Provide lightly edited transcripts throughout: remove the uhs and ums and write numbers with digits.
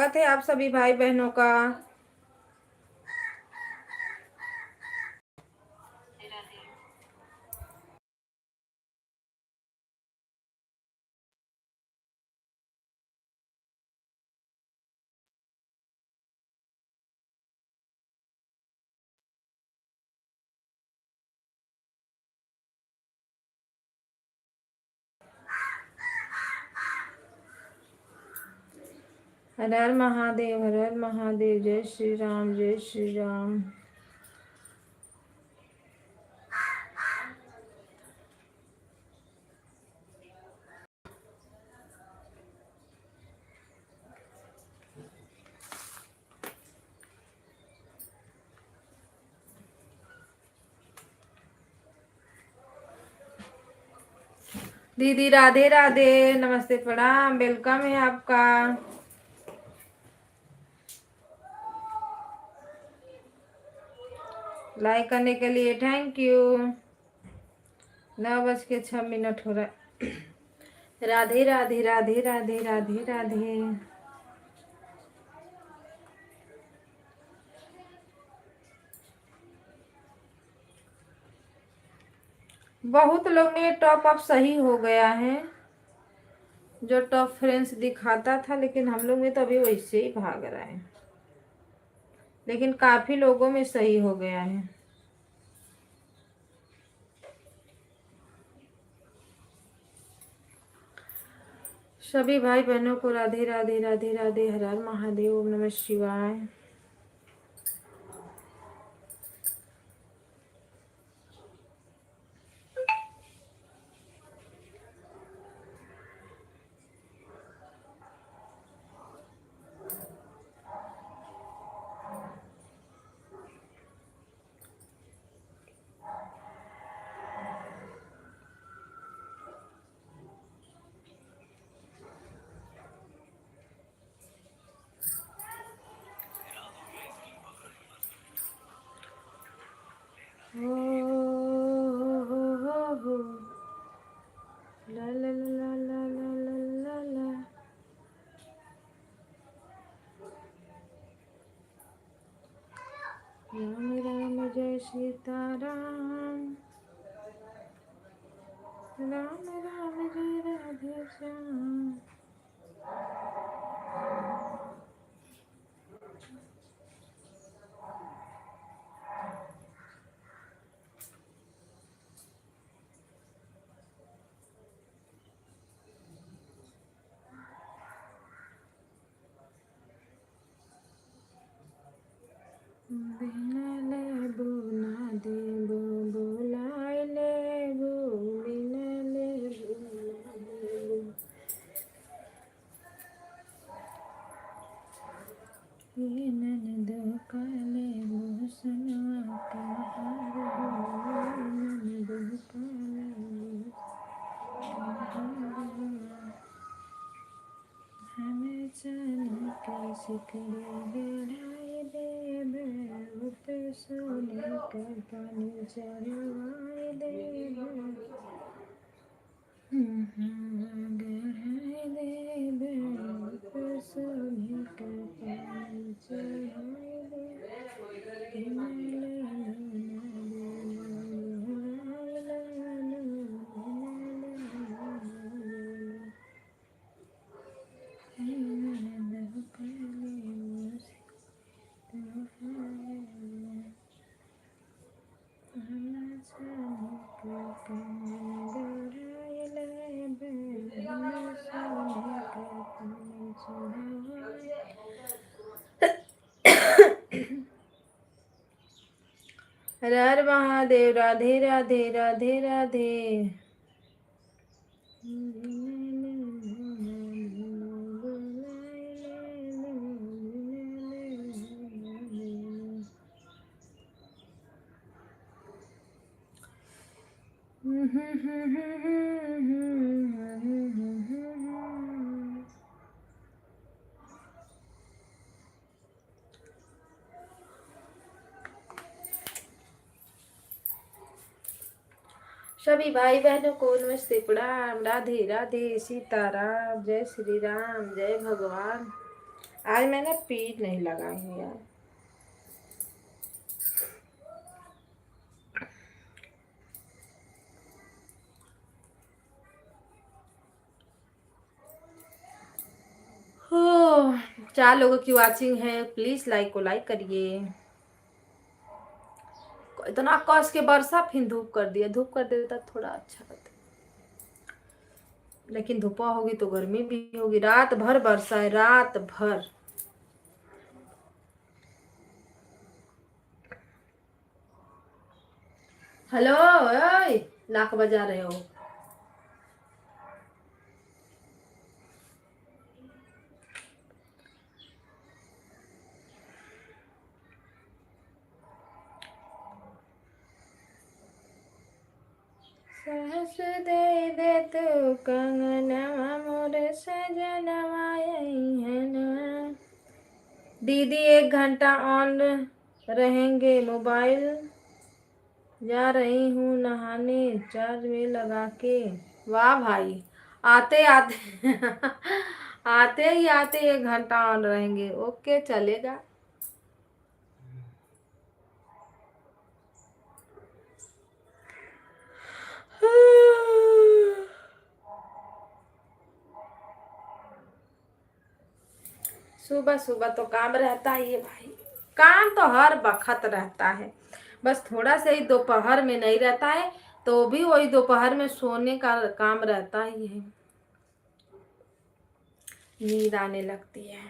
स्वागत है आप सभी भाई बहनों का। हर हर महादेव, हर हर महादेव। जय श्री राम, जय श्री राम। दीदी राधे राधे, नमस्ते, प्रणाम, वेलकम है आपका। लाइक करने के लिए थैंक यू। 9:06 हो रहा है। राधे राधे राधे राधे राधे राधे। बहुत लोग ने टॉप अप सही हो गया है, जो टॉप फ्रेंड्स दिखाता था, लेकिन हम लोग में तो अभी वैसे ही भाग रहा है, लेकिन काफी लोगों में सही हो गया है। सभी भाई बहनों को राधे राधे राधे राधे, हर हर महादेव, ओम नमः शिवाय। हो हो ला ला ला ला ला ला ला ला। राम राम जय सीताराम, राम राम जय राधे श्याम। बिना लेबू ना देबू, बुलाए लेबू, बिना लेबू ना देबू। ये ननद का लेबू सनवा का हार हो, ननद का लेबू हमें चल के सिकड़ी गढ़ाई देबे, पे सोने का पानी चढ़वाए देबे, गढ़ाई देबे, पे सोने का पानी चढ़वाए देबे। हर हर महादेव, राधे राधे राधे राधे। सभी भाई बहनों को नमस्ते, प्रणाम, राधे राधे, सीताराम, जय श्री राम, जय भगवान। आज मैंने पीठ नहीं लगाई हूँ यार। हो 4 लोगों की वाचिंग है, प्लीज लाइक को लाइक करिए। इतना कस के बरसा फिर धूप कर दिया, धूप कर देता थोड़ा अच्छा रहता, लेकिन धूपा होगी तो गर्मी भी होगी। रात भर बरसा है, रात भर। हेलो, ओए नाक बजा रहे हो। सहस दे तू कंगनवा मोर सजनवा है ना। दीदी 1 घंटा ऑन रहेंगे मोबाइल, जा रही हूँ नहाने चार्ज में लगा के। वाह भाई, आते आते आते ही आते 1 घंटा ऑन रहेंगे। ओके चलेगा। सुबह सुबह तो काम रहता ही है भाई, काम तो हर वक्त रहता है, बस थोड़ा सा ही दोपहर में नहीं रहता है, तो भी वही दोपहर में सोने का काम रहता ही है, नींद आने लगती है।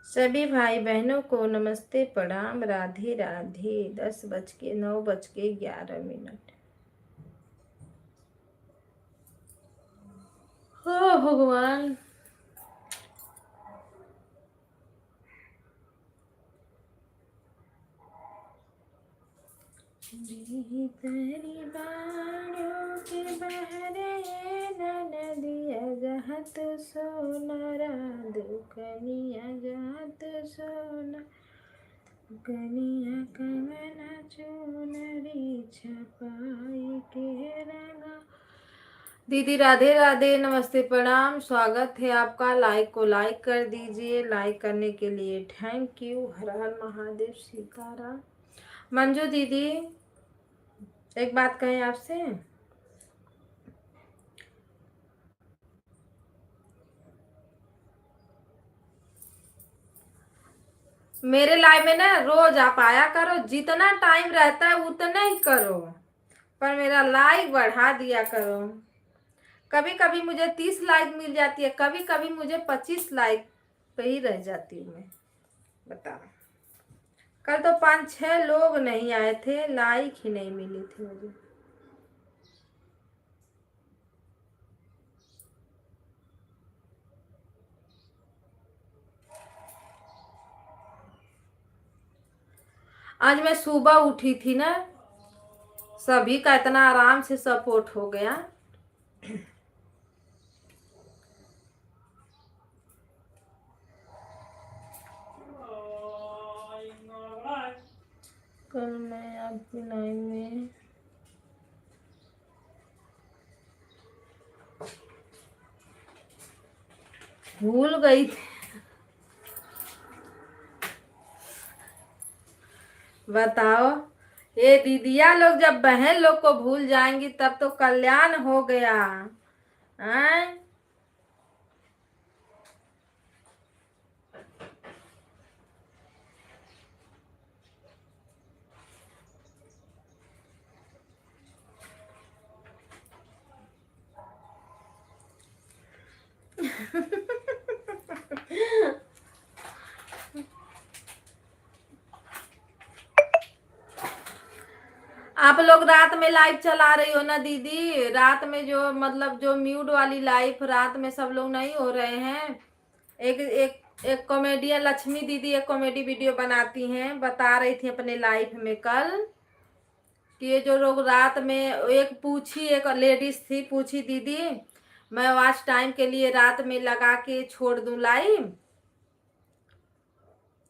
सभी भाई बहनों को नमस्ते प्रणाम, राधे राधे। 10:09:11। हो भगवान। तेरी बाणों के बहरे नदिया जहत सोनरा दुकनिया जहत सोना कनिया कंगना चुनरी छपाई के रंगा। दीदी राधे राधे, नमस्ते प्रणाम, स्वागत है आपका। लाइक को लाइक कर दीजिए, लाइक करने के लिए थैंक यू। हर हर महादेव, सीताराम। मंजू दीदी एक बात कहें आपसे, मेरे लाइव में ना रोज आप आया करो, जितना टाइम रहता है उतना ही करो, पर मेरा लाइक बढ़ा दिया करो। कभी कभी मुझे 30 लाइक मिल जाती है, कभी कभी मुझे 25 लाइक पे ही रह जाती हूँ मैं। बताओ, कल तो 5-6 लोग नहीं आए थे, लाइक ही नहीं मिली थी मुझे। आज मैं सुबह उठी थी ना, सभी का इतना आराम से सपोर्ट हो गया। कल मैं आपकी लाइन में भूल गई थी। बताओ, ये दीदिया लोग जब बहन लोग को भूल जाएंगी तब तो कल्याण हो गया। हैं? आप लोग रात में लाइव चला रही हो ना दीदी, रात में जो मतलब जो म्यूट वाली लाइव रात में सब लोग नहीं हो रहे हैं। एक एक एक कॉमेडियन लक्ष्मी दीदी एक कॉमेडी वीडियो बनाती हैं, बता रही थी अपने लाइव में कल कि ये जो लोग रात में, एक लेडीज थी, पूछी दीदी मैं वॉच टाइम के लिए रात में लगा के छोड़ दूं लाइव,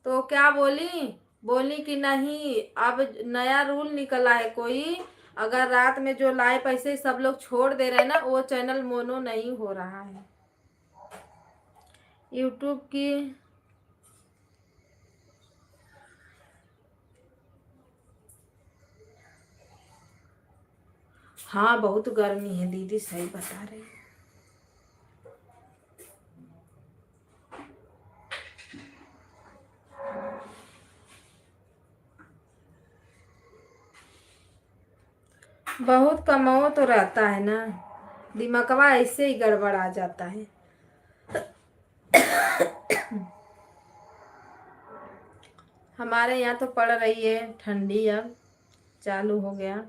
तो क्या बोली, बोली कि नहीं अब नया रूल निकला है कोई, अगर रात में जो लाइव ऐसे ही सब लोग छोड़ दे रहे हैं ना, वो चैनल मोनो नहीं हो रहा है। यूट्यूब की हाँ बहुत गर्मी है दीदी, सही बता रही है। बहुत कमाओ तो रहता है ना, दिमागवा ऐसे ही गड़बड़ आ जाता है। हमारे यहाँ तो पड़ रही है ठंडी, अब चालू हो गया।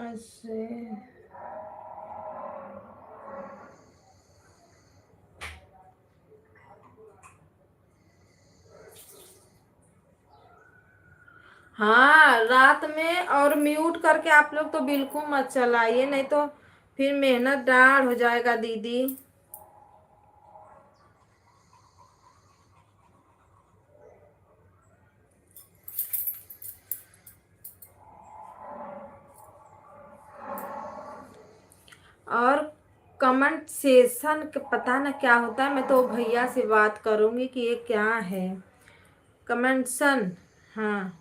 ऐसे हाँ रात में, और म्यूट करके आप लोग तो बिल्कुल मत चलाइए, नहीं तो फिर मेहनत डाढ़ हो जाएगा दीदी। और कमेंट सेशन पता ना क्या होता है, मैं तो भैया से बात करूंगी कि ये क्या है कमेंटसन। हाँ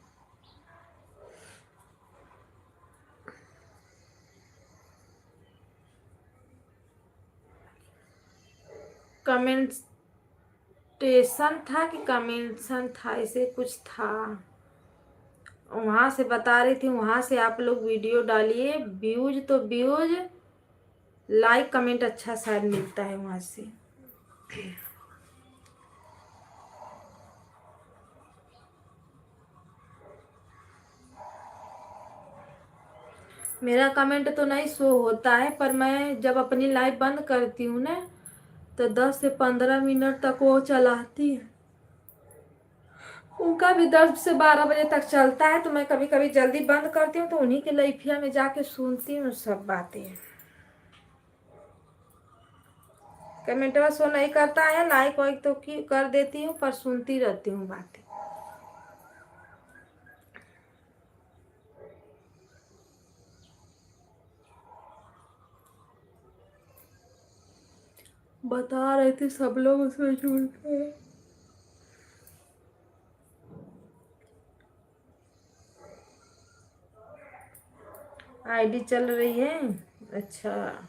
कमेंटेशन था कि कमेंटसन था, ऐसे कुछ था, वहां से बता रही थी, वहां से आप लोग वीडियो डालिए, व्यूज तो व्यूज, लाइक कमेंट अच्छा शायद मिलता है वहां से। मेरा कमेंट तो नहीं शो होता है, पर मैं जब अपनी लाइव बंद करती हूँ ना, तो 10 से 15 मिनट तक वो चलाती है। उनका भी 10 से 12 बजे तक चलता है, तो मैं कभी कभी जल्दी बंद करती हूँ, तो उन्हीं के लाइफिया में जाके सुनती हूँ सब बातें। कमेंटवा शो नहीं करता है, लाइक वाइक तो की कर देती हूँ, पर सुनती रहती हूँ बातें। बता रहे थे सब लोग उसमें जुड़ते हैं। आईडी चल रही है, अच्छा।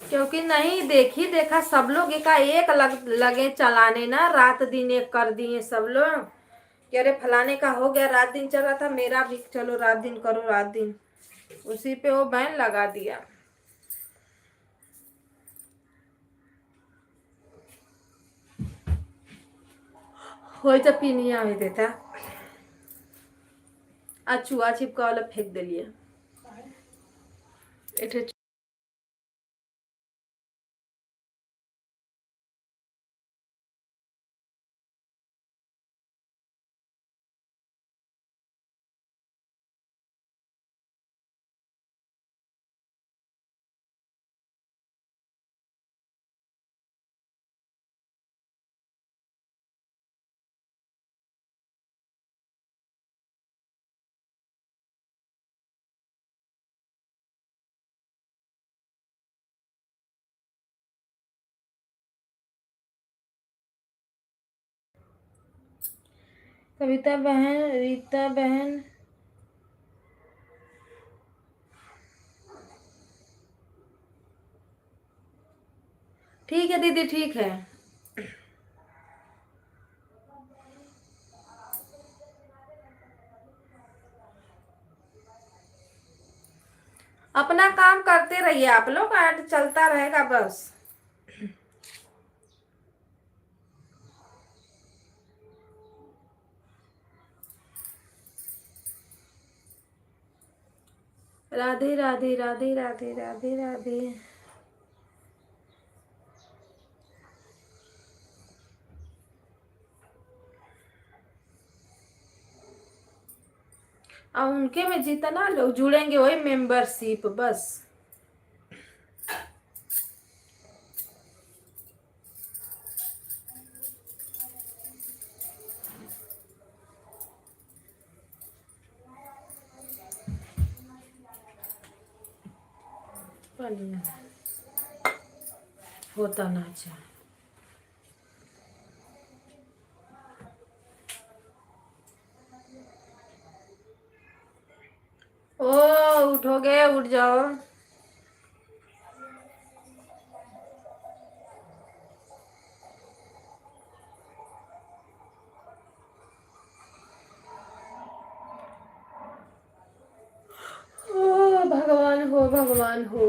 क्योंकि नहीं देखी देखा सब लोग एकाएक लगे चलाने ना, रात दिन एक कर दिए सब लोग कि अरे फलाने का हो गया, रात दिन चल रहा था, मेरा भी चलो रात दिन करो, रात दिन, उसी पे वो बैन लगा दिया। हो तो पीनिया में देता आ चूहा छिपका वाला फेंक दिलिए एठे। कविता बहन, रीता बहन, ठीक है दीदी, ठीक है। अपना काम करते रहिए आप लोग, ऐड चलता रहेगा बस। राधे राधे राधे राधे राधे राधे। अब उनके में जितना लोग जुड़ेंगे वही मेंबरशिप बस। होता ना चाहिए। ओ उठोगे, उठ जाओ। ओ भगवान हो, भगवान हो।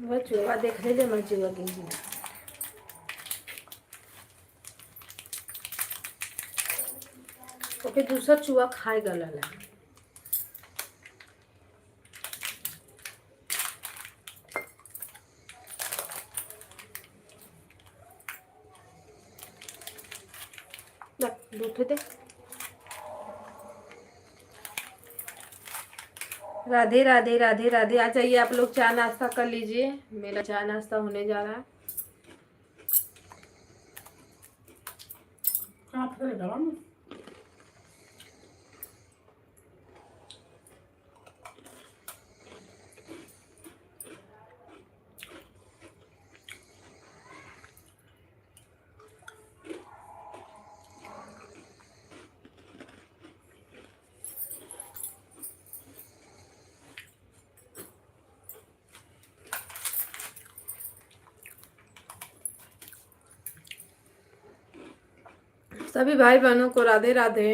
वो चूहा देख ले, मैं चूहा गिर। ओके, दूसरा चूहा खाएगा लाला। दूध दे। राधे राधे राधे राधे। आ जाइए आप लोग, चाय नाश्ता कर लीजिए। मेरा चाय नाश्ता होने जा रहा है। सभी भाई बहनों को राधे राधे।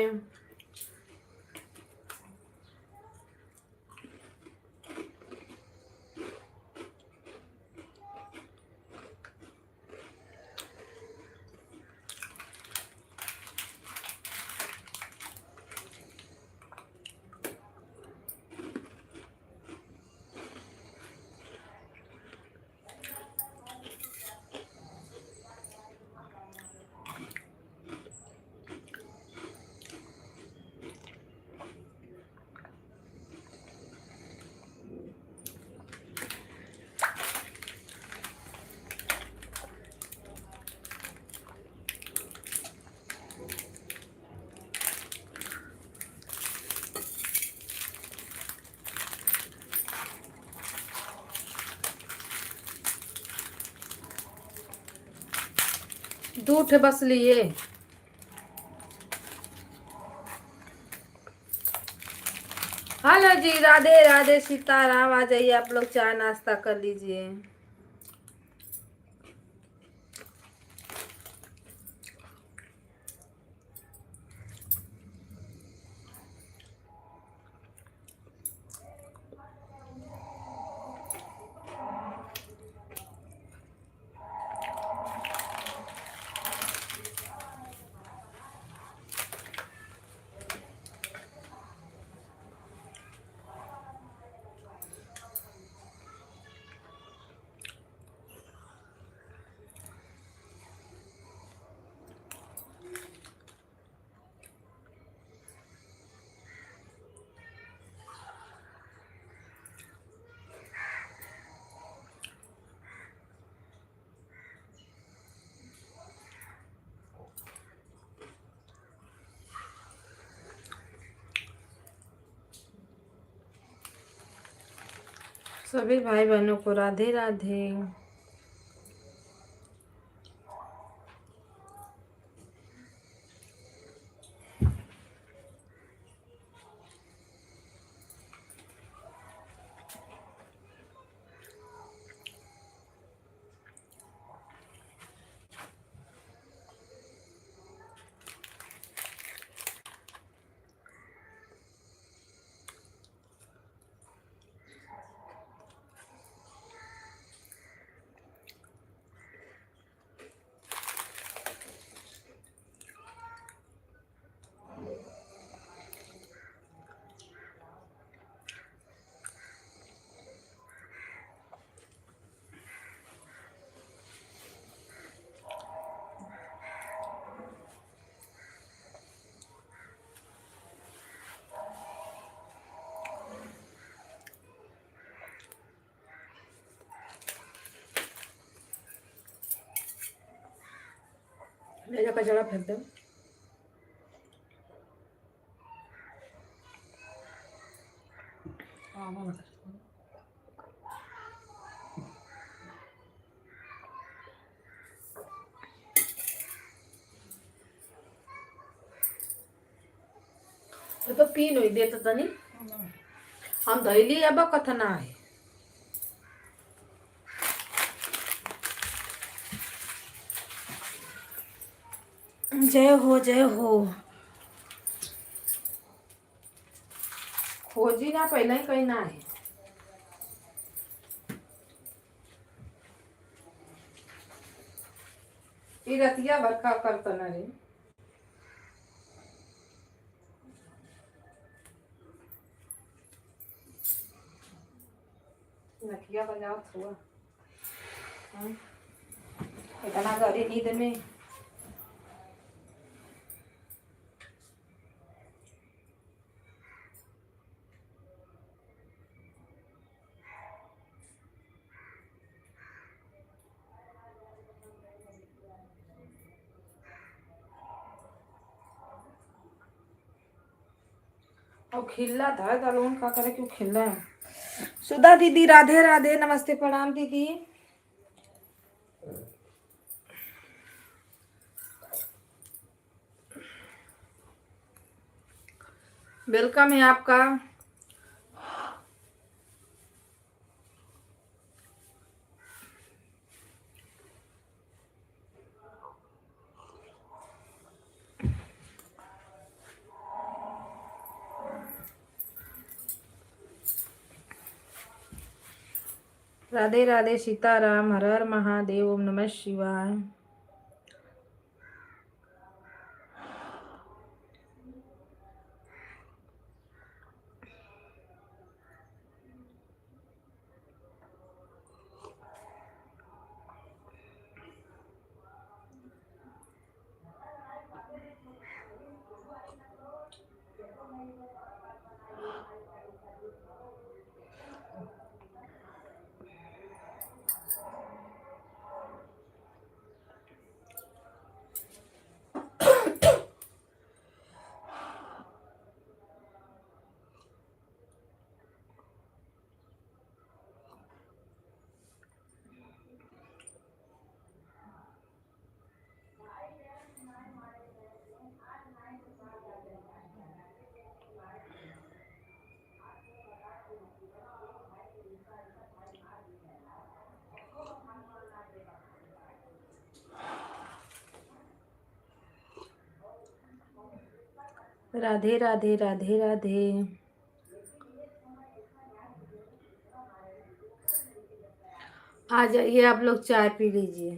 दूठ बस लिए। हेलो जी, राधे राधे सीताराम। आ जाइए आप लोग, चाय नाश्ता कर लीजिए। सभी भाई बहनों को राधे राधे। ले जा कचरा फेंक दो। तो पी नहीं देता तनी हम धैली अब कथना है। जय हो जय हो। खोजी ना पहले ही कहीं ना है। रतिया बरका करता ना रे। नकिया बजाओ हुआ इतना गरी नींद में। और खिल्ला था दालोन का करे क्यों खिल्ला है। सुधा दीदी राधे राधे नमस्ते प्रणाम दीदी। वेलकम है आपका। राधे राधे सीताराम हर हर महादेव ओम नमः शिवाय। राधे राधे राधे राधे। आ जाइए आप लोग चाय पी लीजिए।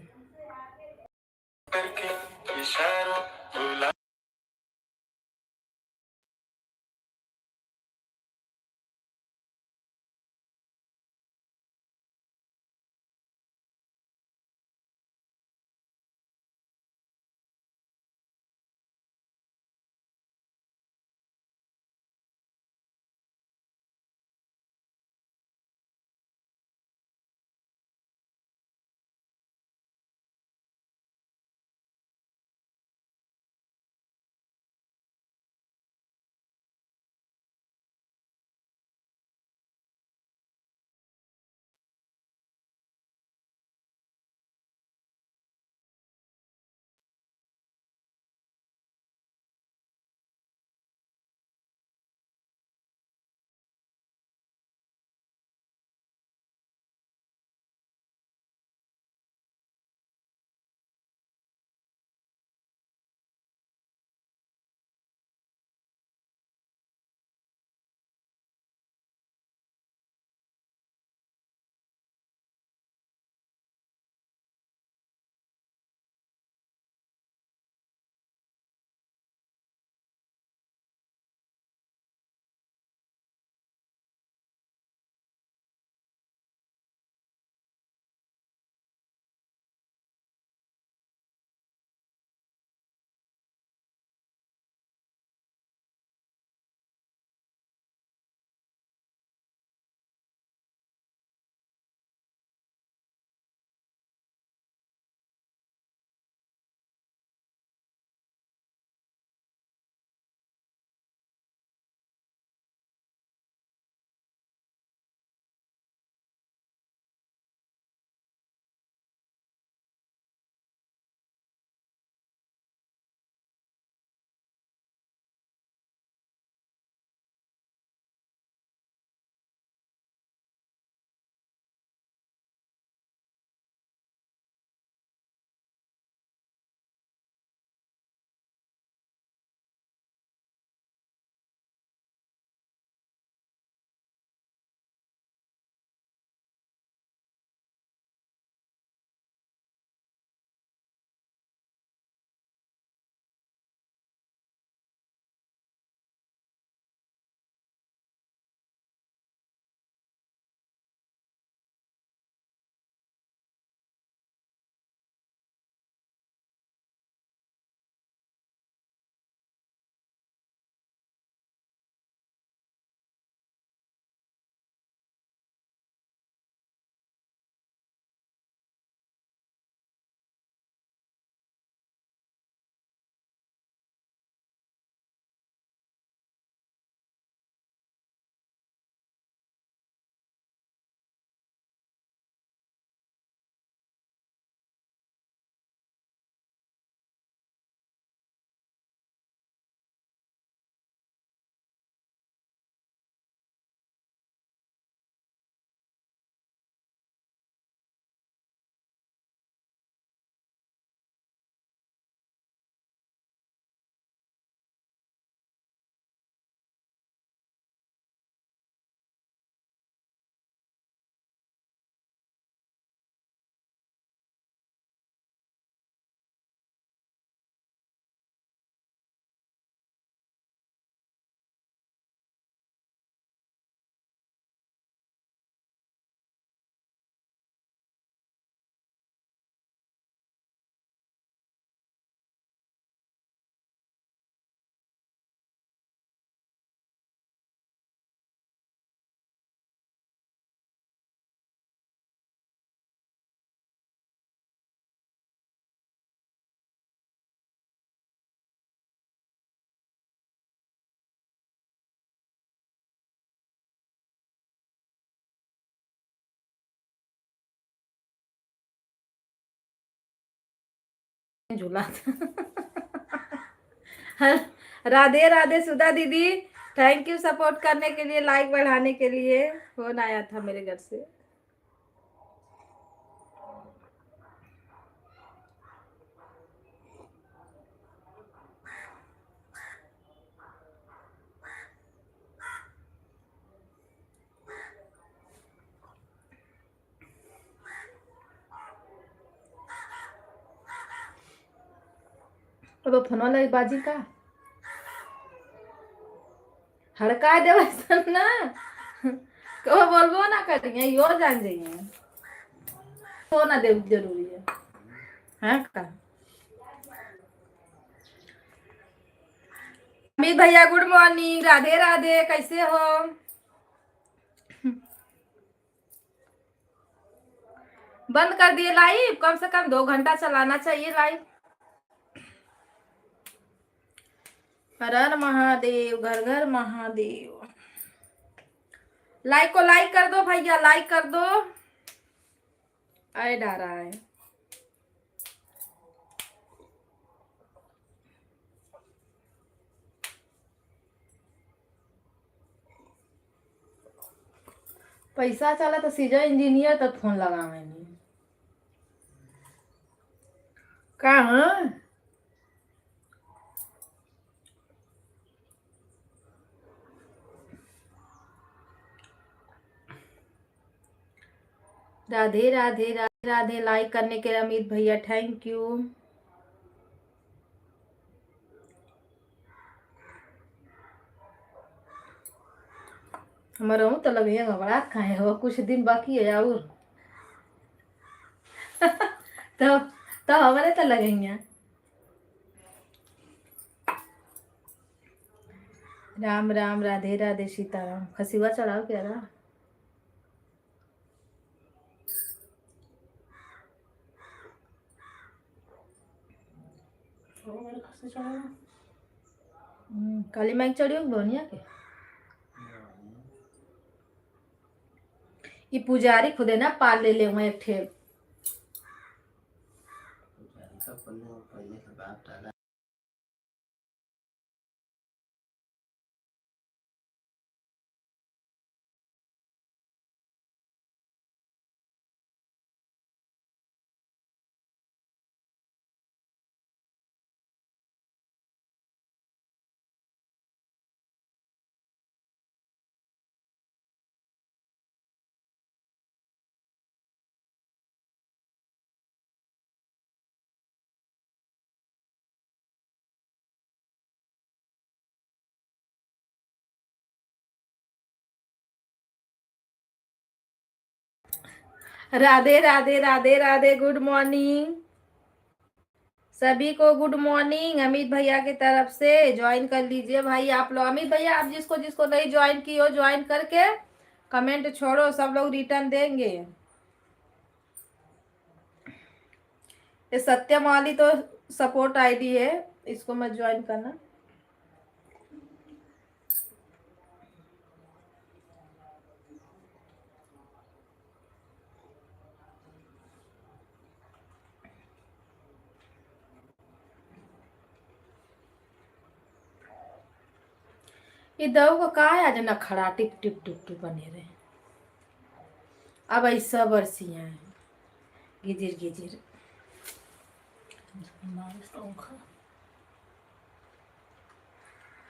झूला राधे राधे सुधा दीदी, थैंक यू सपोर्ट करने के लिए, लाइक बढ़ाने के लिए। फोन आया था मेरे घर से। तो फोन वाला बाजी का हड़का देव ना को बोलबो ना करिए, यो जान जाइए हो ना देव जरूरी है का। अमित भैया गुड मॉर्निंग, राधे राधे, कैसे हो? बंद कर दिए लाइव, कम से कम 2 घंटा चलाना चाहिए लाइव। हर हर महादेव, घर घर महादेव। लाइक को लाइक कर दो भैया, लाइक कर दो। ऐड आ रहा है। पैसा चला तो सीजर इंजीनियर तक फोन लगा मैंने कहा। राधे राधे राधे राधे, लाइक करने के लिए अमित भैया थैंक यू। हमारा तो लगे बड़ा खाए हो, कुछ दिन बाकी है और तो हमारे तो लगेंगे। राम राम, राधे राधे, सीताराम। खसीवा चढ़ाओ क्या रहा? काली माइक चढ़ियो बोनिया के ये पुजारी खुदे ना पाल ले वहाँ एक ठे राधे राधे राधे राधे, गुड मॉर्निंग सभी को, गुड मॉर्निंग। अमित भैया की तरफ से ज्वाइन कर लीजिए भाई आप लोग। अमित भैया आप जिसको जिसको नहीं ज्वाइन की हो, ज्वाइन करके कमेंट छोड़ो, सब लोग रिटर्न देंगे। ये सत्यम वाली तो सपोर्ट आईडी है, इसको मत ज्वाइन करना। ये दव को का है आज न खड़ा टिप टिप टिप टिप बने रहे। अब ऐसा बरसियां है गिजिर गिजिर।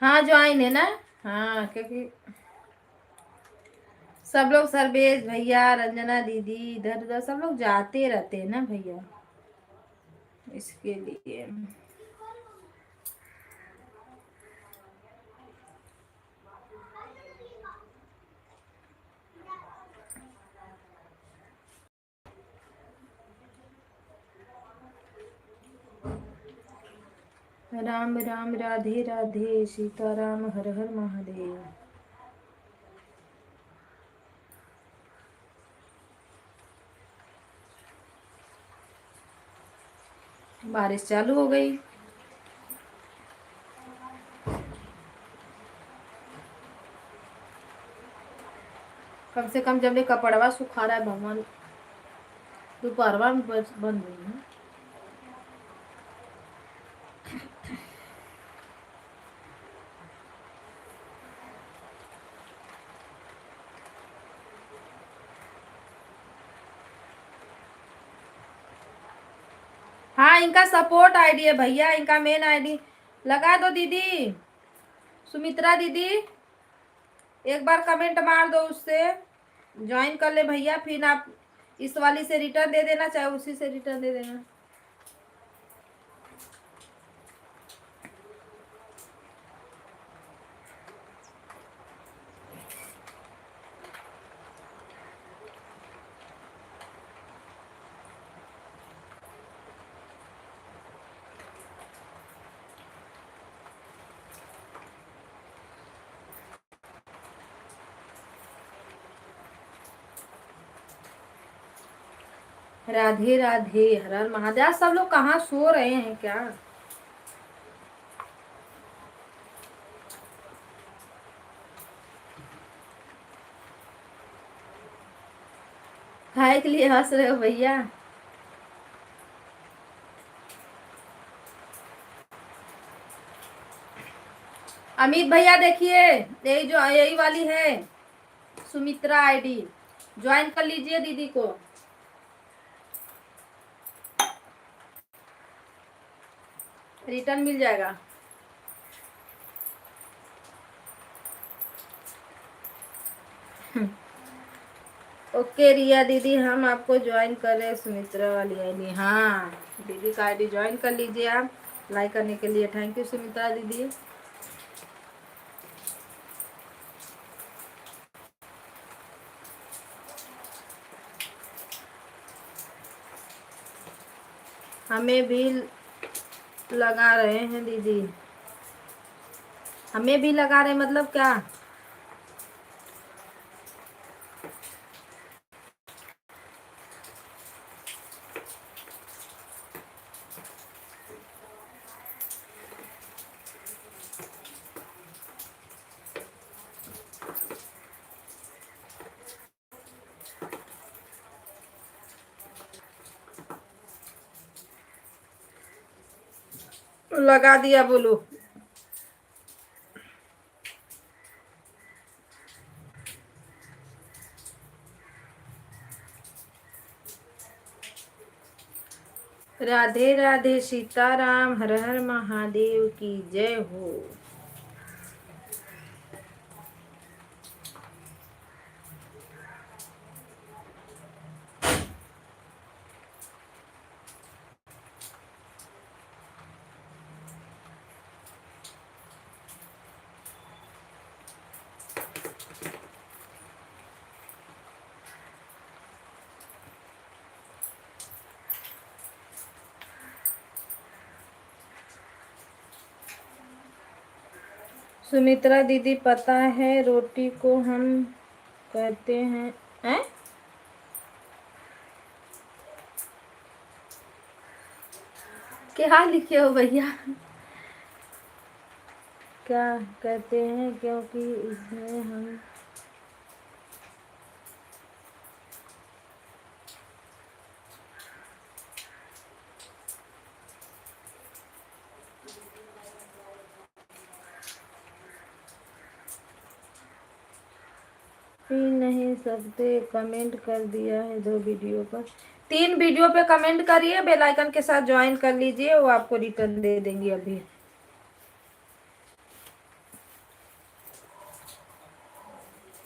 हाँ ज्वाइन है ना। हाँ क्योंकि सब लोग सर्वेश भैया, रंजना दीदी, इधर उधर सब लोग जाते रहते हैं ना भैया, इसके लिए। राम राम, राधे राधे, सीताराम, हर हर महादेव। बारिश चालू हो गई। कम से कम जब ये कपड़वा सुखा रहा है भगवान, दोपहरवा में बंद हुई है। हाँ, इनका सपोर्ट आईडी है भैया, इनका मेन आईडी लगा दो दीदी। सुमित्रा दीदी एक बार कमेंट मार दो, उससे ज्वाइन कर ले भैया, फिर आप इस वाली से रिटर्न दे देना, चाहे उसी से रिटर्न दे देना। राधे राधे, हर हर महादेव। सब लोग कहाँ सो रहे हैं क्या? खाए के लिए हंस रहे हो भैया? अमित भैया देखिए, यही वाली है सुमित्रा आईडी, ज्वाइन कर लीजिए दीदी को। रिटर्न मिल जाएगा। ओके रिया दीदी, हम आपको ज्वाइन कर रहे हैं सुमित्रा वाली आईडी। हाँ दीदी का आईडी ज्वाइन कर लीजिए आप। लाइक करने के लिए थैंक यू सुमित्रा दीदी। हमें भी लगा रहे हैं दीदी, हमें भी लगा रहे मतलब क्या? लगा दिया बोलो। राधे राधे, सीताराम, हर हर महादेव की जय हो। सुमित्रा दीदी पता है रोटी को हम कहते हैं? क्या लिखे हो भैया? क्या कहते हैं? क्योंकि इसमें हम पी नहीं सकते। कमेंट कर दिया है 2 वीडियो पर, 3 वीडियो पे कमेंट करिए, बेल आइकन के साथ ज्वाइन कर लीजिए, वो आपको रिटर्न दे देंगी अभी।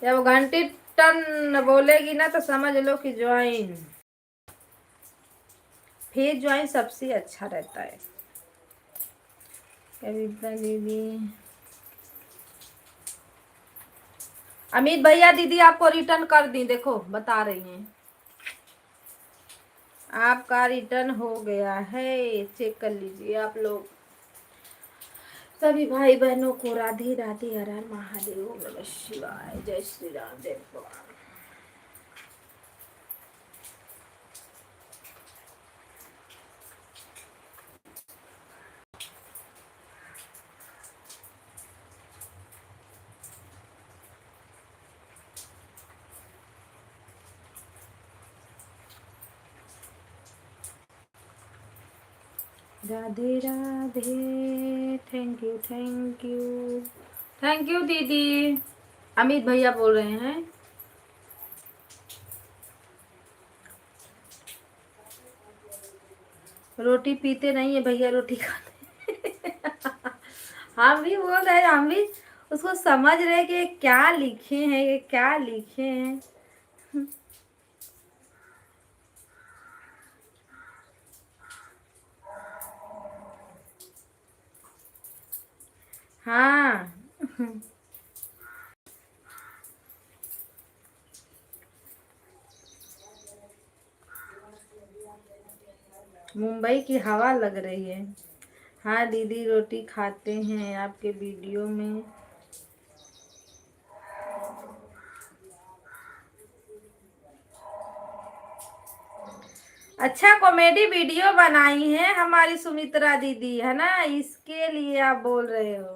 जब घंटी टन बोलेगी ना तो समझ लो कि ज्वाइन, फिर ज्वाइन सबसे अच्छा रहता है। कविता दीदी, अमित भैया दीदी आपको रिटर्न कर दी, देखो बता रही हैं आपका रिटर्न हो गया है, चेक कर लीजिए आप लोग। सभी भाई बहनों को राधे राधे, हर हर महादेव, नमः शिवाय, जय श्री राम, जय भगवान। Radhe Radhe, thank you thank you thank you दीदी। अमित भैया बोल रहे हैं। रोटी पीते नहीं है भैया, रोटी खाते। हम भी बोल रहे हैं, हम भी उसको समझ रहे कि ये क्या लिखे हैं, ये क्या लिखे हैं। हाँ। मुंबई की हवा लग रही है। हाँ दीदी, रोटी खाते हैं आपके वीडियो में। अच्छा कॉमेडी वीडियो बनाई है हमारी सुमित्रा दीदी, है ना, इसके लिए आप बोल रहे हो।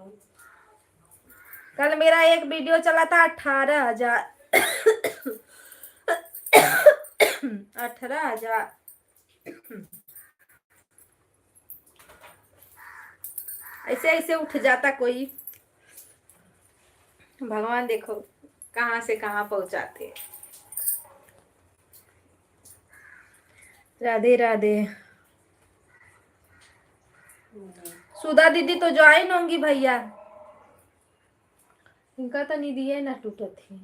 कल मेरा एक वीडियो चला था 18,000। 18,000। ऐसे ऐसे उठ जाता कोई, भगवान देखो कहाँ से कहाँ पहुंचाते। राधे राधे। सुधा दीदी तो ज्वाइन होंगी भैया, इनका तो निधि है ना टूटत थी।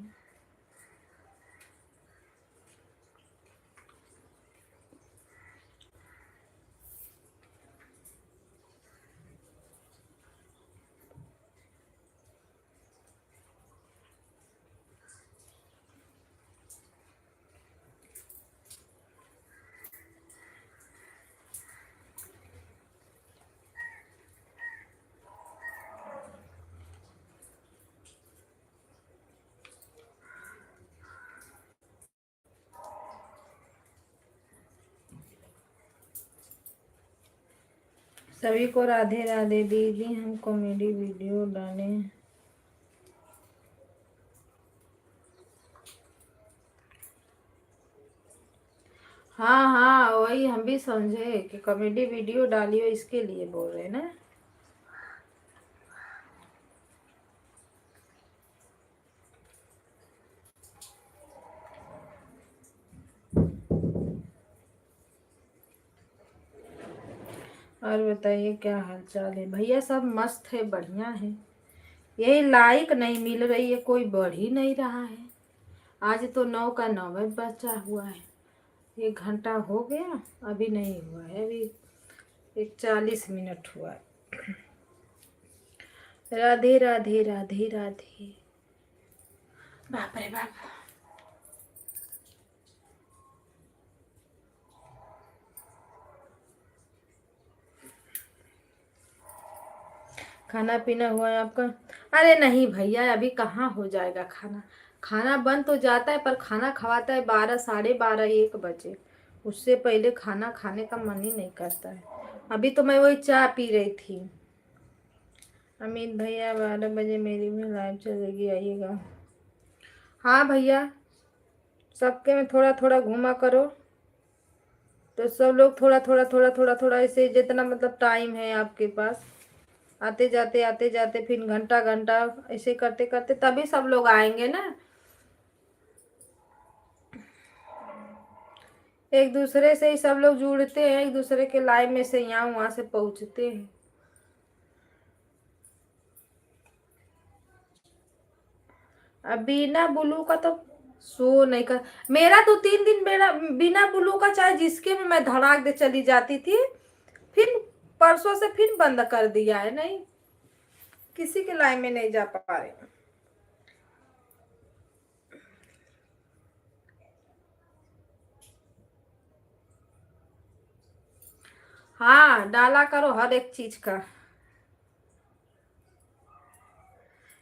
सभी को राधे राधे। दीदी हम कॉमेडी वीडियो डाले। हाँ हाँ, वही हम भी समझे कि कॉमेडी वीडियो डालियो, इसके लिए बोल रहे ना। और बताइए क्या हाल चाल है भैया? सब मस्त है, बढ़िया है। यही लाइक नहीं मिल रही है, कोई बढ़ ही नहीं रहा है। आज तो 9 का 9 बचा हुआ है, 1 घंटा हो गया, अभी नहीं हुआ है, अभी 41 मिनट हुआ है। राधे राधे राधे राधे। बाप रे बाप। खाना पीना हुआ है आपका? अरे नहीं भैया, अभी कहाँ हो जाएगा खाना। खाना बन तो जाता है, पर खाना खवाता है 12, 12:30, 1 बजे। उससे पहले खाना खाने का मन ही नहीं करता है। अभी तो मैं वही चाय पी रही थी। अमित भैया 12 बजे मेरी भी लाइव चलेगी, आइएगा। हाँ भैया, सबके में थोड़ा थोड़ा घूमा करो, तो सब लोग थोड़ा थोड़ा थोड़ा थोड़ा थोड़ा ऐसे, जितना मतलब टाइम है आपके पास, आते जाते फिर घंटा घंटा ऐसे करते करते तभी सब लोग आएंगे ना। एक दूसरे से ही सब लोग जुड़ते हैं, एक दूसरे के लाइव में से यहाँ वहां से पहुंचते हैं। अब बिना ब्लू का तो शो नहीं कर। मेरा तो 3 दिन मेरा बिना ब्लू का, चाहे जिसके में मैं धड़ाक दे चली जाती थी, फिर परसों से फिर बंद कर दिया है, नहीं किसी के लाइव में नहीं जा पा रहे। हाँ डाला करो हर एक चीज का।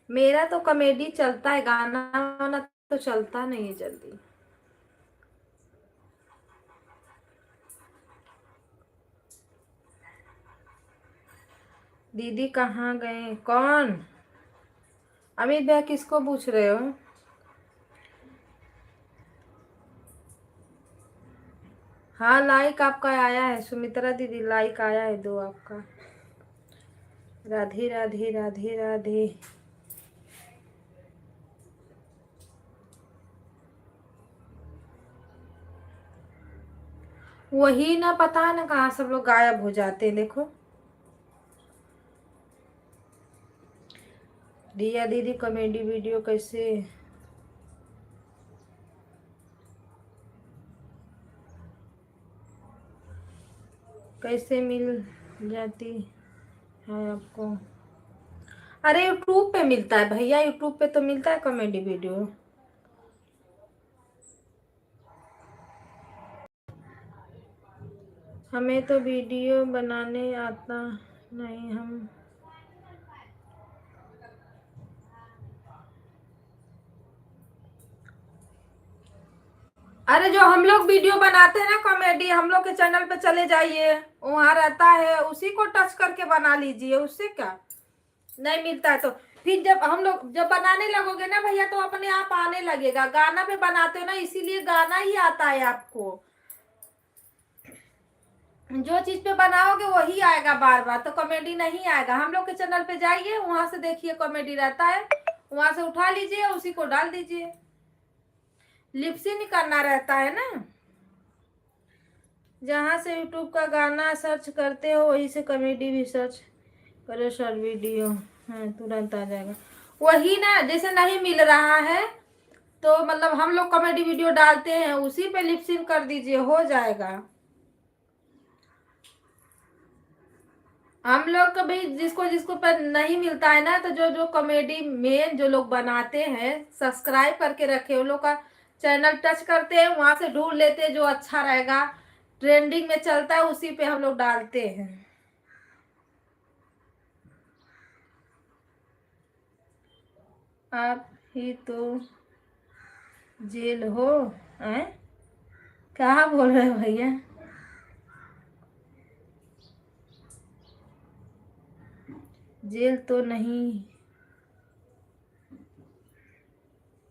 मेरा तो कॉमेडी चलता है, गाना वाना तो चलता नहीं है जल्दी। दीदी कहाँ गए? कौन? अमित भैया किसको पूछ रहे हो? हाँ लाइक आपका आया है सुमित्रा दीदी, लाइक आया है 2 आपका। राधे राधे राधे राधे। वही ना, पता है ना कहाँ सब लोग गायब हो जाते हैं। देखो रिया दीदी कॉमेडी वीडियो कैसे कैसे मिल जाती है आपको? अरे यूट्यूब पे मिलता है भैया, यूट्यूब पे तो मिलता है कॉमेडी वीडियो। हमें तो वीडियो बनाने आता नहीं। हम अरे जो हम लोग वीडियो बनाते हैं ना कॉमेडी, हम लोग के चैनल पे चले जाइए, वहां रहता है, उसी को टच करके बना लीजिए। उससे क्या नहीं मिलता है तो फिर जब हम लोग जब बनाने लगोगे ना भैया तो अपने आप आने लगेगा। गाना पे बनाते हो ना, इसीलिए गाना ही आता है आपको। जो चीज पे बनाओगे वही आएगा बार बार, तो कॉमेडी नहीं आएगा। हम लोग के चैनल पे जाइए, वहां से देखिए कॉमेडी रहता है, वहां से उठा लीजिए, उसी को डाल दीजिए। लिपसिंग करना रहता है ना। जहां से यूट्यूब का गाना सर्च करते हो वहीं से कॉमेडी भी सर्च करो, शॉर्ट वीडियो। हाँ तुरंत आ जाएगा। वही ना, जैसे नहीं मिल रहा है तो मतलब हम लोग कॉमेडी वीडियो डालते हैं, उसी पे लिपसिंग कर दीजिए, हो जाएगा। हम लोग कभी जिसको जिसको पर नहीं मिलता है ना, तो जो जो कॉमेडी में जो लोग बनाते हैं, सब्सक्राइब करके रखे, उन लोग का चैनल टच करते हैं, वहां से ढूंढ लेते हैं जो अच्छा रहेगा, ट्रेंडिंग में चलता है, उसी पे हम लोग डालते हैं। आप ही तो जेल हो। हैं? क्या बोल रहे हो भैया? जेल तो नहीं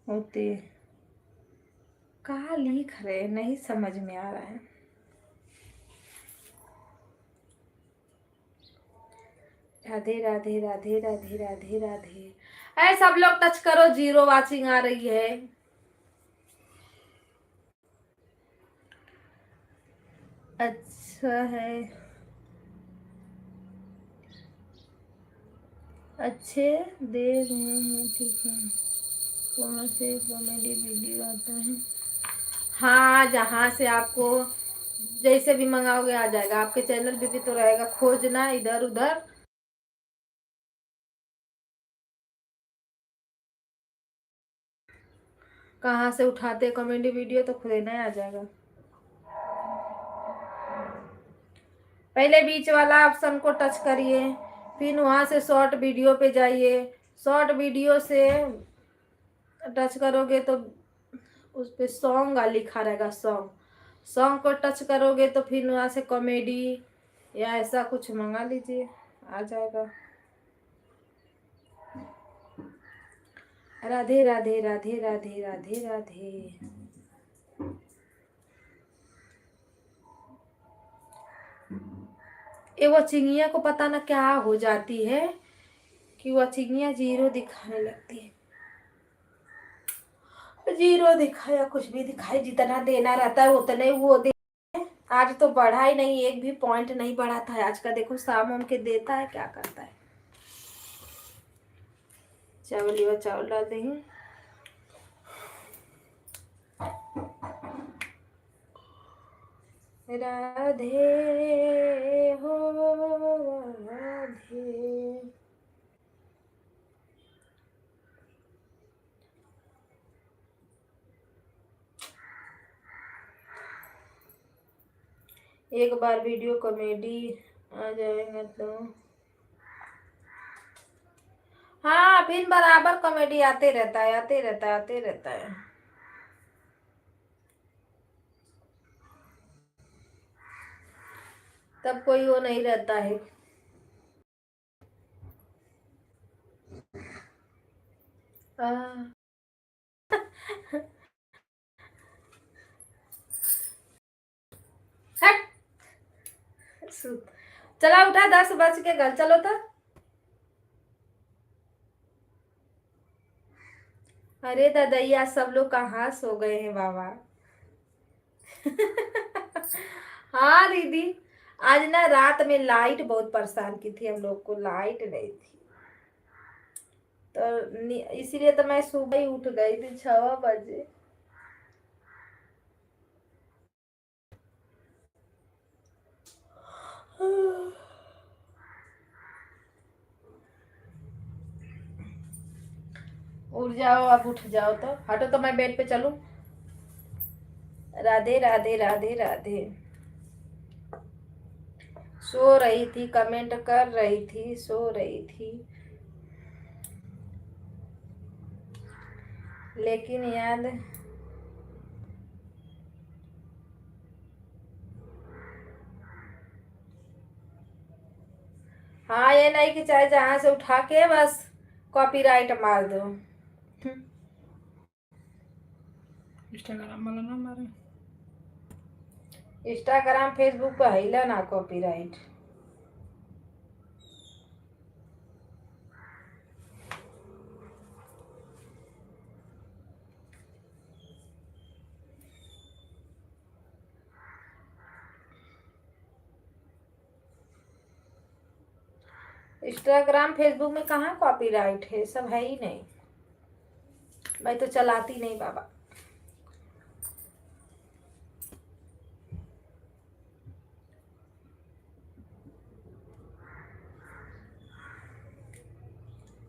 होते। कहाँ लिख रहे, नहीं समझ में आ रहा है। राधे राधे राधे राधे राधे राधे। ऐ सब लोग टच करो, जीरो वाचिंग आ रही है। अच्छा है, अच्छे दे रहे हैं, ठीक है। कौन से कॉमेडी वीडियो आता है? हाँ, जहाँ से आपको जैसे भी मंगाओगे आ जाएगा। आपके चैनल पे भी तो रहेगा, खोजना इधर उधर। कहाँ से उठाते कॉमेडी वीडियो तो खुद ही नहीं आ जाएगा। पहले बीच वाला ऑप्शन को टच करिए, फिर वहां से शॉर्ट वीडियो पे जाइए। शॉर्ट वीडियो से टच करोगे तो उस पे सॉन्ग लिखा रहेगा, सॉन्ग। सॉन्ग को टच करोगे तो फिर वहां से कॉमेडी या ऐसा कुछ मंगा लीजिए, आ जाएगा। राधे राधे राधे राधे राधे राधे। ये वो चिंगिया को पता ना क्या हो जाती है कि वो चिंगिया जीरो दिखाने लगती है। जीरो दिखाया कुछ भी दिखाए, जितना देना रहता है उतने वो दे। आज तो बढ़ा ही नहीं, एक भी पॉइंट नहीं बढ़ा था आज का। देखो शाम हम के देता है, क्या करता है। चावल व चावल डाल देंगे। राधे हो राधे। एक बार वीडियो कॉमेडी आ जाएगा तो हाँ, फिर बराबर कॉमेडी आते रहता है, आते रहता है, आते रहता है। तब कोई वो नहीं रहता है। आ, हट। चला उठा, 10 बज के घर चलो तो। अरे दादैया, सब लोग कहाँ सो गए हैं बाबा। हाँ दीदी, आज ना रात में लाइट बहुत परेशान की थी, हम लोग को लाइट नहीं थी, तो इसीलिए तो मैं सुबह ही उठ गई थी 6 बजे। उठ जाओ, अब उठ जाओ, तो हटो तो मैं बेड पे चलूं। राधे राधे राधे राधे। सो रही थी, कमेंट कर रही थी, सो रही थी, लेकिन याद। हाँ, ये नहीं कि चाहे जहां से उठा के बस कॉपीराइट मार दो। इंस्टाग्राम वाला ना मारे। इंस्टाग्राम फेसबुक पे हिला ना कॉपीराइट। इंस्टाग्राम फेसबुक में कहाँ कॉपीराइट है, सब है ही नहीं। मैं तो चलाती नहीं बाबा।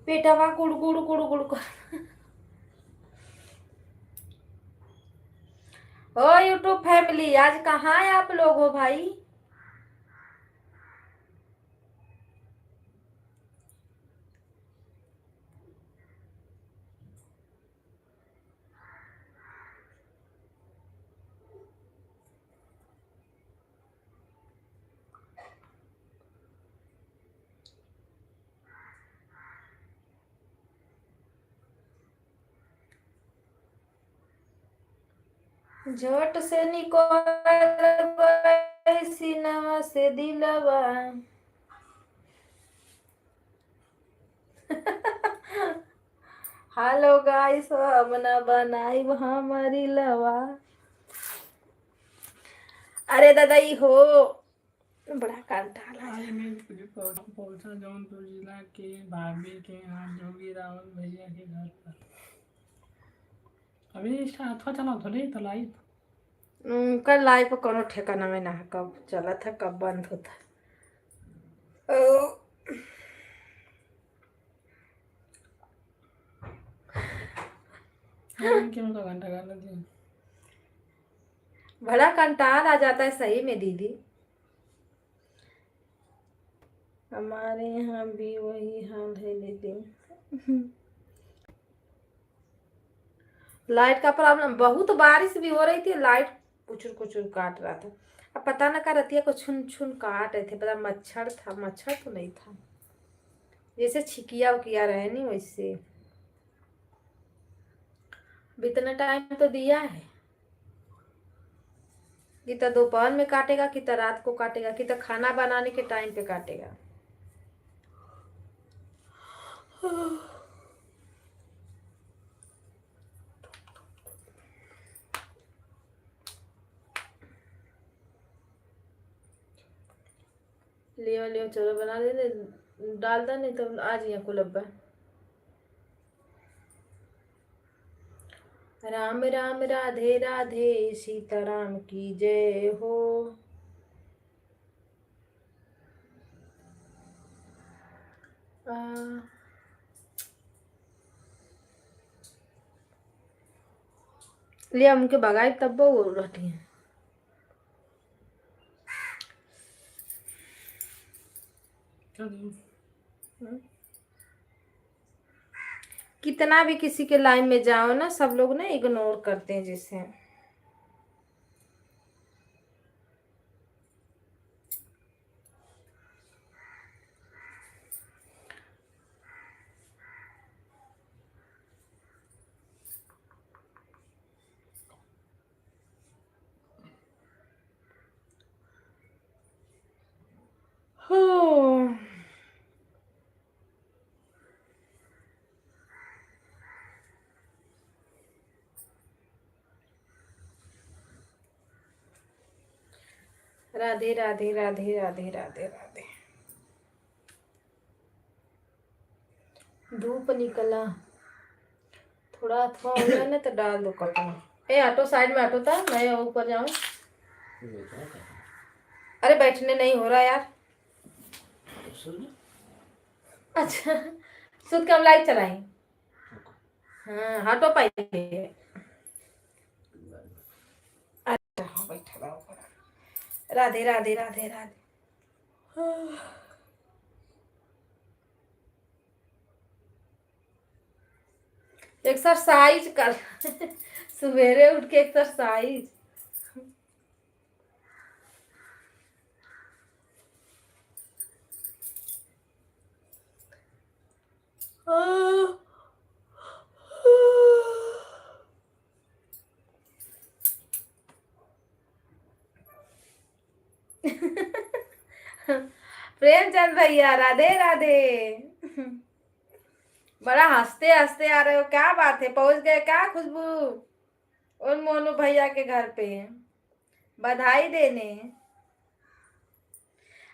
पेटवा गुड़ गुड़ गुड़ गुड़ कर। ओ यूट्यूब फैमिली, आज कहाँ है आप लोग हो भाई? झट से निकल सीनवा से दिलवा। हेलो गाइस, हम ना बनाई हमारी लवा। अरे दादा ई हो, बड़ा कंटाला। आज मैं पहुंचा जौनपुर जिला के भाभी के यहाँ जोगी रावल भैया के घर पर। अभी इसका हाथवा चला थोड़ी तो लाइव। कल लाइव पर कोनो ठिकाना में ना है, कब चला था कब बंद होता। ओ, क्यों का घंटा गाना दिया। बड़ा कंटाल आ जाता है सही में दीदी। हमारे यहाँ भी वही हाल है दीदी। लाइट का प्रॉब्लम, बहुत बारिश भी हो रही थी, लाइट कुचुर कुचुर काट रहा था। अब पता न कर रही है, कुछ छुन छुन काट रहे थे, पता मच्छर था, मच्छर तो नहीं था, जैसे छिकिया उकिया रहे नहीं वैसे। अब इतना टाइम तो दिया है कि तो दोपहर में काटेगा, कि तो रात को काटेगा, कि तो खाना बनाने के टाइम पे काटेगा। लियो लियो चलो बना दे, डाल दे, नहीं तो आज यहाँ कुलब्बा। राम राम राधे राधे, सीताराम की जय हो। ले उनके भगाए तब वो रहती हैं। कितना भी किसी के लाइन में जाओ ना, सब लोग ना इग्नोर करते हैं जैसे। हो राधे राधे राधे राधे राधे राधे। धूप निकला थोड़ा अथवा हो गया ना तो डाल दो कपड़ा। ए ऑटो साइड में, ऑटो था, मैं ऊपर जाऊं। अरे बैठने नहीं हो रहा यार। अच्छा सुध के हम लाइट चलाई। हाँ ऑटो पाई। अच्छा बैठा रहो। राधे राधे राधे राधे। एक्सरसाइज कर सवेरे उठ के एक्सरसाइज। प्रेमचंद भैया राधे राधे। बड़ा हंसते हंसते आ रहे हो, क्या बात है? पहुंच गए क्या खुशबू उन मोनू भैया के घर पे बधाई देने?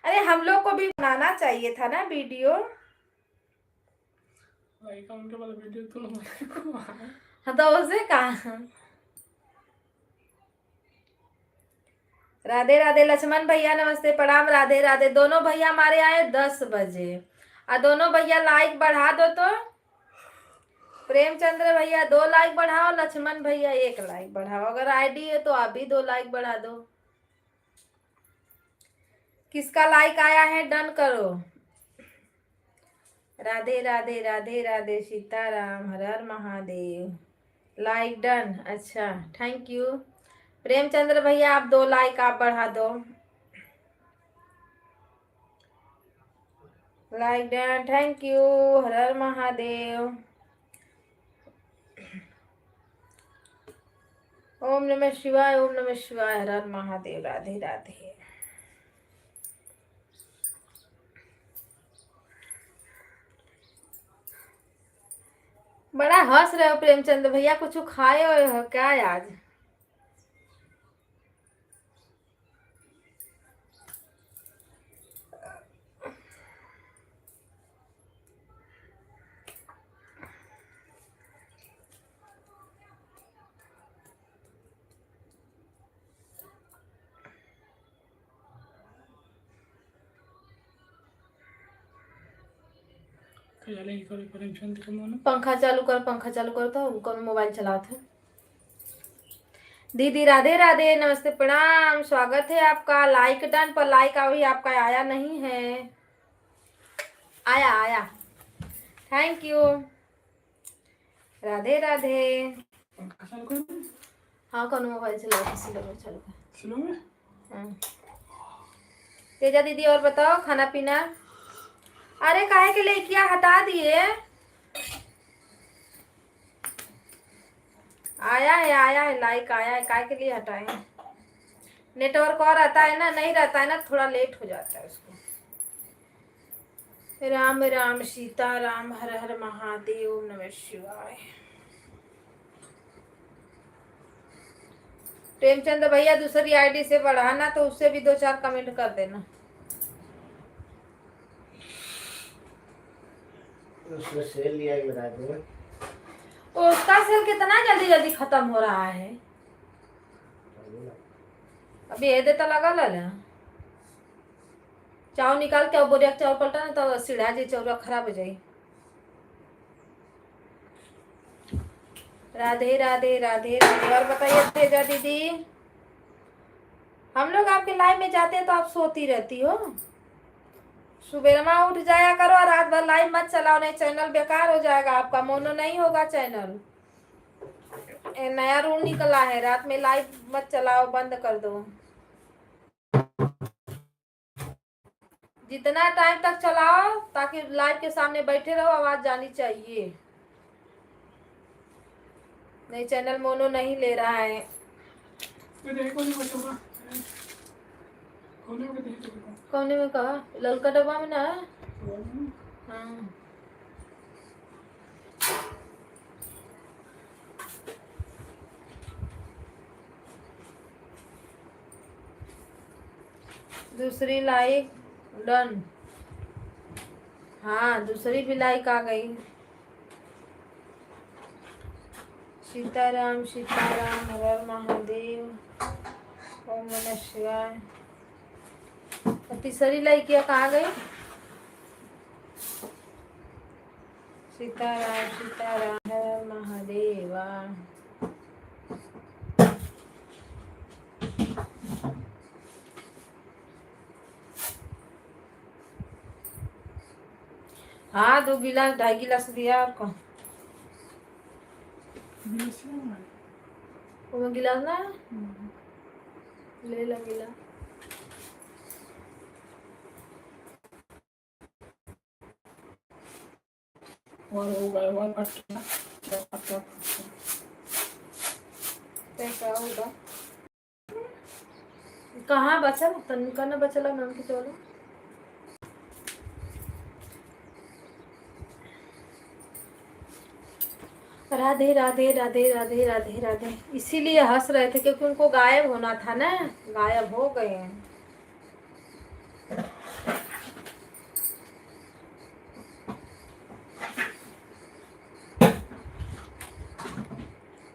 अरे हम लोग को भी बनाना चाहिए था ना वीडियो। उनके वाला वीडियो हाँ तो उसे कहा। राधे राधे लक्ष्मण भैया नमस्ते प्रणाम। राधे राधे। दोनों भैया हमारे आए 10 बजे और दोनों भैया लाइक बढ़ा दो तो। प्रेमचंद्र भैया 2 लाइक बढ़ाओ, लक्ष्मण भैया 1 लाइक बढ़ाओ। अगर आईडी है तो आप भी 2 लाइक बढ़ा दो। किसका लाइक आया है डन करो। राधे राधे राधे राधे सीताराम हर हर महादेव। Like done. अच्छा थैंक यू प्रेमचंद्र भैया, आप 2 लाइक आप बढ़ा दो। Like done thank you Har Har Mahadev. Om नमः शिवाय ओम नमः शिवाय हर हर महादेव। राधे राधे। बड़ा हंस रहे हो प्रेमचंद्र भैया, कुछ खाए हुए हो क्या आज? पंखा चालू कर, पंखा चालू कर तो कौन मोबाइल चला था। दीदी राधे राधे नमस्ते प्रणाम, स्वागत है आपका। लाइक डन पर लाइक अभी आपका आया नहीं है। आया आया थैंक यू। राधे राधे। हाँ कौन मोबाइल चला चालू कर। हाँ। तेजा दीदी और बताओ खाना पीना। अरे काहे के लिए क्या हटा दिए? आया है लाइक आया है, काहे के लिए हटाए? नेटवर्क और आता है ना, नहीं रहता है ना थोड़ा लेट हो जाता है उसको। राम राम सीता राम हर हर महादेव नमः शिवाय। प्रेमचंद भैया दूसरी आईडी से बढ़ाना तो उससे भी 2-4 कमेंट कर देना। उसने सेल लिया है बता दो। उसका सेल कितना जल्दी जल्दी खत्म हो रहा है। अभी ये देता लगा ला चाव निकाल के बोरिया चावल पलटा ना तो सीढ़ा जी चौरा खराब हो जाए। राधे राधे राधे राधे। और बताइए तेजा दीदी, हम लोग आपके लाइव में जाते हैं तो आप सोती रहती हो। सुबह में उठ जाया करो और रात भर लाइव मत चलाओ, नहीं चैनल बेकार हो जाएगा आपका, मोनो नहीं होगा चैनल। नया रूल निकला है, रात में लाइव मत चलाओ, बंद कर दो। जितना टाइम तक चलाओ ताकि लाइव के सामने बैठे रहो, आवाज जानी चाहिए, नहीं चैनल मोनो नहीं ले रहा है। कोने में कहा ललका डब्बा में ना। हाँ दूसरी लाइक डन। हाँ, दूसरी भी लाइक आ गई। सीताराम सीताराम, हर हर महादेव, ओम नमः शिवाय। और तीसरी लाइक या कहाँ गई? सीताराम सीताराम, हर हर महादेवा। हाँ, 2 गिलास 2.5 गिलास दिया आपको। वो गिलास ना ले लो गिलास। और हो गए और बच्चा क्या होगा? कहाँ बचल? तनिका न बचला नाम के चलो। राधे राधे राधे राधे राधे राधे। इसीलिए हंस रहे थे क्योंकि उनको गायब होना था ना, गायब हो गए हैं।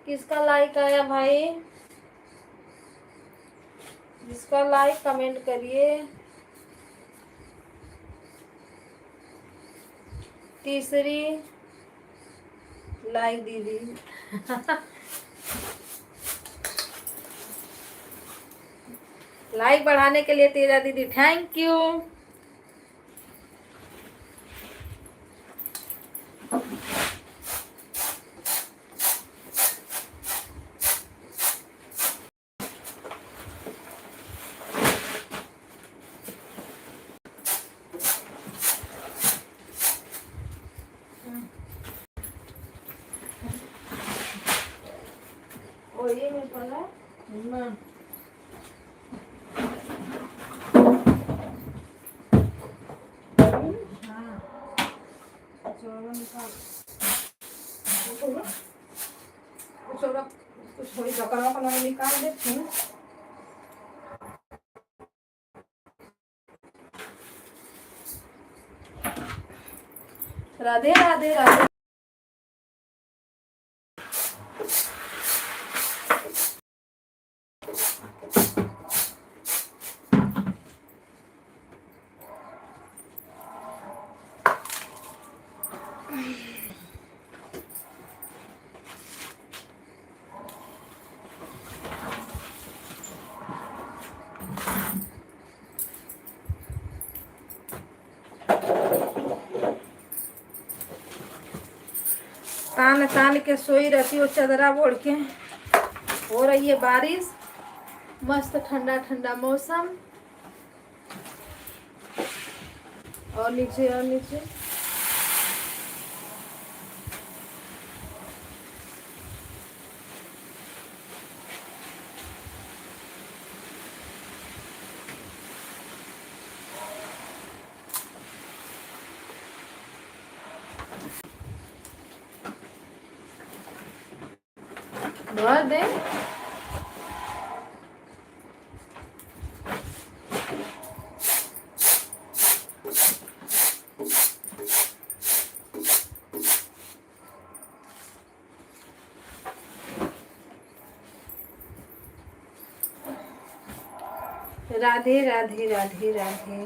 किसका लाइक आया भाई? जिसका लाइक कमेंट करिए। तीसरी लाइक दीदी। लाइक बढ़ाने के लिए तेरा दीदी, थैंक यू। ये में पड़ा कुछ थोड़ी चकरा का निकाल देते हैं। राधे राधे राधे। तान तान के सोई रहती हो चदरा ओढ़ के। हो रही है बारिश, मस्त ठंडा ठंडा मौसम। और नीचे और नीचे भर दे। राधे राधे राधे राधे।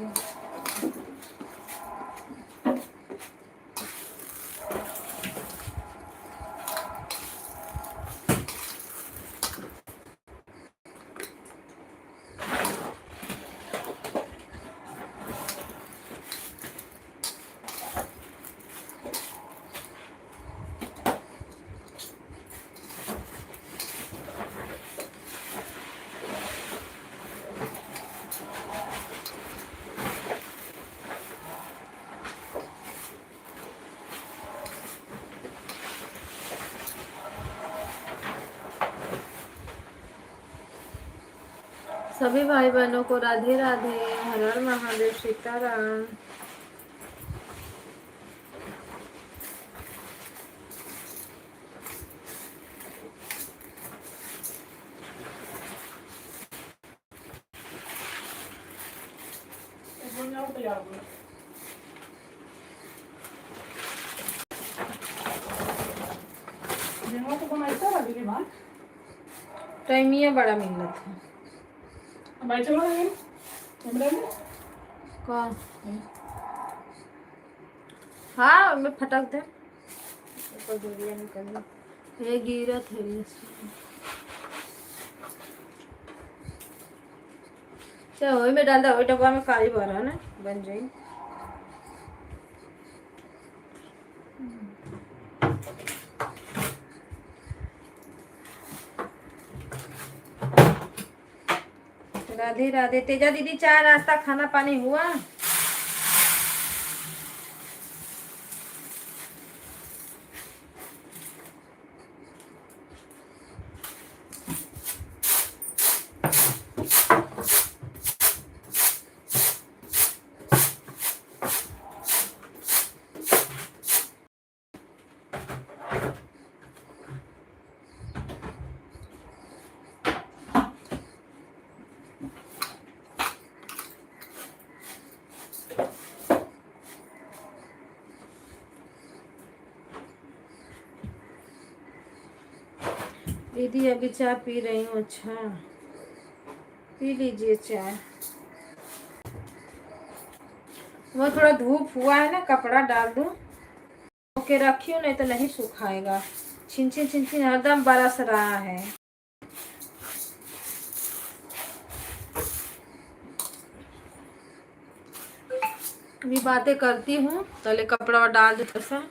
सभी भाई बहनों को राधे राधे, हर हर महादेव, सीताराम। यहाँ तो बनाता लगी रे बात टाइमिया बड़ा मिलत है। भाई चलो ना कैमरे में कौन? हाँ मैं फटक दे ऊपर दूरिया निकल ये गिरत है ये। चल वही में डाल दो, वही डब्बा में काली भरा ना बन जाए। राधे राधे। तेजा दीदी चाय नाश्ता खाना पानी हुआ? दीदी अभी चाय पी रही हूँ। अच्छा पी लीजिए चाय। वो थोड़ा धूप हुआ है ना, कपड़ा डाल दूँ ओके रखियो, नहीं तो नहीं सुखाएगा। छिन छिन हरदम बरस रहा है। अभी बातें करती हूँ, पहले कपड़ा डाल दे ऐसा।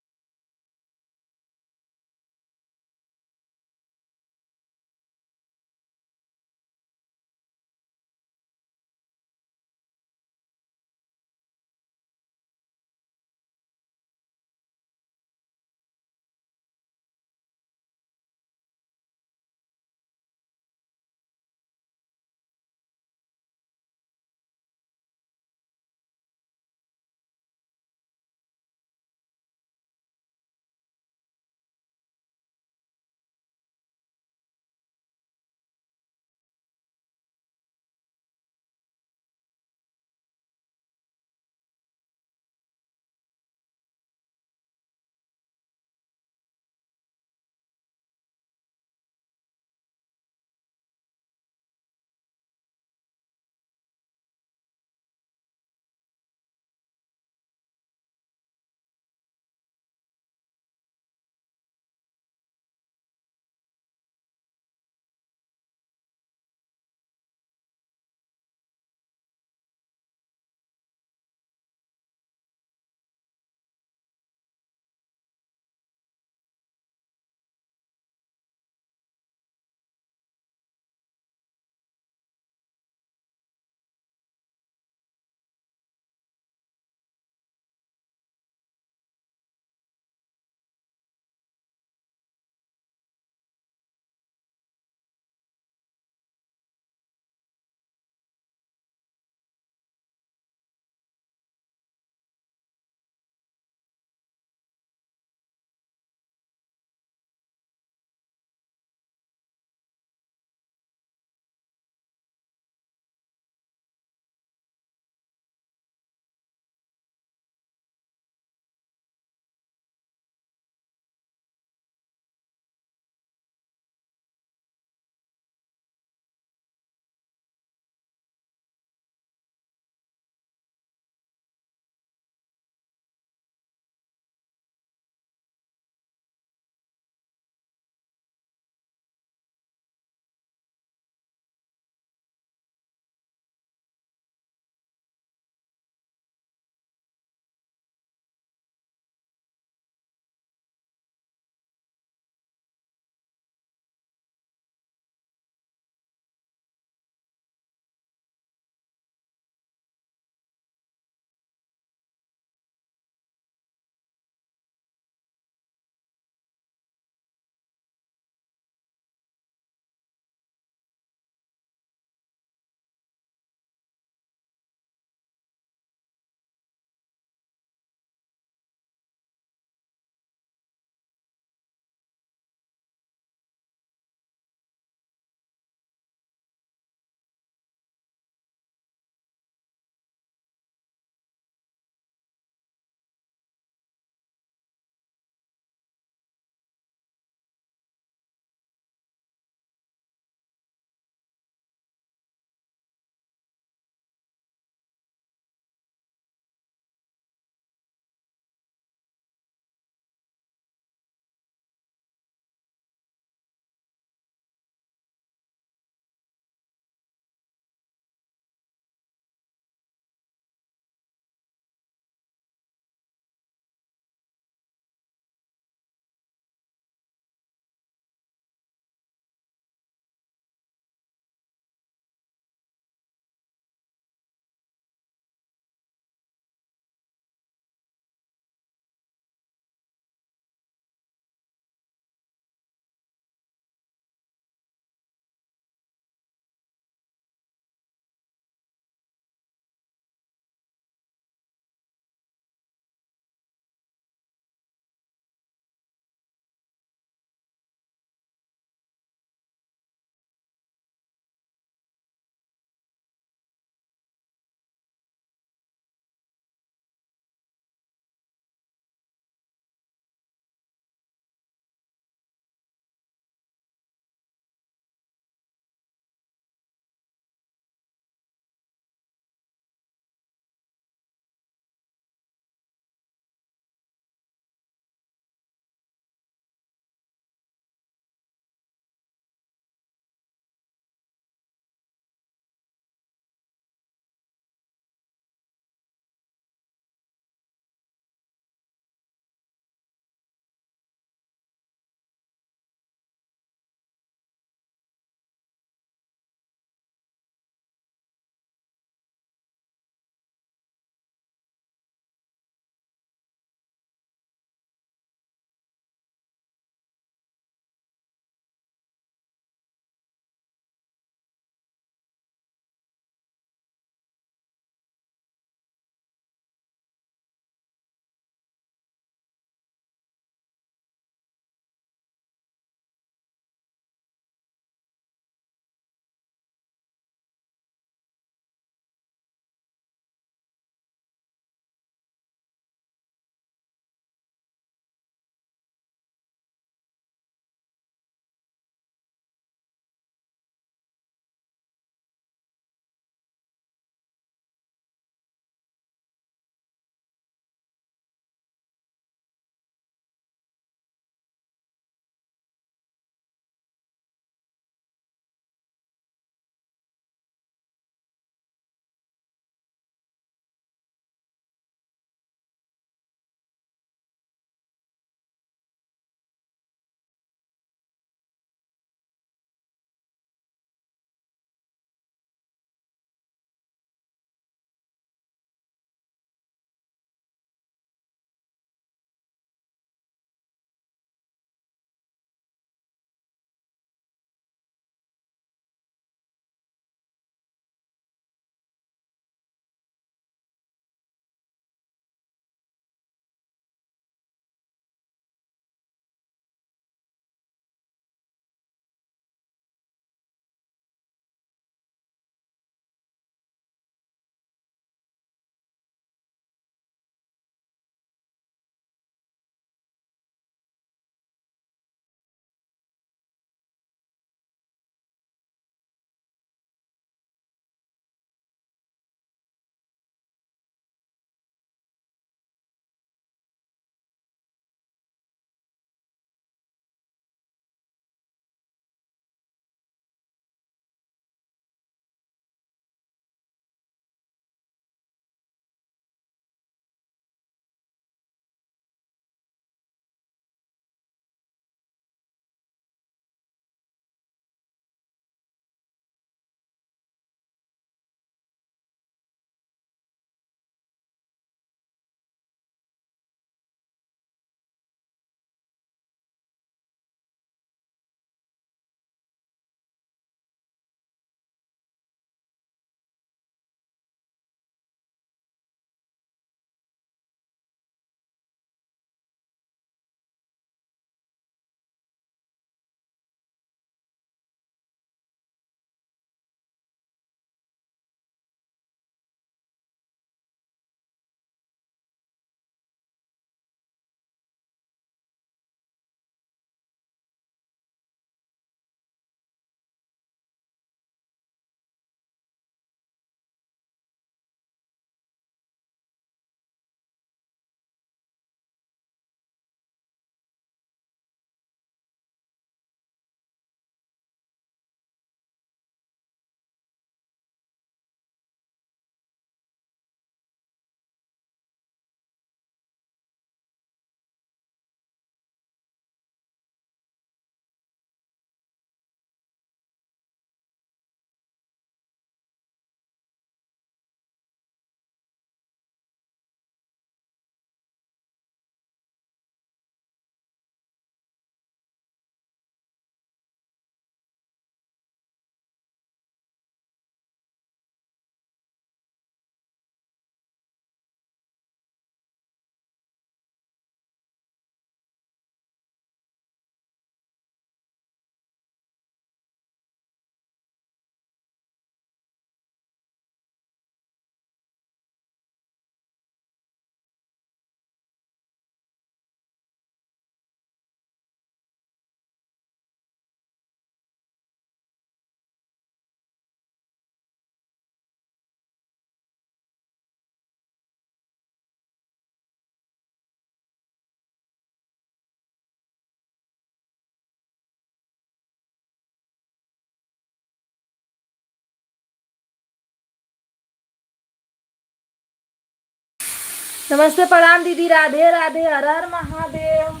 नमस्ते प्रणाम दीदी, राधे राधे, हर हर महादेव।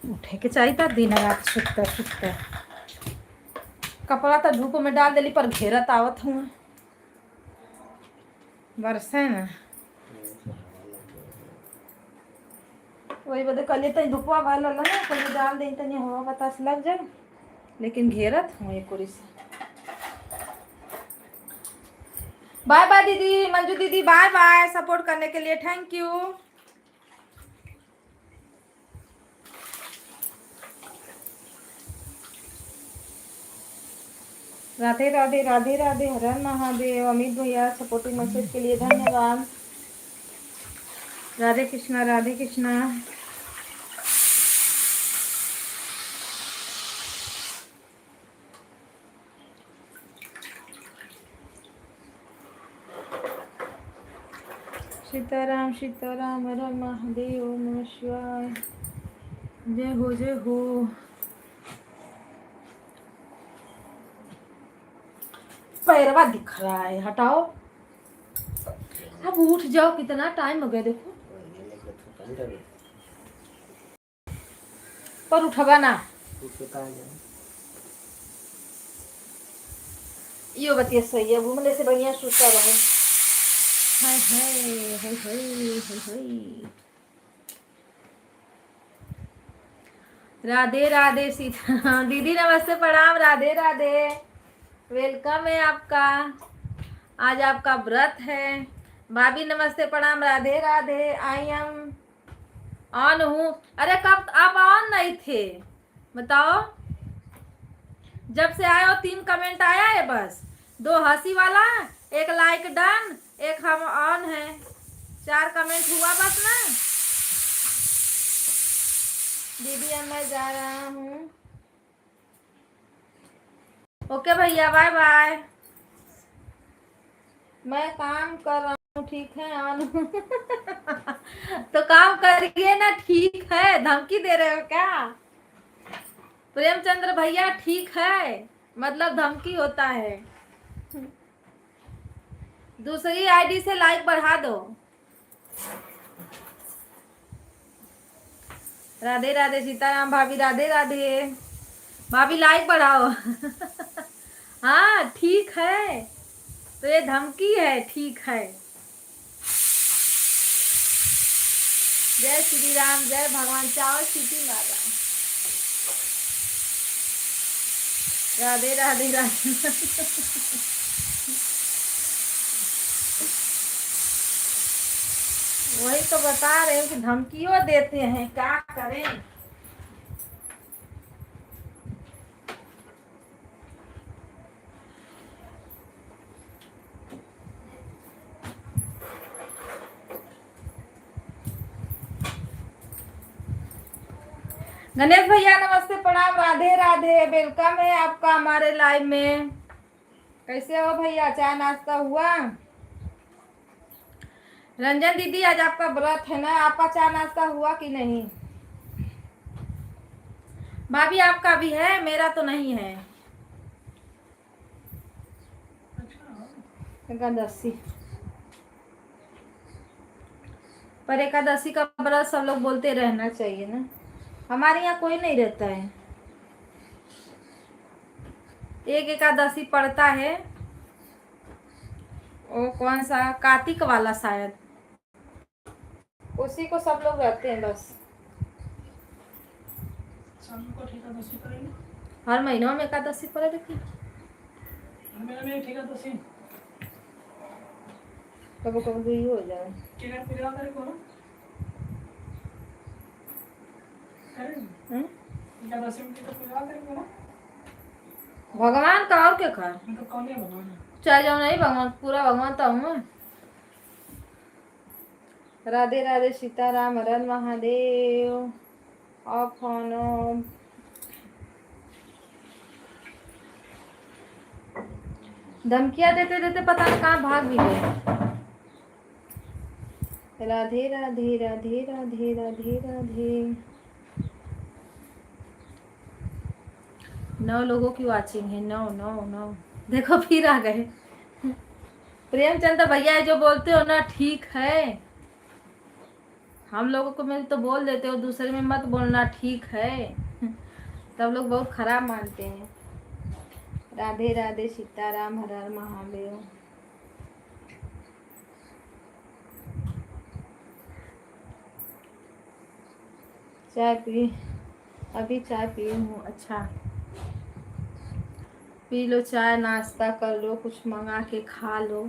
उठे के चाहिए था, दिन रात सुतते सुतते। कपड़ा तो धूप में डाल दिली पर घेरत आवत हूँ बरसे न, वही बदे कल तनी धूपवा वाला ना, कल डाल दे तनी हवा बतास लग जाए, लेकिन घेरत हूँ एक ओरी से। बाय बाय दीदी, मंजू दीदी बाय बाय, सपोर्ट करने के लिए थैंक यू। राधे राधे राधे राधे, हर हर महादेव। अमित भैया सपोर्टिंग मैसेज के लिए धन्यवाद। राधे कृष्णा राधे कृष्णा। सीताराम सीताराम, हर हर महादेव, ओम नमः शिवाय, जय हो जय हो। पैरवा दिख रहा है, हटाओ। अब उठ जाओ, कितना टाइम हो गया देखो। पर उठवा ना, यो बतिया सही है, घूमने से बढ़िया सोचा रहो। हाय हाय हाय हाय हाय हाय। राधे राधे सीता दीदी, नमस्ते प्रणाम, राधे राधे, वेलकम है आपका। आज आपका व्रत है। भाभी नमस्ते प्रणाम, Radhe Radhe. I am on हूँ। अरे कब आप ऑन नहीं थे बताओ? जब से आए हो 3 कमेंट आया है बस, 2 हंसी वाला, 1 लाइक डन, 1 हम ऑन है, 4 कमेंट हुआ बस ना। दीदी अब मैं जा रहा हूँ। ओके भैया, बाय बाय। मैं काम कर रहा हूँ, ठीक है ऑन तो काम करिए ना, ठीक है, धमकी दे रहे हो क्या? प्रेमचंद्र भैया ठीक है मतलब धमकी होता है। दूसरी आईडी से लाइक बढ़ा दो। राधे राधे सीताराम भाभी, राधे राधे भाभी, लाइक बढ़ाओ हाँ ठीक है, तो ये धमकी है, ठीक है। जय श्री राम, जय भगवान। चावल सीटी मार रहा है। राधे राधे राधे वही तो बता रहे हैं कि धमकियों देते हैं, क्या करें। गणेश भैया नमस्ते प्रणाम, राधे राधे, वेलकम है आपका हमारे लाइव में। कैसे हो भैया, चाय नाश्ता हुआ? रंजन दीदी आज आपका व्रत है ना, आपका चाय नाश्ता हुआ कि नहीं? भाभी आपका भी है, मेरा तो नहीं है। एकादशी पर एकादशी का व्रत सब लोग बोलते रहना चाहिए ना। हमारे यहाँ कोई नहीं रहता है। एक एकादशी पड़ता है, वो कौन सा, कार्तिक वाला शायद, उसी को सब लोग रहते हैं बस। हर महीनों में एकादशी पड़े देखिए। कभी कभी हो जाए। भगवान का और क्या कर, चाहे जाओ नहीं, भगवान पूरा भगवान तो हूँ। राधे राधे सीताराम, हर हर महादेव। ऑफ ऑन धमकियां देते देते पता नहीं कहाँ भाग भी गए। राधे राधे राधे राधे राधे राधे। 9 लोगों की वाचिंग है, 9 9 9। देखो फिर आ गए। प्रेमचंद भैया जो बोलते हो ना ठीक है, हम लोगों को में तो बोल देते हो, दूसरे में मत बोलना ठीक है। तब लोग बहुत खराब मानते हैं। राधे राधे, सीताराम, हर हर महादेव। चाय पी, अभी चाय पी हूँ। अच्छा, पी लो चाय, नाश्ता कर लो, कुछ मंगा के खा लो।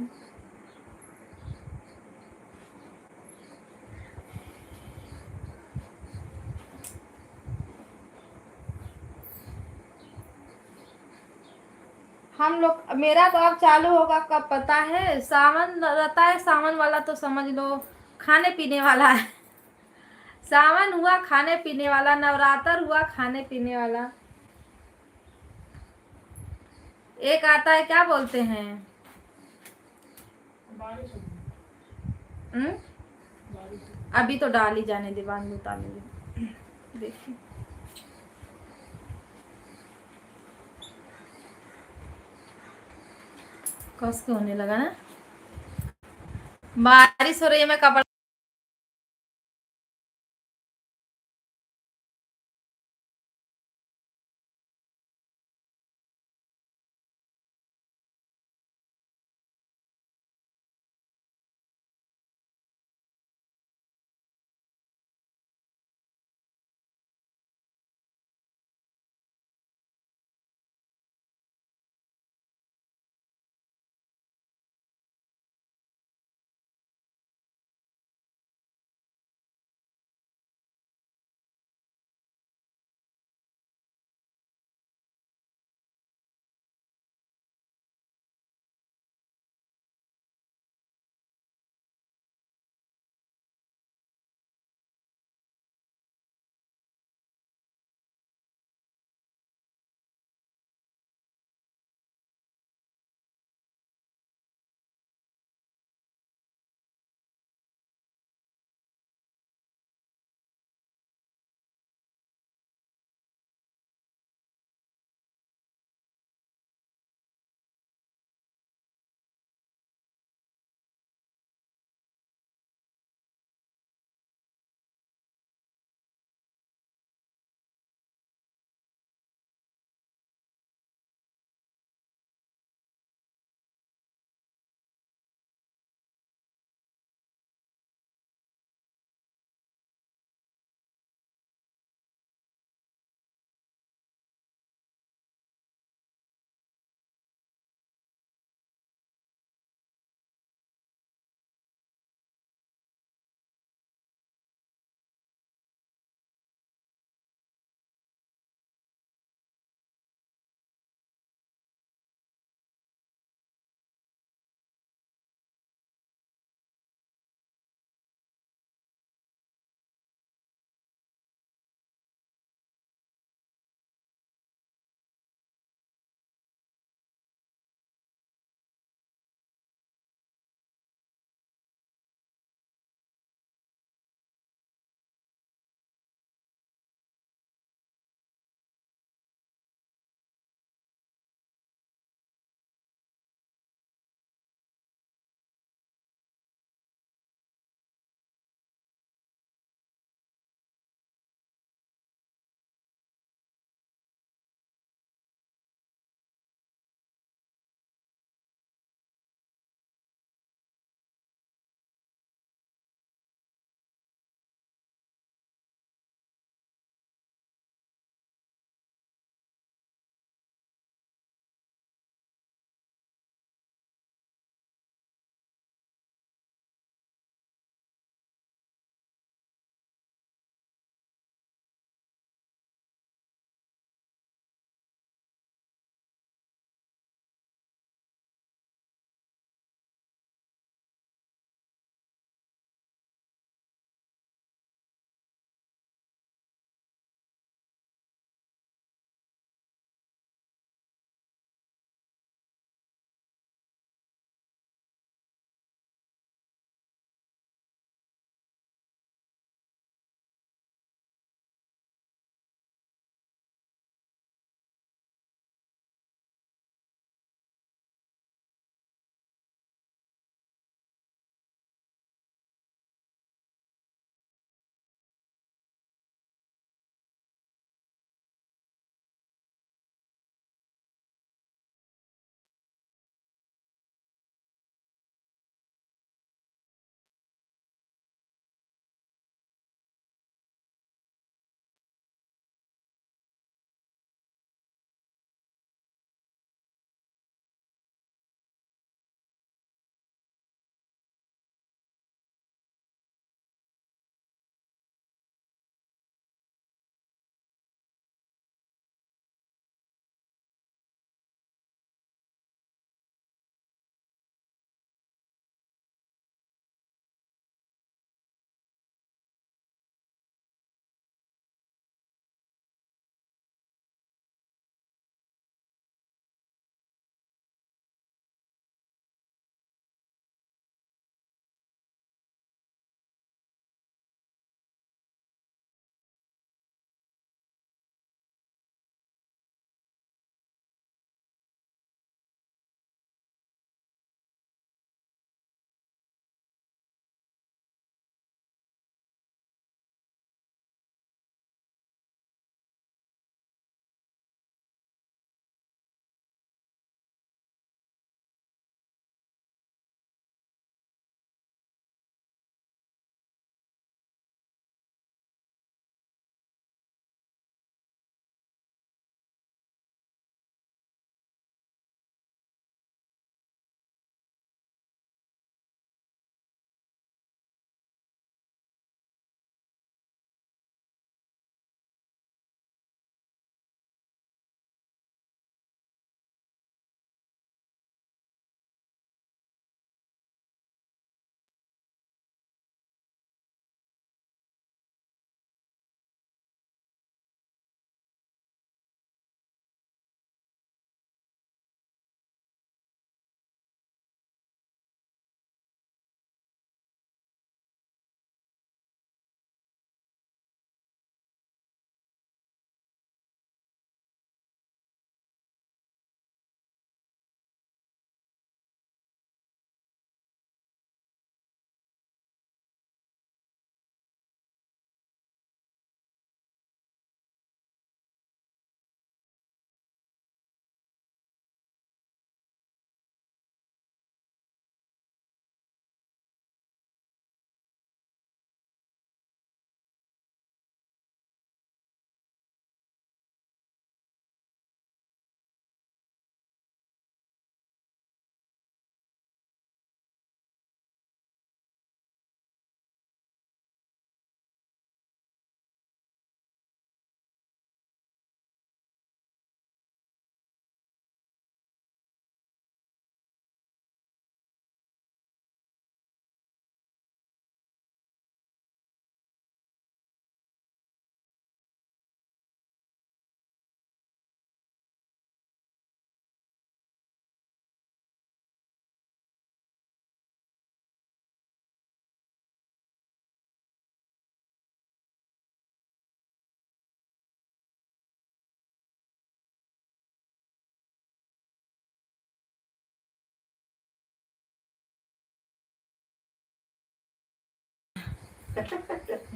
हम लोग, मेरा तो अब चालू होगा कब पता है, सावन रहता है, सावन वाला तो समझ लो खाने पीने वाला है। सावन हुआ खाने पीने वाला, नवरात्र हुआ खाने पीने वाला। एक आता है, क्या बोलते हैं, बारिश होगी, हम्म? बारिश होगी। अभी तो डाल ही जाने दे, बाद में उतारेंगे। देखिए कस के होने लगा ना, बारिश हो रही है, मैं कपड़ा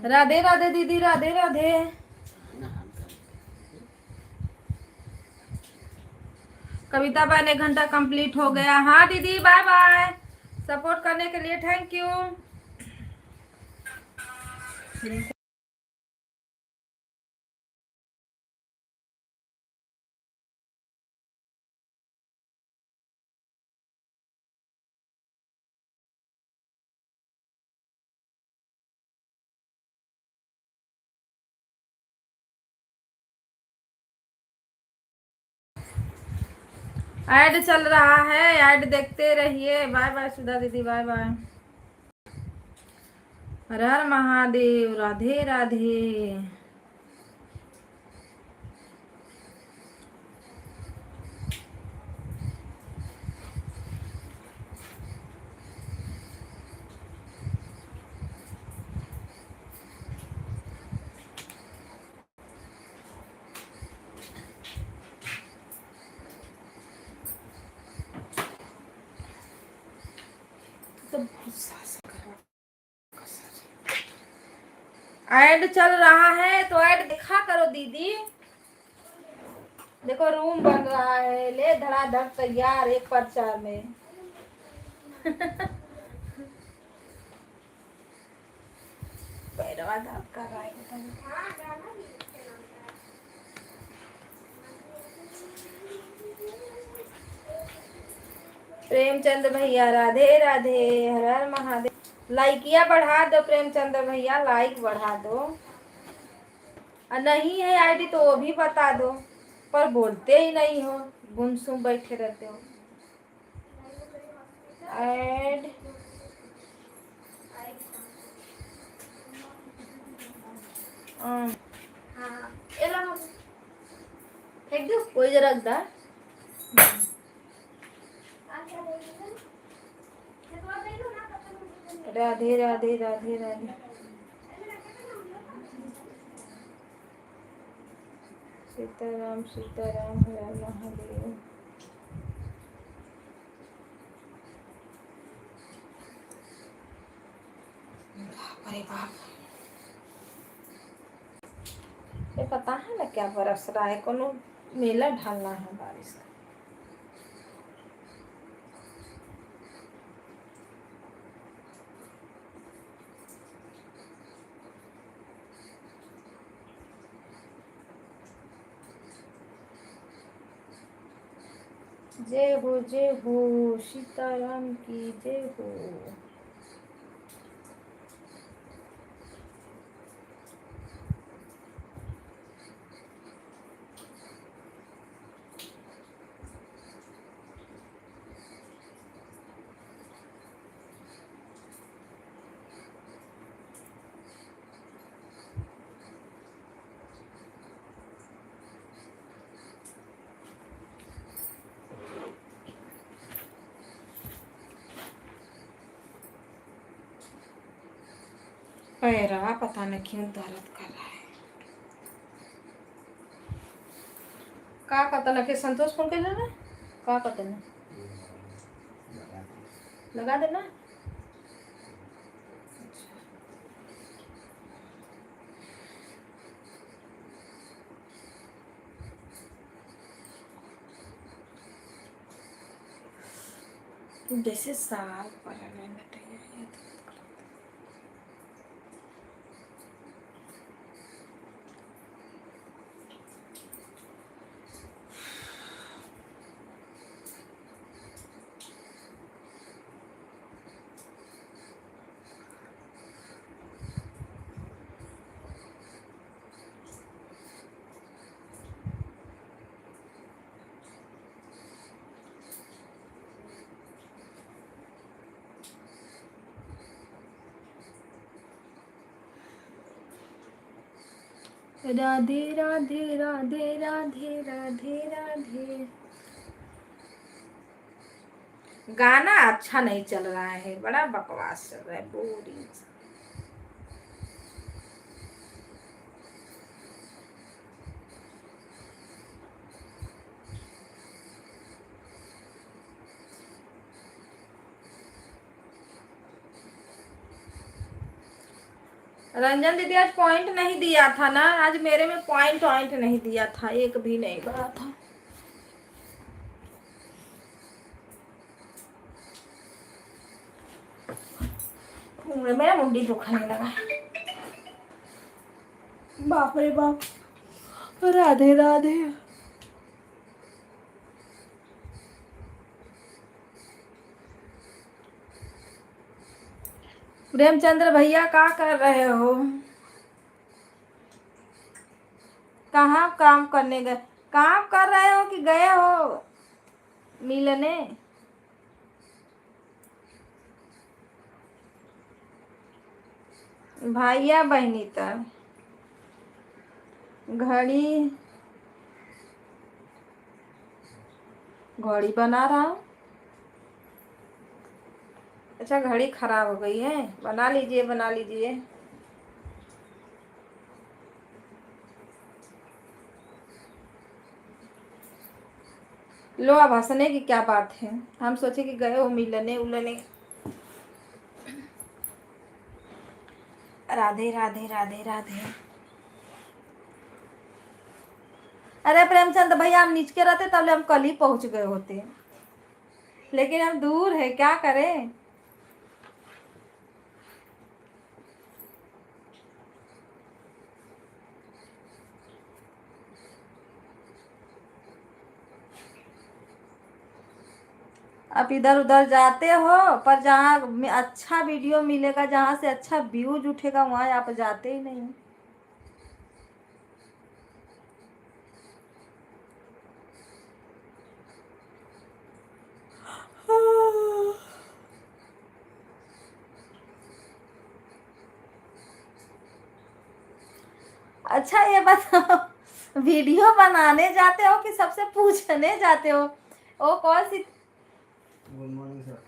राधे राधे दीदी, राधे राधे। कविता बहन 1 घंटा कंप्लीट हो गया। हाँ दीदी, बाय बाय। सपोर्ट करने के लिए थैंक यू। ऐड चल रहा है, ऐड देखते रहिए। बाय बाय सुधा दीदी, बाय बाय। हर हर महादेव, राधे राधे। ऐड चल रहा है तो ऐड दिखा करो दीदी। देखो रूम बन रहा है, ले धड़ाधड़ तैयार 1 पर 4 में। पैरवा दर्द कर रहा है। प्रेमचंद भैया राधे राधे, हर हर महादेव। लाइकिया बढ़ा दो प्रेमचंद भैया, लाइक बढ़ा दो। और नहीं है आईडी तो वो भी बता दो, पर बोलते ही नहीं हो, गुमसुम बैठे रहते हो। ऐड हाँ, फेंक दो कोई जरा रख। राधे राधे, राधे राधे। सीताराम सीताराम, हर हर महादेव। अरे बाप, ये पता है ना क्या बरस रहा है, कोनो मेला ढालना है बारिश का। जय हो सीताराम की जय हो। पैरा पता नहीं क्यों दर्द कर रहा है। का कहता के संतोष फोन कर लेना, का कहते ना लगा देना। जैसे साल पर रहना चाहिए। राधे राधे, राधे राधे, राधे राधे। गाना अच्छा नहीं चल रहा है, बड़ा बकवास चल रहा है, बोरिंग। रंजन दीदी आज पॉइंट नहीं दिया था ना, आज मेरे में पॉइंट नहीं दिया था, एक भी नहीं बना था। मेरा मुंडी दुखने लगा। बाप रे बाप, राधे राधे। प्रेमचंद्र भैया क्या कर रहे हो? कहाँ काम करने गए? काम कर रहे हो कि गए हो मिलने? भैया बहनी तर घड़ी घड़ी बना रहा हूँ। अच्छा, घड़ी खराब हो गई है, बना लीजिए बना लीजिए। लो, अब हंसने की क्या बात है, हम सोचे कि गए हो मिलने उलने। राधे राधे राधे राधे। अरे प्रेमचंद भैया, हम नीचे के रहते तब हम कल ही पहुंच गए होते, लेकिन हम दूर है, क्या करें। आप इधर उधर जाते हो, पर जहाँ अच्छा वीडियो मिलेगा, जहाँ से अच्छा व्यूज उठेगा, वहाँ आप जाते ही नहीं। अच्छा ये बताओ, वीडियो बनाने जाते हो कि सबसे पूछने जाते हो? वो कौन सी? Good morning sir.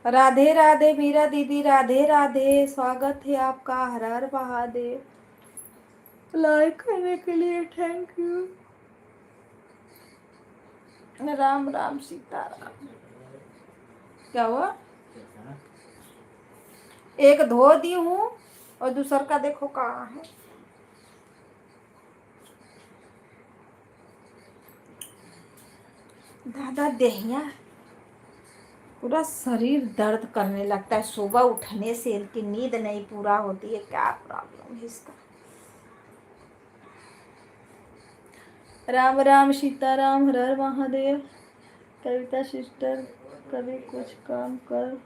Radhe Radhe Meera दीदी, राधे राधे, स्वागत है आपका, हर हर महादेव। लाइक करने के लिए थैंक यू। राम राम सीताराम। क्या हुआ? एक धो दी हूँ और दूसर का देखो कहाँ है। दादा देहिया, पूरा शरीर दर्द करने लगता है सुबह उठने से, इनकी नींद नहीं पूरा होती है, क्या प्रॉब्लम है इसका। राम राम सीताराम, हर हर महादेव। कविता सिस्टर, कभी कुछ काम कर,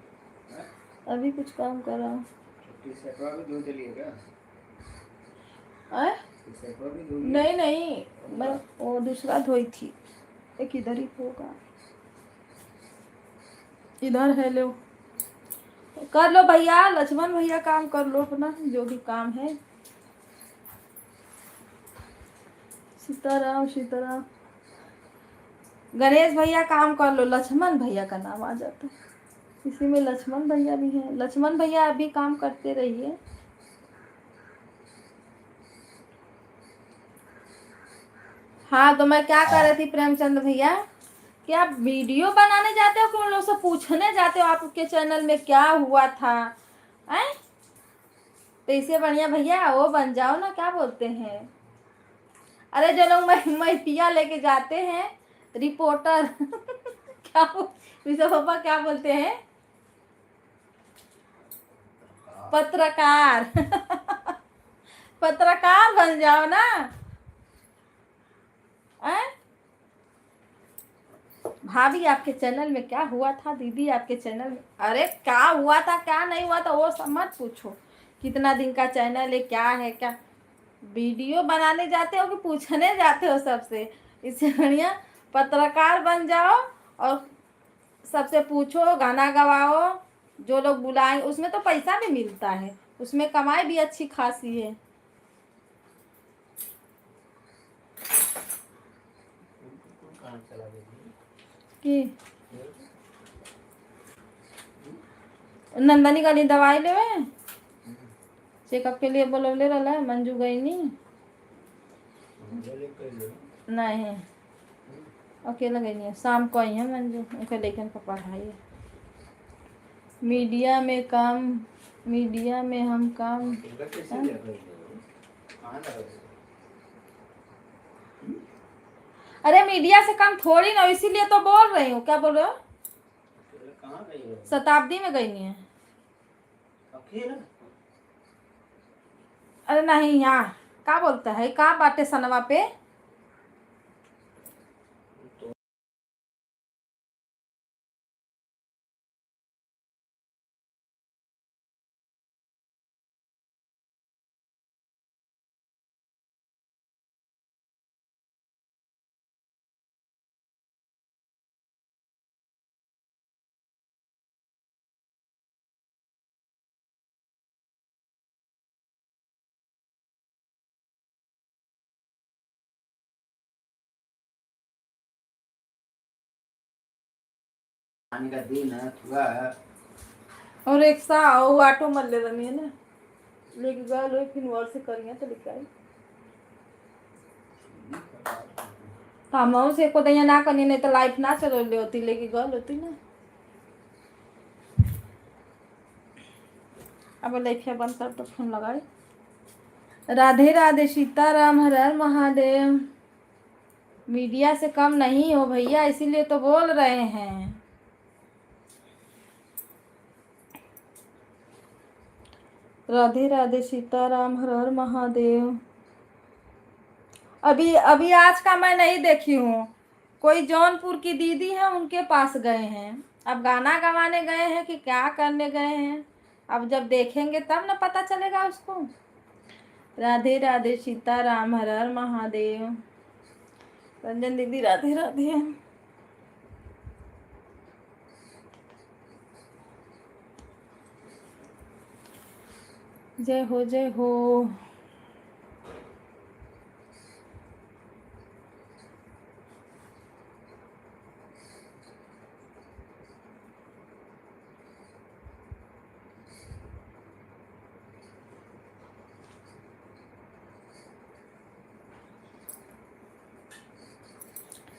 अभी कुछ काम कर रहा हूँ। नहीं नहीं, मैं वो दूसरा धोई थी, एक इधर ही होगा, इधर है। लो कर लो भैया, लक्ष्मण भैया काम कर लो अपना जो भी काम है। सीताराम सीताराम। गणेश भैया काम कर लो, लक्ष्मण भैया का नाम आ जाता है, इसी में लक्ष्मण भैया भी हैं। लक्ष्मण भैया अभी काम करते रहिए। हाँ, तो मैं क्या कर रही थी प्रेमचंद भैया, कि आप वीडियो बनाने जाते हो कि उन लोग से पूछने जाते हो आपके चैनल में क्या हुआ था? हैं? तो इससे बढ़िया भैया वो बन जाओ ना, क्या बोलते हैं, अरे जो लोग मैथिया लेके जाते हैं, रिपोर्टर क्या विश्व पापा क्या बोलते हैं? पत्रकार पत्रकार बन जाओ ना। हैं? भाभी आपके चैनल में क्या हुआ था, दीदी आपके चैनल में, अरे क्या हुआ था क्या नहीं हुआ था वो सब मत पूछो। कितना दिन का चैनल है, क्या है, क्या वीडियो बनाने जाते हो कि पूछने जाते हो सबसे। इससे बढ़िया पत्रकार बन जाओ और सबसे पूछो, गाना गवाओ, जो लोग बुलाएं उसमें तो पैसा भी मिलता है, उसमें कमाई भी अच्छी खासी है। कहाँ चला गया? कि नंदनी का दवाई लेवे चेकअप के लिए बोलवले रहला है, मंजू गई नहीं। नहीं अकेला गई नहीं है, शाम को आई है मंजू, उनके लेकिन का पढ़ाई है। मीडिया में काम, मीडिया में हम काम। अरे मीडिया से काम थोड़ी ना, इसीलिए तो बोल रही हूँ। क्या बोल रहे हो? शताब्दी में गई नहीं है। अरे नहीं, यहाँ क्या बोलता है, कहाँ बाटे सनवा पे। पानी का दिन है थोड़ा है। और एक सा वो ऑटो मत ले रही है ना, लेके गए लो फिर वर से करिए तो लेके आई। हम से को दैया ना करनी, नहीं तो लाइफ ना चलो ले होती, लेके गल होती ना। अब लाइफिया बंद कर तो फोन लगाए। राधे राधे, सीताराम, हर हर महादेव। मीडिया से कम नहीं हो भैया, इसीलिए तो बोल रहे हैं। राधे राधे, सीताराम, हर हर महादेव। अभी अभी आज का मैं नहीं देखी हूँ। कोई जौनपुर की दीदी है, उनके पास गए हैं। अब गाना गवाने गए हैं कि क्या करने गए हैं, अब जब देखेंगे तब ना पता चलेगा उसको। राधे राधे, सीताराम, हर हर महादेव। रंजन दीदी राधे राधे। जय हो जय हो।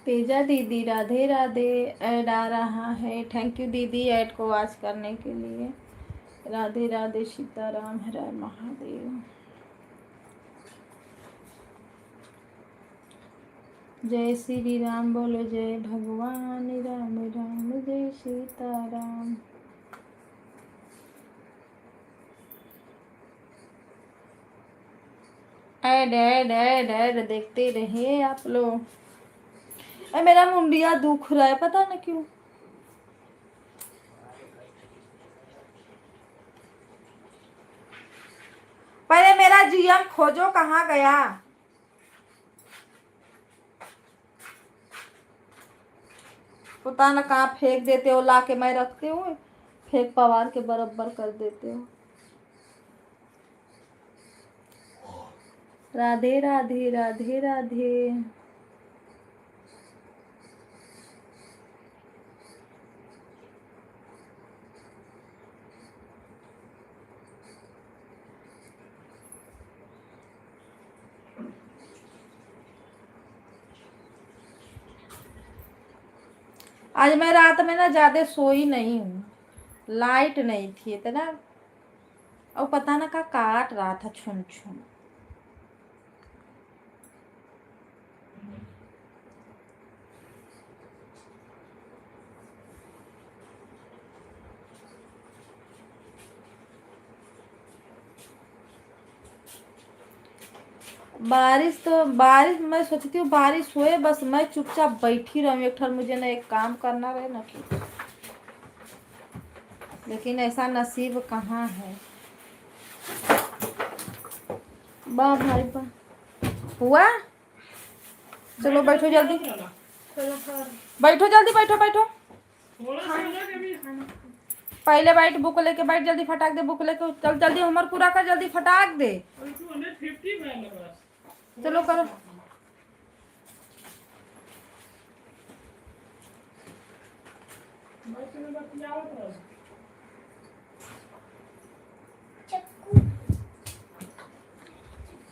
तेजा दीदी राधे राधे। ऐड आ रहा है, थैंक यू दीदी ऐड को वॉच करने के लिए। राधे राधे, सीताराम, हर हर महादेव। जय श्री राम बोलो, जय भगवान राम राम, जय Sitaram. Add add add add देखते रहिए आप लोग। मेरा मुंडिया दुख रहा है, पता ना क्यों। पहले मेरा जीएम खोजो कहाँ गया। पता ना कहाँ फेंक देते हो, ला के मैं रखती हूँ, फेंक पवार के बराबर कर देते हो। राधे राधे, राधे राधे। आज मैं रात में ना ज्यादा सोई नहीं हूँ, लाइट नहीं थी इतना, और पता ना का काट रहा था छुन छुन। बारिश मैं सोचती हूँ बारिश हुए, बस मैं चुपचाप बैठी रहूँ एक ठर, मुझे ना एक काम करना रहे ना कि, लेकिन ऐसा नसीब कहाँ है। वाह भाई वाह, हुआ। चलो बैठो जल्दी, बैठो जल्दी, बैठो बैठो। पहले बैठ, बुक लेके बैठ, जल्दी फटाक दे बुक लेके, चल जल्दी होमवर्क पूरा कर, जल्दी फटाक दे। चलो करो।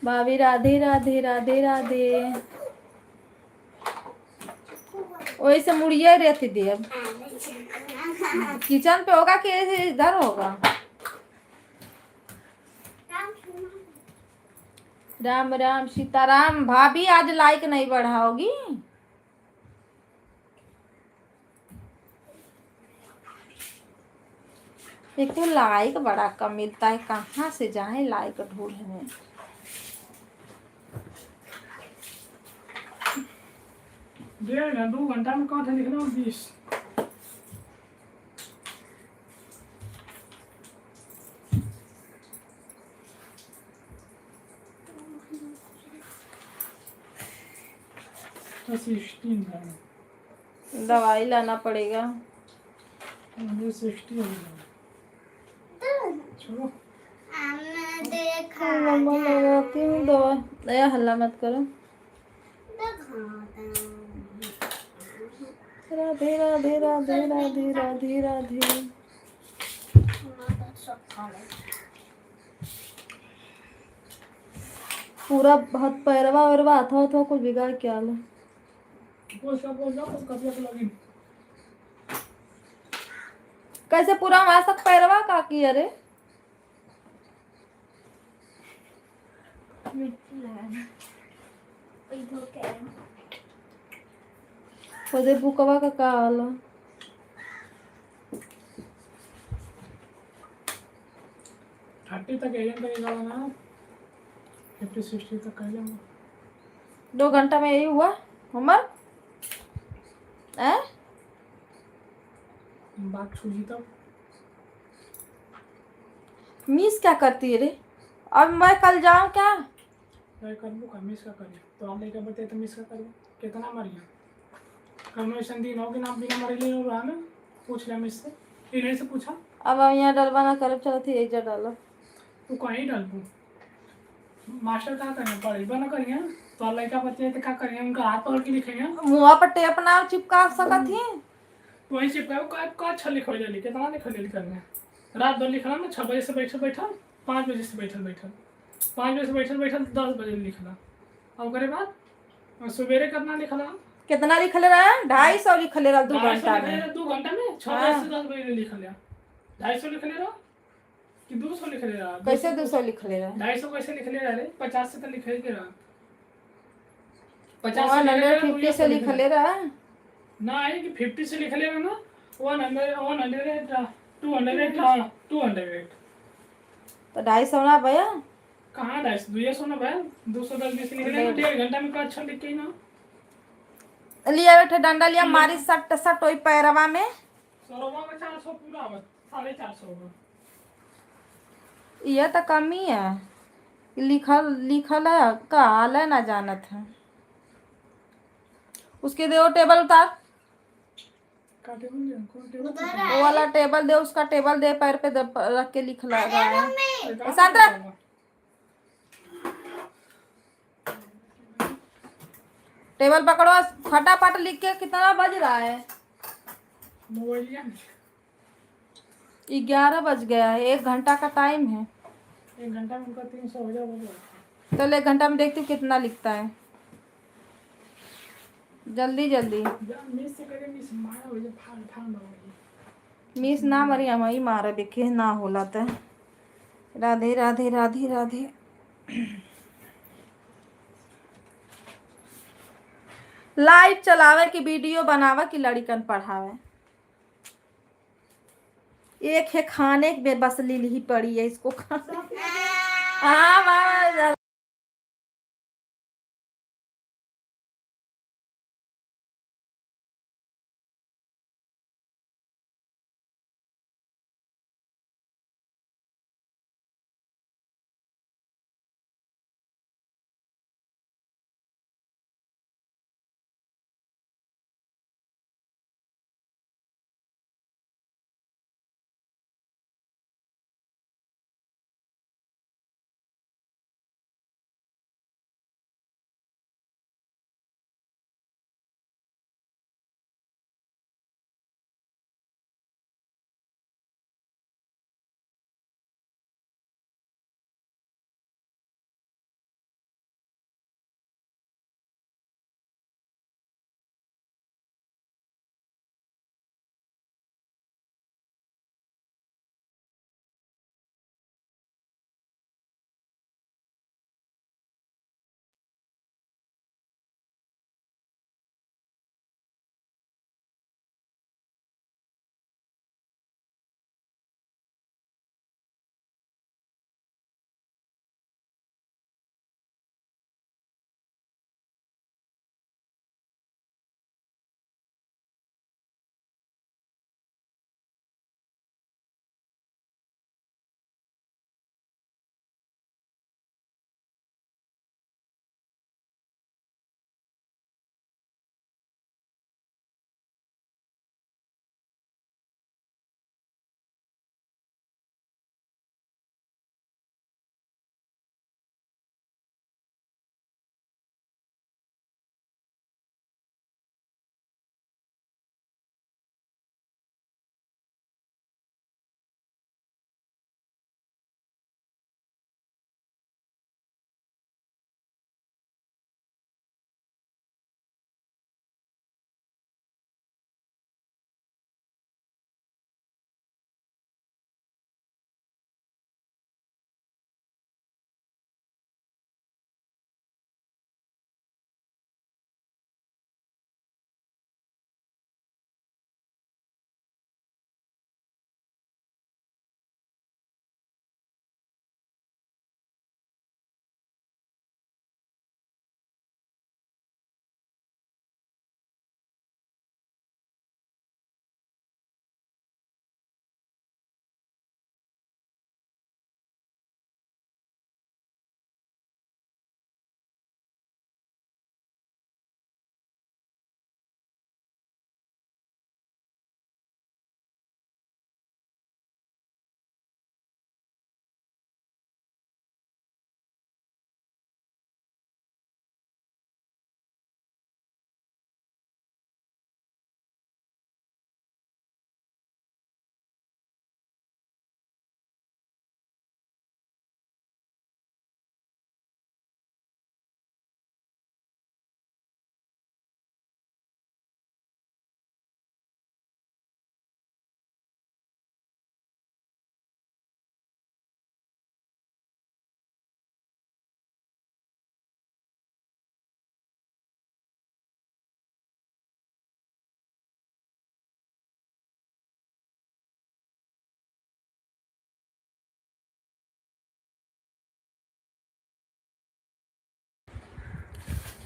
भाभी राधे राधे राधे राधे। वैसे मुड़िया रहती थी। अब किचन पे होगा कि इधर होगा? राम राम सीताराम। भाभी आज लाइक नहीं बढ़ाओगी? एक तो लाइक बड़ा कम मिलता है, कहाँ से जाए लाइक ढूंढने। 1.5 घंटा में कहाँ था लिख रहा हूँ 20। तो 16 था, दवाई लाना पड़ेगा। मुझे 60 हो गया। चलो मम्मा लगाती हूँ दवा। अरे हल्ला मत करो। राधे राधे राधे राधे राधे राधे। पूरा हाथ पैरवा वैरवा हाथा उथा कुछ बिगाड़ क्या लो। कैसे पूरा हमारा सब पैरवा का की? अरे खुदे बुकवा का हाल है? 30 तक एजेंट लगेगा ना, 50-60 तक कर जाऊंगा। 2 घंटा में यही हुआ होमवर्क? बात छूजी तब मिस क्या करती है रे? अब मैं कल जाऊं क्या? मैं कर लूँ का मिस का करिए तो आप लेकर बते तो मिस का करिए कितना मरिए कन्वेशन दिन होगी ना, बिना मरे ले रहा ना, पूछ लिया मिस से, इन्हें से पूछा। अब यहाँ डलवाना कर, चलो थी एजा डालो। तू कहीं डाल दूँ मास्टर क्या करेंगे, पढ़ेगा ना करिए तो लड़का बच्चे तो क्या करेंगे, उनका हाथ पकड़ के लिखेंगे। मुँह पर टेप ना चिपका सकत ही। वहीं चिपका का अच्छा लिखो जल्दी, कितना लिखो जल्दी करना। रात भर लिखना ना, 6 बजे से बैठल 5 बजे से बैठल 5 बजे से बैठल 10 बजे लिखना। और करे बाद सवेरे कितना लिखना? कितना लिख ले रहा है? 250 लिख ले रहा 2 घंटा में। 2 घंटा में 6 बजे से 10 बजे लिख लिया। 250 लिख ले रहा कि 200 लिख ले रहा? कैसे 200 लिख ले रहा है? 250 कैसे लिख ले रहा रे? 50 से तो लिख ही रहा। 150 से लिख ले रहा है ना, है कि 50 से लिख लेगा ना, 100 200 200 तो 250 ना भैया। कहाँ 250 200 ना भाई, 210 लिख लेगा 1.5 घंटा में का अच्छा लिख के ही ना। लिया बैठे डंडा लिया, मारी सट सट ओई पैरवा में। सरोवा में 400 पूरा होगा, 450 होगा। यह तो कमी है, लिखल लिखल है का हाल है ना जानत है। उसके दे वो टेबल उतार, का टेबल है? कौन टेबल? वो वाला टेबल दे, उसका टेबल दे, पैर पे रख के लिख लगा है। शांत रह। टेबल पकड़ो, फटाफट लिख के। कितना बज रहा है? 11 बज गया है। 1 घंटा का टाइम है। 1 घंटा में उनका 300 हो जाएगा। चल 1 घंटा में देखती हूँ कितना लिखता है। जल्दी जल्दी। मिस से करे, मिस मारा हो जाए, फाड़ मारो। मिस ना मरी, हम ही मारे देखे ना होला त। राधे राधे राधे राधे। लाइव चलावे की वीडियो बनावे की लड़िकन पढ़ावे। एक है खाने में बस ली ही पड़ी है इसको। हाँ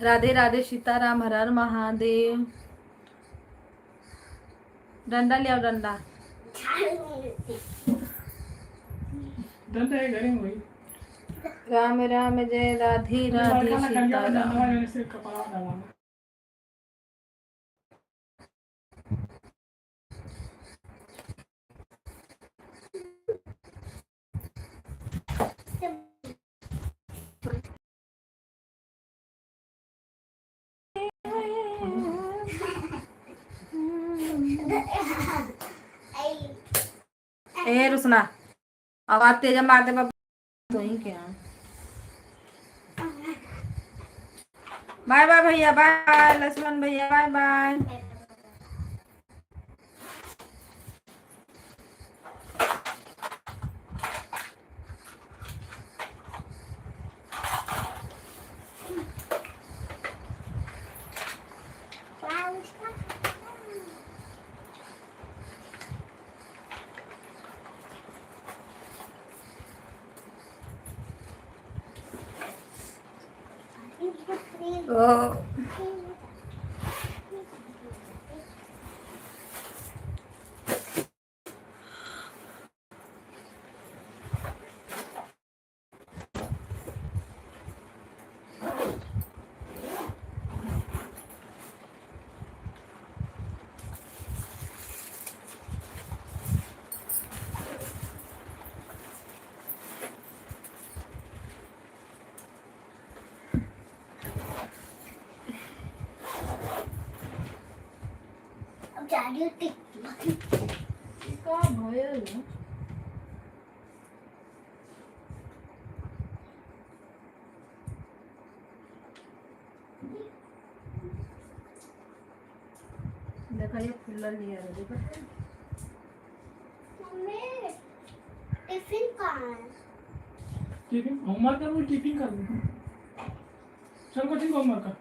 राधे राधे, सीताराम, हर हर महादेव। डंडा ले आओ, डंडा। डंडा है घरे में वही राम राम जय राधे राधे, लड़का ना करिया में सीताराम। डंडा मैंने से कपड़ा डाला ए रुसना, आवाज तेज मारते बाबा तो ही क्या। बाय बाय भैया, बाय बाय लक्ष्मण भैया, बाय बाय। ओ का भयल देखा, ये फुल्ला लिया है, देखो टिफिन कहाँ है? टिफिन होमवर्क कर वो टिफिन कर दो चल को ठीक होमवर्क कर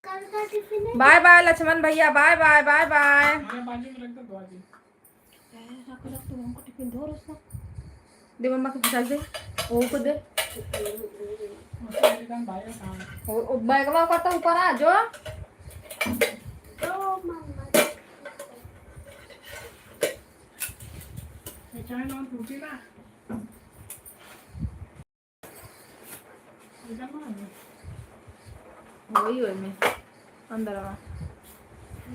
कल का टिफिन है? बाय बाय लक्ष्मण भैया, बाय बाय बाय बाय। मेरे बाजू में रख दो दो आदमी टिफिन धो उसका, दे मम्मा को खिला दे, ओ को दे, उसका एकदम भाई का काम है ओ बैग में करता ऊपर आ जो। ओ मम्मा ये चाय ना टूटी ना एकदम ना वही वही में अंदर आ।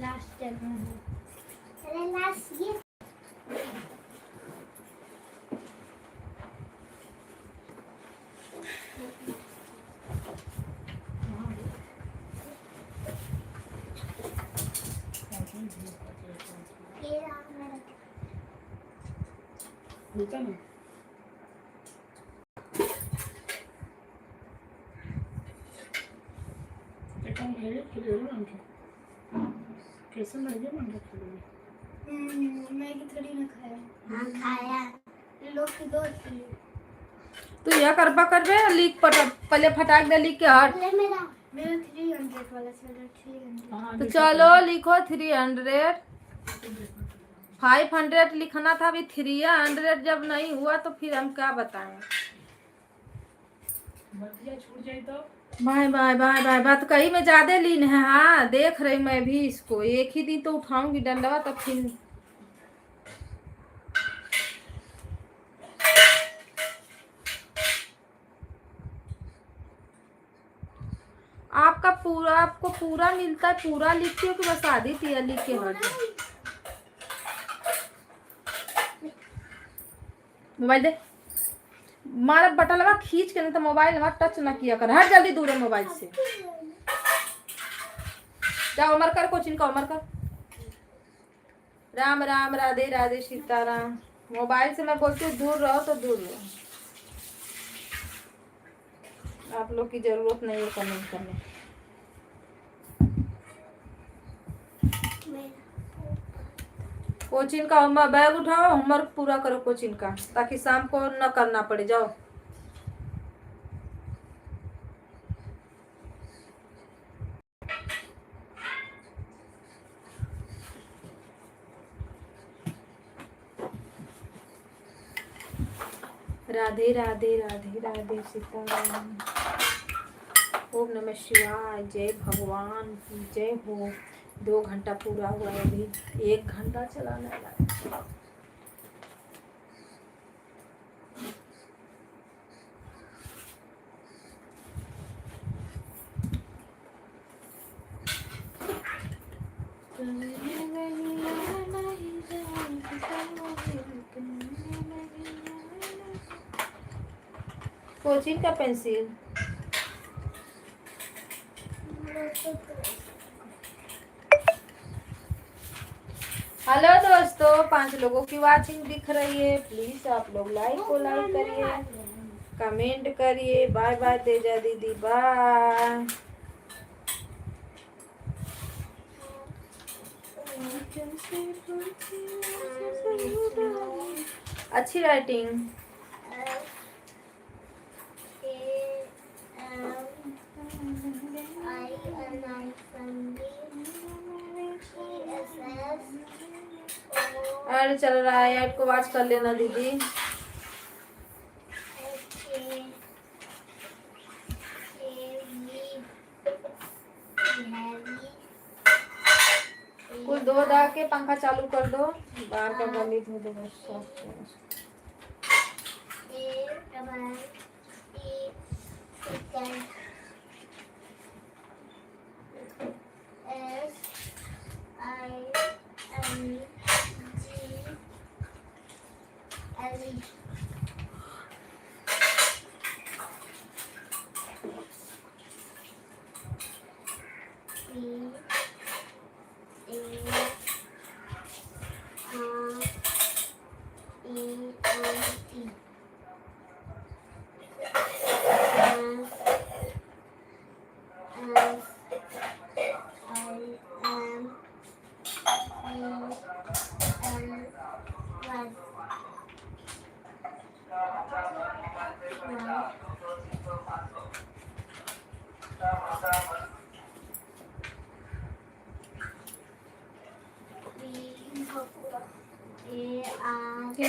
लास्ट टाइम है। अरे लास्ट ये रहा मेरा। होता ना एक काम है कि ले लो उनके कैसे लगे मन रख लो मैगी थोड़ी ना खाया। हाँ खाया। लोग की दो थी। तू यह करबा करबे लीक पट पहले फटाक दे लीक के हट। ले मेरा 300 वाला चलो 300। हां तो चलो लिखो 300। 500 लिखना था, अभी 300 जब नहीं हुआ तो फिर हम क्या बताएं। बतिया छूट जाए तो बाय बाय बाय बाय, बात कही में ज्यादा लीन है। हाँ देख रही मैं भी इसको, एक ही दिन तो उठाऊंगी डंडवा तब फिर। आपको पूरा मिलता है, पूरा लिखती हो कि बस आधी तिया लिख के हट जाए। मोबाइल दे, मारा बटलवा खींच के, नहीं तो मोबाइल हमारा टच ना किया कर। हट जल्दी दूर है मोबाइल से। जा उमर कर, कोचिंग का उमर कर। राम राम, राधे राधे, सीताराम। मोबाइल से मैं बोलती हूँ दूर रहो तो दूर रहो। आप लोग की जरूरत नहीं है कमेंट करने। कोचिंग का होमवर्क, बैग उठाओ, होमवर्क पूरा करो कोचिंग का, ताकि शाम को न करना पड़े। जाओ। राधे राधे राधे राधे, सीताराम। ओम नमः शिवाय। जय भगवान की जय हो। 2 घंटा पूरा हुआ है, अभी 1 घंटा चलाने वाला है। कोचिंग का पेंसिल। हेलो दोस्तों, 5 लोगों की वाचिंग दिख रही है। प्लीज आप लोग लाइक करिए, कमेंट करिए। बाय बाय तेजा दीदी, बाय। अच्छी राइटिंग। ऐड चल रहा है, ऐड को वॉच कर लेना दीदी। कुछ धो धा के पंखा चालू कर दो, बाहर का गली धो दो बस।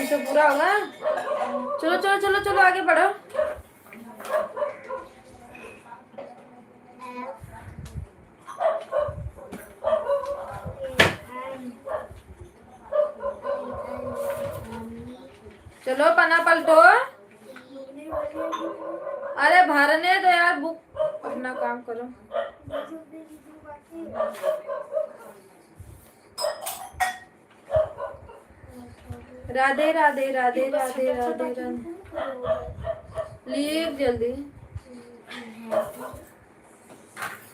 तो पूरा होगा। चलो चलो चलो चलो आगे बढ़ो। चलो पन्ना पलटो। अरे भरने दो यार, बुक अपना काम करो। राधे राधे राधे राधे राधे राधे। लिख जल्दी।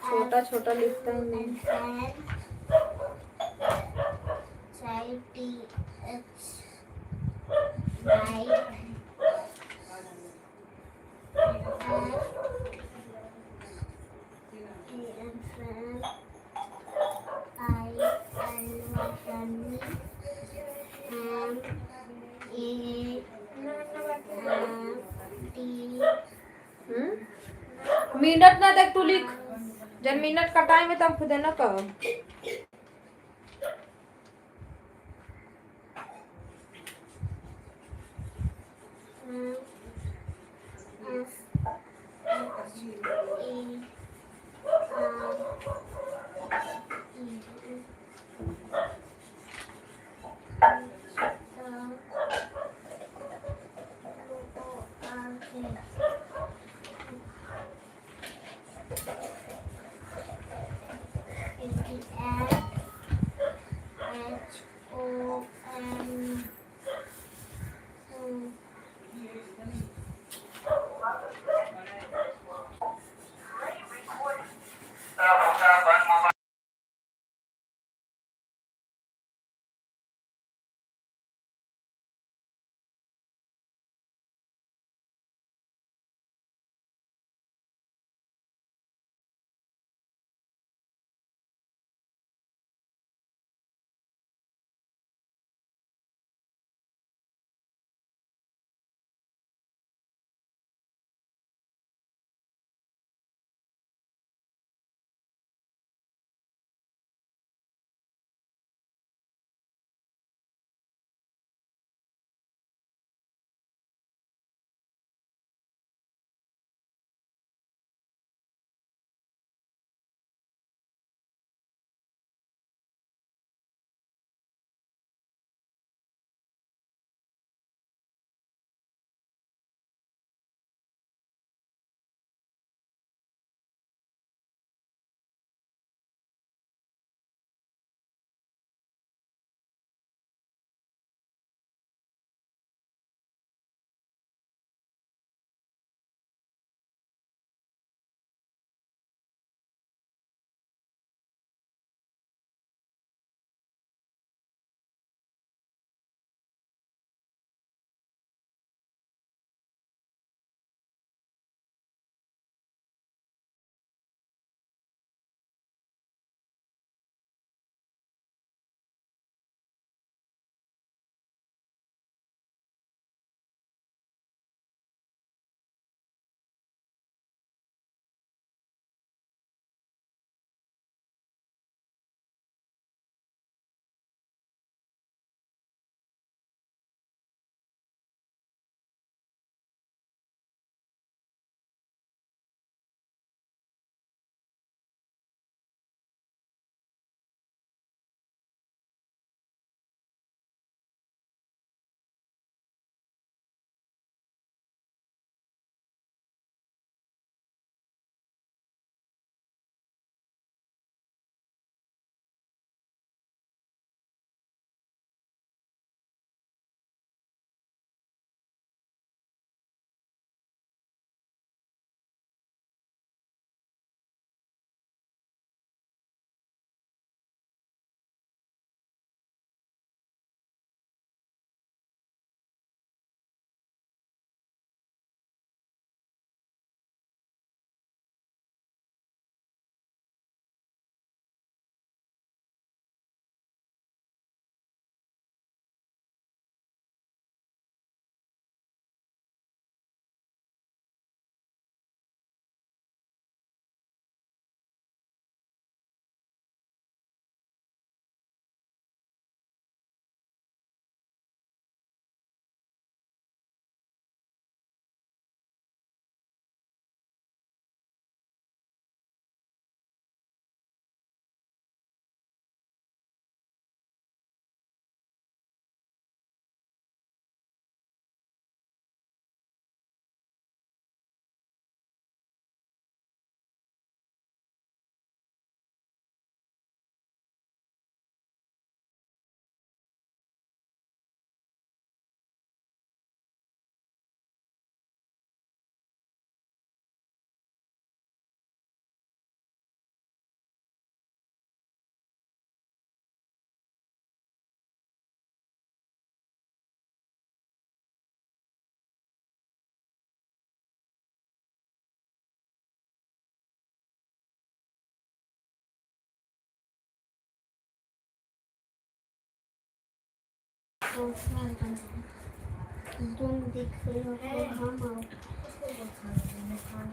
छोटा छोटा लिखता हूँ नहीं। मिनट ना देख तू लिख, जब मिनट का टाइम है तब खुद ना कहो।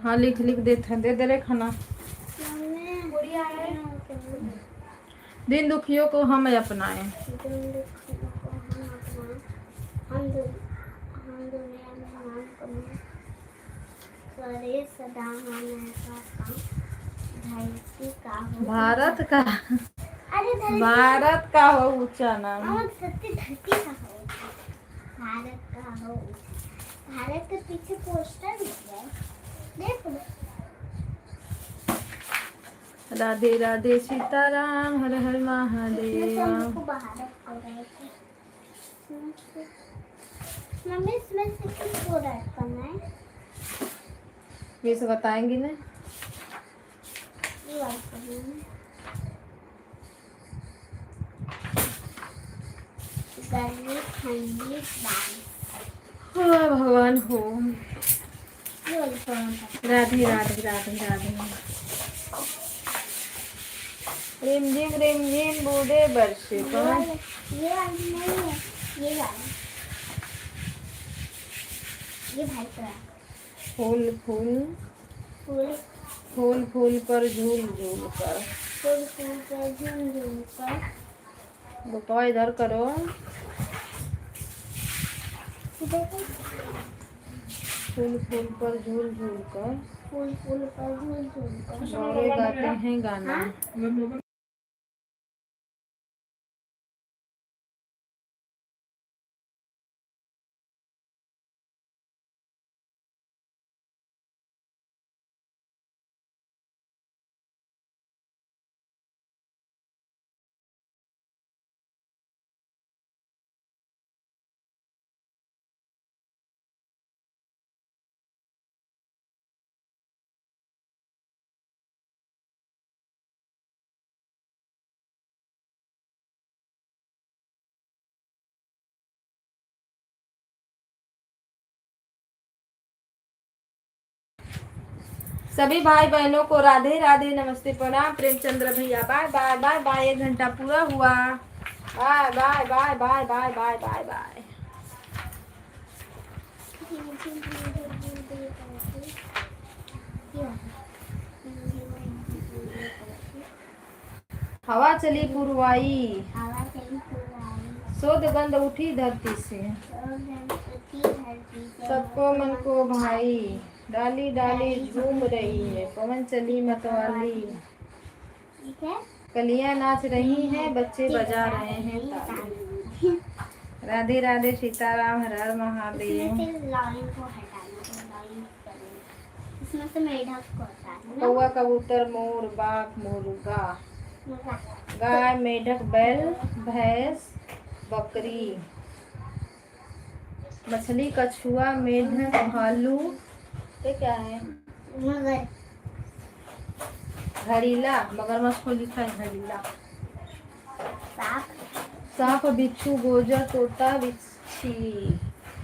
हाँ लिख लिख देते हैं, दे दे रे खाना। दिन दुखियों को हम अपनाएं। हम दुनिया में करे सदा हम ऐसा काम धरती का हो भारत का अरे धरती भारत का हो ऊंचा नाम। और सत्य धरती का हो भारत का हो भारत के पीछे पोस्टर भी है देखो राधे राधे सीताराम हर हर इसमें महादेव। से हमको भारत को रहे थे मम्मी इसमें से किसको राइट करना है ये सब बताएंगी ना। ये वाला करना है गर्मी ठंडी बारिश हो भगवान हो। ये वाला करना है राधे राधे राधे राधे। रिम झिम बूढ़े बरसे ये पवन। वाला नहीं है ये वाला ये भाई का फूल फूल फूल फूल फूल पर झूल झूल कर। फूल फूल पर झूम झूम कर गोपा इधर करो। देखो फूल फूल पर झूल झूल कर फूल फूल पर झूम झूम कर गौरे गाते हैं गाना। हाँ? सभी भाई बहनों को राधे राधे नमस्ते प्रणाम। प्रेमचंद्र भैया बाय बाय बाय बाय। 1 घंटा पूरा हुआ। Bye bye bye bye bye bye bye bye. हवा चली पुरवाई हवा चली पुरवाई शोध गंध उठी धरती से सबको मन को भाई। डाली डाली झूम रही है पवन चली मतवाली। ठीक है कलियां नाच रही हैं बच्चे बजा रहे हैं ताली। राधे राधे सीताराम हर हर महादेव। इसमें से लाइन को हटाना है लाइन करना इसमें से मेढक को हटाना कौवा कबूतर मोर बाघ मुर्गा मुर्गा गाय मेढक बैल भैंस बकरी मछली कछुआ मेढक भालू। ये क्या है? मगर घड़ीला मगरमच्छ को लिखा है घड़ीला। सांप सांप बिच्छू गोजर तोता बिच्छी।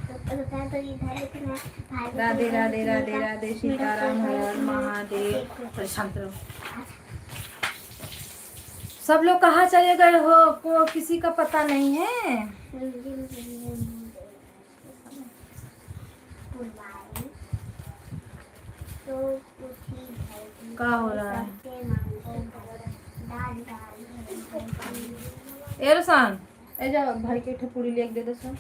तो इधर लिखना है भाई राधे राधे राधे राधे सीताराम हर हर महादेव। शांत रहो। सब लोग कहाँ चले गए हो को किसी का पता नहीं है। क्या हो रहा है? ए रसान ए जा भाई के ठपुरी लेके दे दो सन।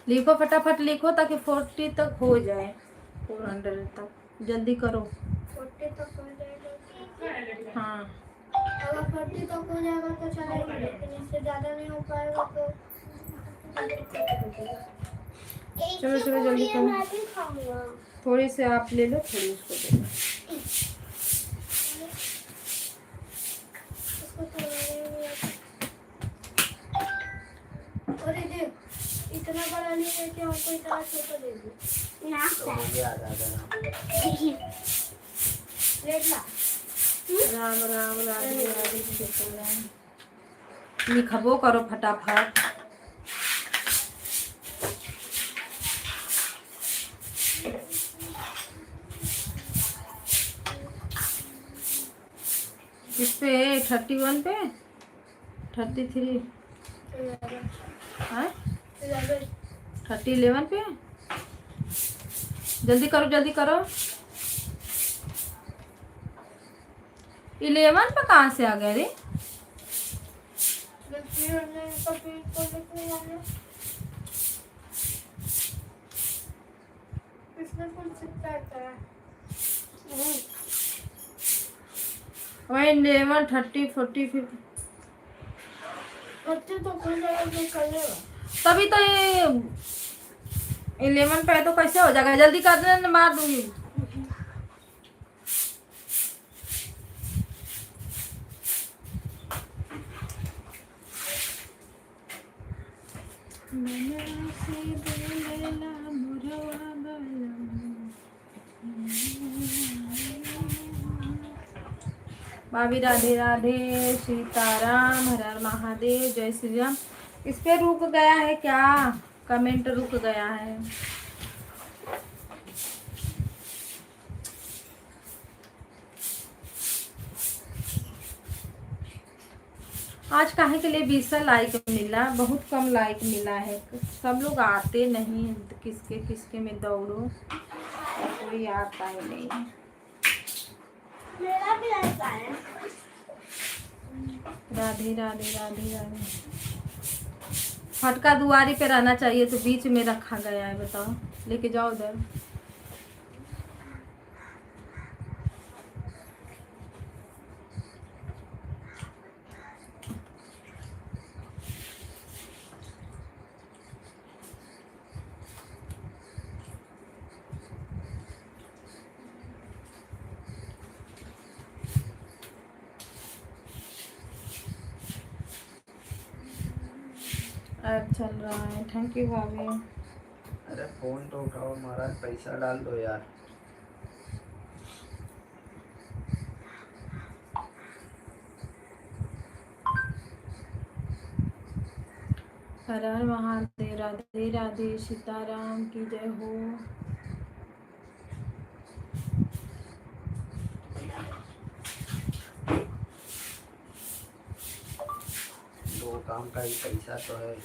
लिखो फटाफट लिखो ताकि 40 तक हो जाए 400 तक जल्दी करो। 40 तक हो जाएगा हाँ अगर 40 तक हो जाएगा तो चलेगा लेकिन इससे ज़्यादा नहीं हो पाएगा तो चलो चलो जल्दी करो। मैं भी खाऊंगा थोड़ी से आप ले लो थोड़ी उसको दे दो। इसको अरे देख इतना बड़ा नहीं है कि हमको इतना छोटा दे दो ना तो हो गया दादा। लेट ला राम राम राधे राधे सीताराम। लिखबो करो फटाफट। किस पे 31 पे 33 है 11 पे। जल्दी करो जल्दी करो। 11 पे कहाँ से आ गए रे? इसमें कुछ चिपकाता है वही 11 30 40 50 बच्चे तो खुल जाएगा तो करेगा। तभी तो ये 11 पे है तो कैसे हो जाएगा जल्दी कर देना मार दूंगी भाभी राधे राधे सीताराम हर हर महादेव जय श्री राम इस पे रुक गया है क्या कमेंट रुक गया है आज काहे के लिए 20 लाइक मिला बहुत कम लाइक मिला है सब लोग आते नहीं किसके किसके में दौड़ो कोई आता ही नहीं मेरा भी ऐसा है। राधे राधे राधे राधे फटका दुआरी पे रहना चाहिए तो बीच में रखा गया है बताओ लेके जाओ उधर ऐप चल रहा है थैंक यू भाभी अरे फोन तो उठाओ महाराज पैसा डाल दो यार हर हर महादेव राधे राधे सीताराम की जय हो दो काम का ही पैसा तो है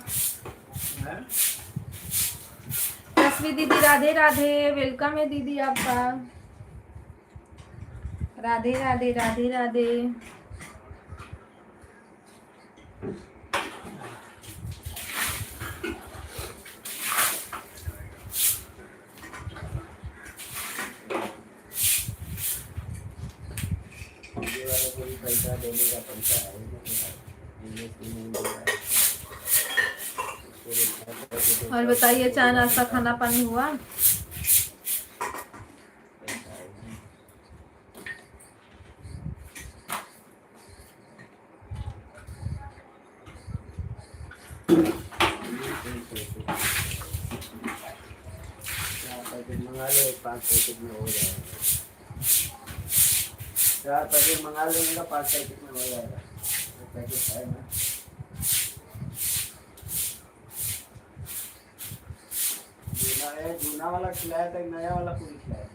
हैं? तस्वीर दीदी राधे राधे, वेलकम है दीदी आपका। राधे राधे राधे राधे। ये वाले को भी पैसा देने का पैसा है नहीं मिल रहा है। और बताइए चाय नाश्ता खाना पानी हुआ? मंगा लो, 5 पैकेट में हो जाएगा। 4 पैकेट मंगा लेंगे, 5 पैकेट में हो जाएगा। पैकेट है ना? जूना वाला खिलाया था, नया वाला पूरी खिलाया?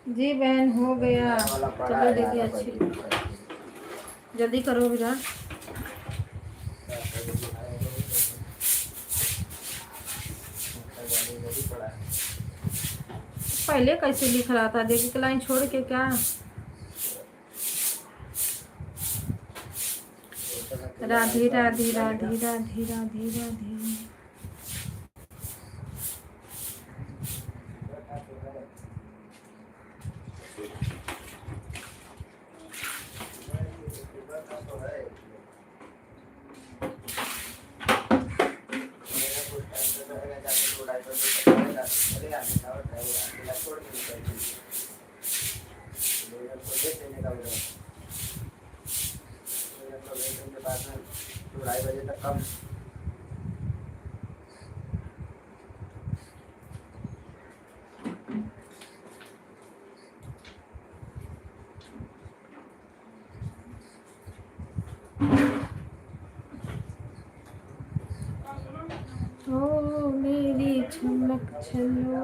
जी बहन हो गया। वाला पड़ा चलो है, दीदी आधा अच्छी, पैकेट। जल्दी करो विराट। पहले कैसे लिख रहा था, देखिए एक लाइन छोड़ के क्या। राधे राधे राधे राधे राधे राधे। ढाई बजे तक कम ओ मेरी चमक चलो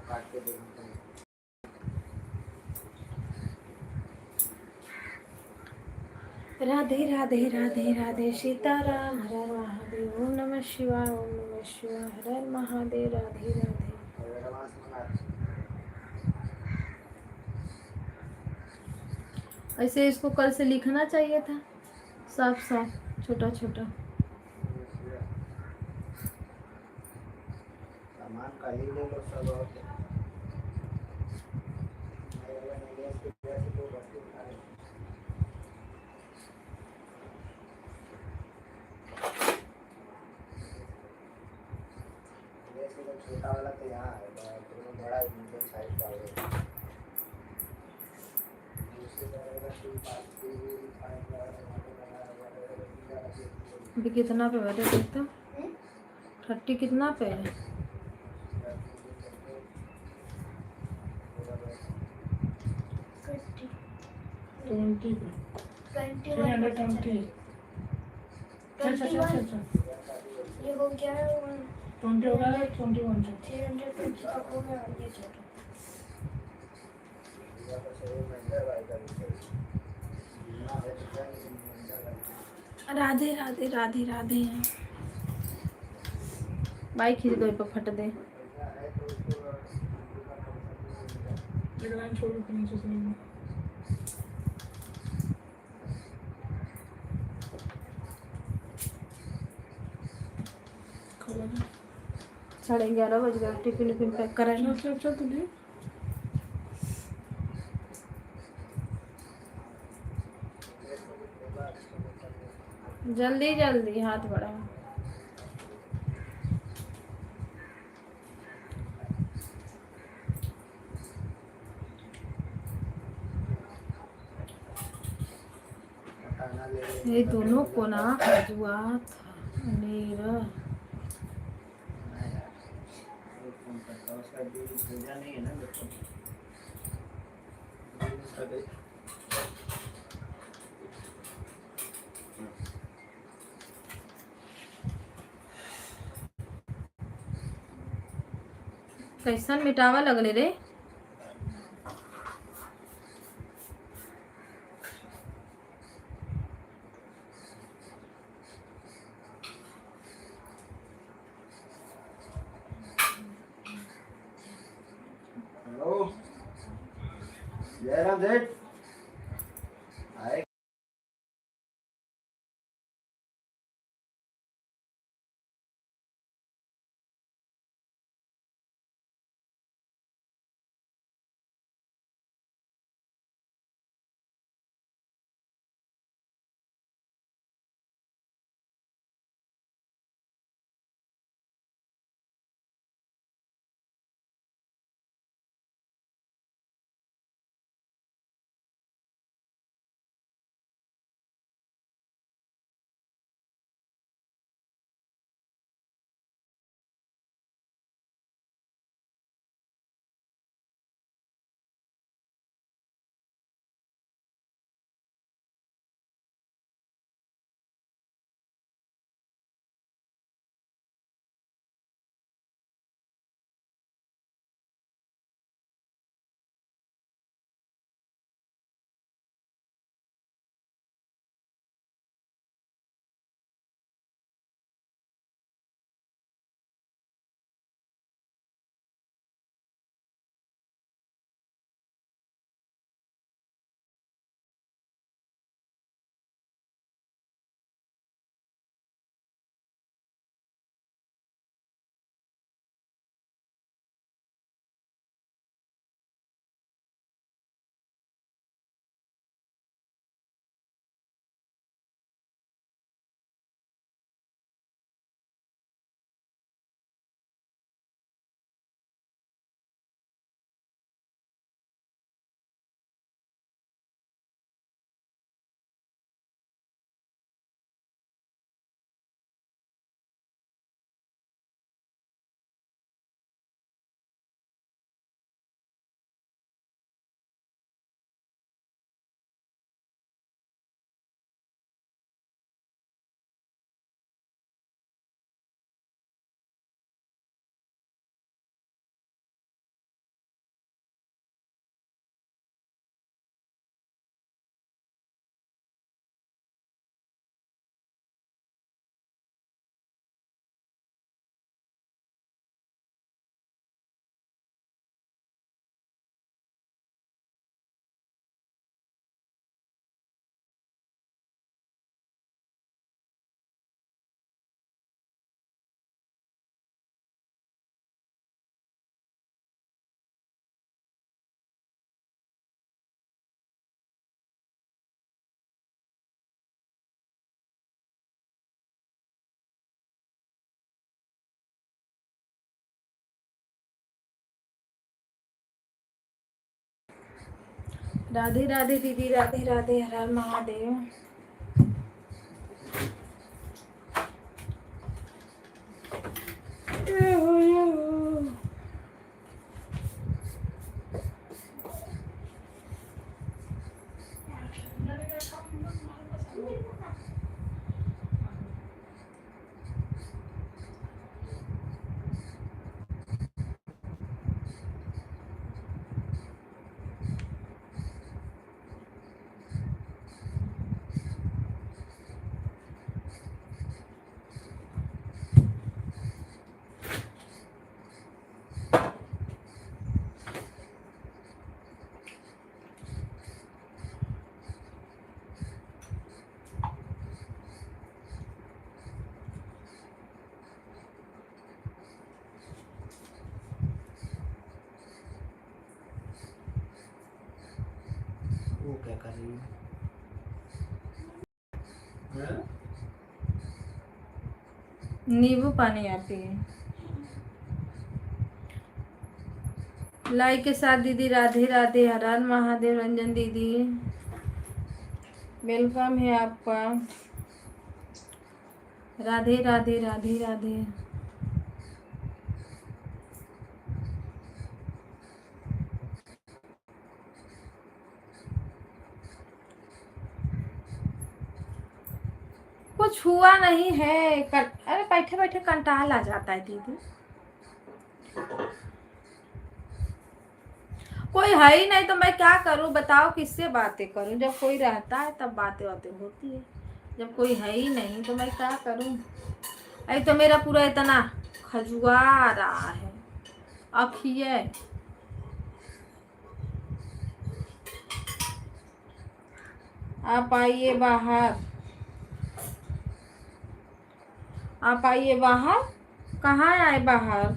काट के देखना। राधे राधे राधे राधे सीताराम हर हर महादेव। ओम नमः शिवाय, ओम नमः शिवाय, हर हर महादेव। राधे राधे। ऐसे इसको कल से लिखना चाहिए था, साफ साफ छोटा छोटा। सामान का ही ले लो सब और छोटा वाला तो यहाँ है, बड़ा मीडियम साइज का है। अभी कितना पे बैठे देखता, 30 कितना पे है? ट्वेंटी 320। अच्छा ये हो गया 20 हो गया, 21 320 का हो गया ये छोटा। राधे राधे राधे राधे। बाइक खींच दो, पर फट दे। एक लाइन छोड़ के नीचे से लिखना। खोला जा। 11:30 बज गए, टिफिन विफिन पैक कराए। चल तू ले। जल्दी जल्दी हाथ बढ़ा। ये दोनों को ना खजुआ था मेरा। उसका भेजा नहीं है ना बच्चों कैसन मिटावा लगले रे। जयराम सेठ आए। राधे राधे दीदी, राधे राधे, हर हर महादेव। वो क्या कर रही है? हाँ? नींबू पानी आती है। लाइक के साथ दीदी, राधे राधे, हर हर महादेव। रंजन दीदी, वेलकम है आपका। राधे राधे, राधे राधे। कुछ हुआ नहीं है। अरे बैठे बैठे कंटाल आ जाता है दीदी। कोई है ही नहीं तो मैं क्या करूं, बताओ किससे बातें करूं। जब कोई रहता है तब बातें बातें होती है, जब कोई है ही नहीं तो मैं क्या करूं। अरे तो मेरा पूरा इतना खजुआ रहा है अखिए। आप आइए बाहर, आप आइए बाहर। कहाँ आए बाहर?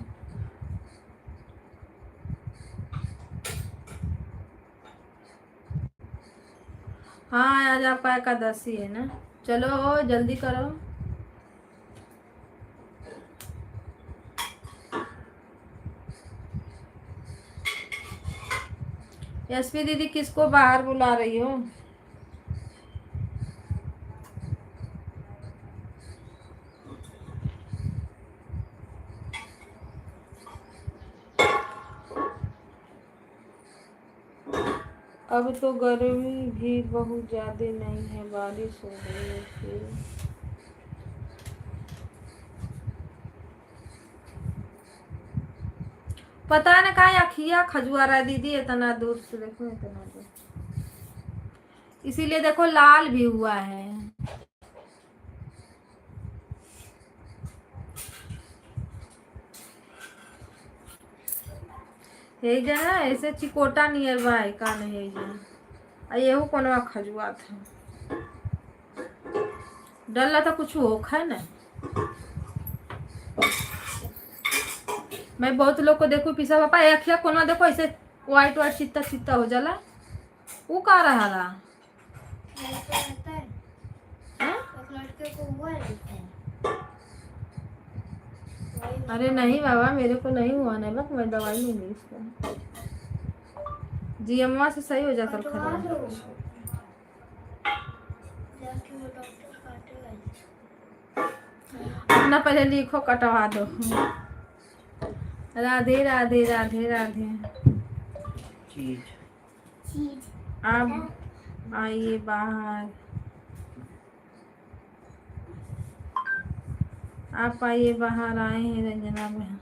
हाँ आज आपका एकादशी है ना, चलो जल्दी करो। यशवी दीदी किसको बाहर बुला रही हो? अब तो गर्मी भी बहुत ज्यादा नहीं है, बारिश हो गई है फिर। पता न कहा अखिया खजुआरा है दीदी, इतना दूर से देखो, इतना दूर, इसीलिए देखो लाल भी हुआ है। हे जना ऐसे चिकोटा नियर बाय का नहीं है, येहू कोनो खजुआ था, डरला तो कुछ हो खाए ना। मैं बहुत लोग को देखू पिसा पापा एक कोनो देखो ऐसे व्हाइट व्हाइट चित्ता चित्ता हो जाला, वो का रहा ला? लड़के को हुआ रहता है। अरे नहीं बाबा मेरे को नहीं हुआ, नहीं बस मैं दवाई नहीं ली इसका, जी अम्मा से सही हो जाता खराब। जाके वो डॉक्टर काटेगा। अपना पहले लिखो, कटवा दो। राधे राधे राधे राधे। चीज अब आइए बाहर, आप आइए बाहर, आए हैं रंजना बहन।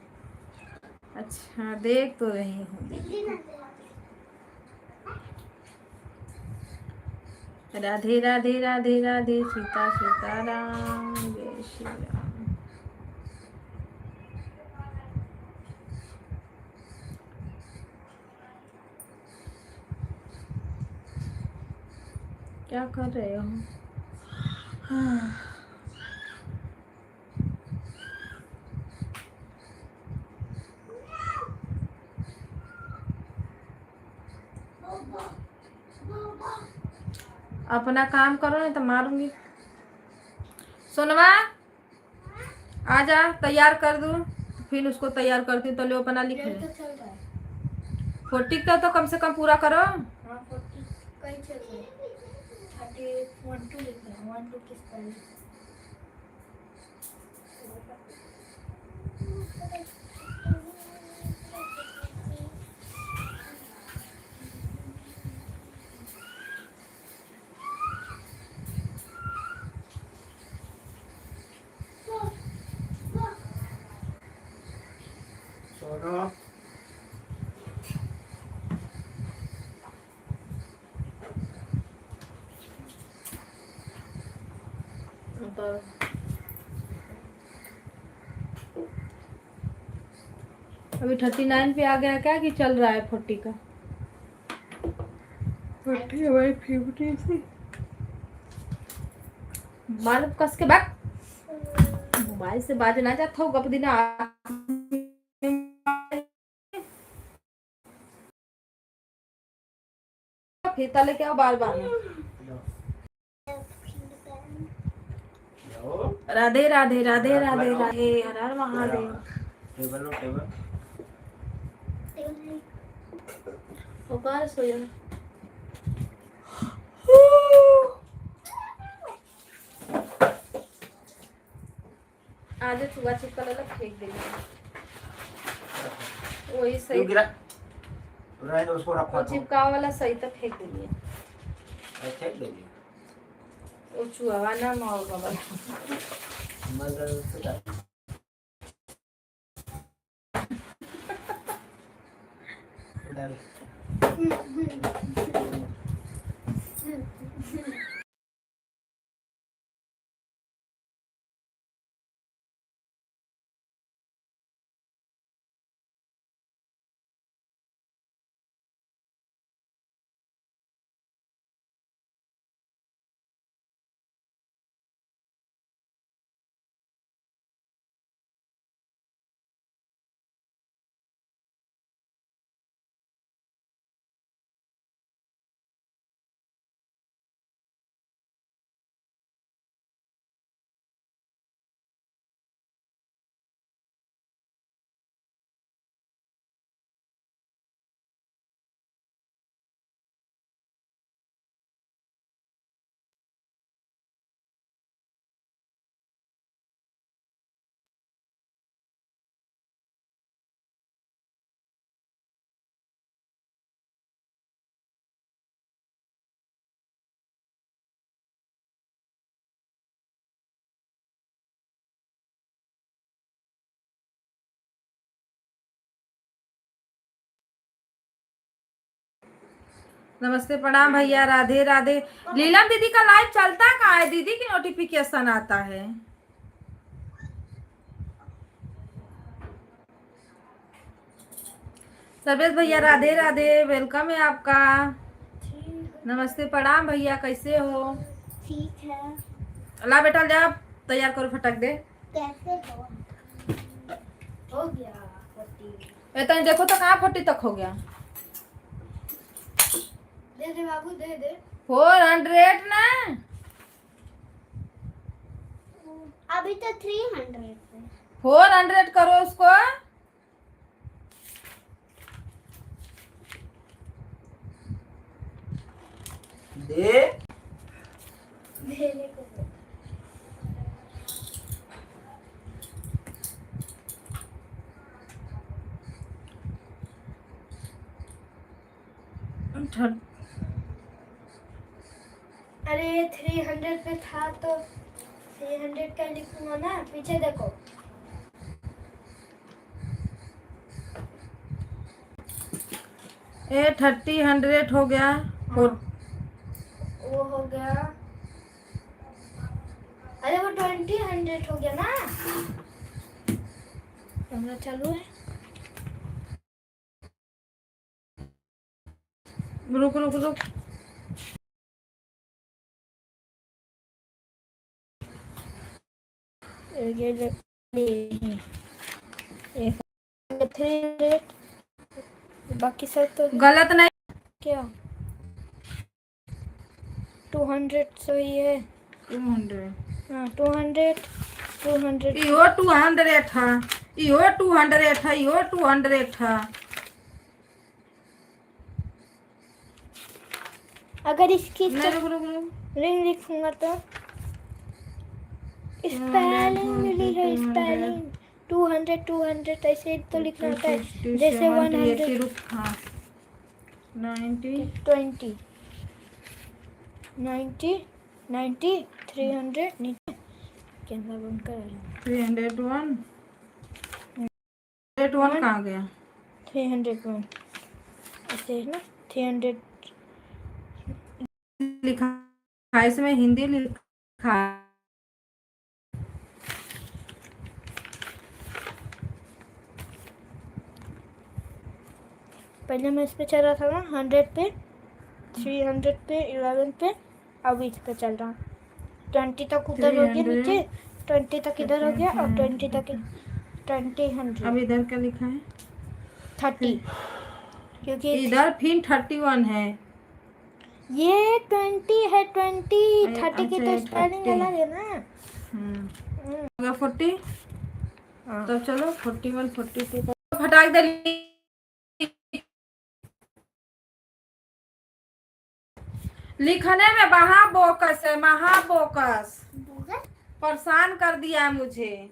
अच्छा देख तो रही हूँ। राधे राधे राधे राधे, सीता सीताराम, जय श्री राम। क्या कर रहे हो? अपना काम करो नहीं तो मारूंगी। सोनवा आजा, तैयार कर दूं, फिर उसको तैयार करती हूँ तो लो अपना लिख ले। तो चल रहा है। 40 का तो कम से कम पूरा करो। हाँ 40 कहीं चल रहा है। 31 लिख रहा है, 1 2 किस तरह? सोनो अभी 39 पे आ गया क्या कि चल रहा है 40 का? 40 भाई 50 से मालूम कस के बैक मोबाइल से बाज ना जाता हो गप दिन फीता लेके आओ बार बार। राधे राधे राधे राधे राधे, हर हर महादेव। टेबल लो टेबल। वो कहाँ सो जा? आज चुगा चिपका लगा फेंक देंगे, वही सही। क्यों गिरा? रहने दो उसको, रखो वो चिपका वाला सही तो फेंक देंगे, अच्छा देंगे वो चुहा ना मार बाबा। मगर से नमस्ते प्रणाम भैया, राधे राधे। लीलम दीदी का लाइव चलता कहाँ है? दीदी की नोटिफिकेशन आता है। सर्वेश भैया राधे राधे, वेलकम है आपका। नमस्ते प्रणाम भैया, कैसे हो? ठीक है। अल्लाह बेटा जा तैयार करो, फटक दे। कैसे हो गया 40। इतना देखो तो कहाँ 40 तक हो गया। दे दे बाबू, दे दे। 400 ना, अभी तो 300 है। 400 करो उसको। दे मेरे को दे। अरे 300 पे था तो 300 का लिखूंगा ना, पीछे देखो। ये 30 हो गया। वो हो गया। अरे वो 20 हो गया ना। कैमरा चालू है। रुक रुक रुक, ये 300, बाकी सब तो गलत नहीं। क्या 200 सही है। 200 हाँ 200 इहो 200 था, इहो 200 था, इहो 200 था। अगर इसकी नहीं रुक रुक रुक, रिंग लिखूंगा तो स्पेलिंग मिली है। स्पेलिंग 200 ऐसे तो लिखना होता है, जैसे 100 रुक, हाँ 90 20 90 300 नीचे कैमरा बंद कर। 301 301 कहाँ गया? 301 ऐसे है ना। 300 लिखा है इसमें, हिंदी लिखा है। पहले मैं इस पे चल रहा था ना 100 पे, 300 पे, 11 पे, अब इस पे चल रहा हूँ। 20 तक उधर हो गया 300, नीचे, 20 तक इधर हो गया और 20 तक 20 अब इधर क्या लिखा है? 30, क्योंकि इधर फिर 31 है। ये 20 है। 20 30 की तो अच्छा, स्पेलिंग 30 अलग है ना। हो गया 40। हाँ। तो चलो 41 42 फटाक दे। लिखने में महाबोकस है, महाबोकस परेशान कर दिया है मुझे।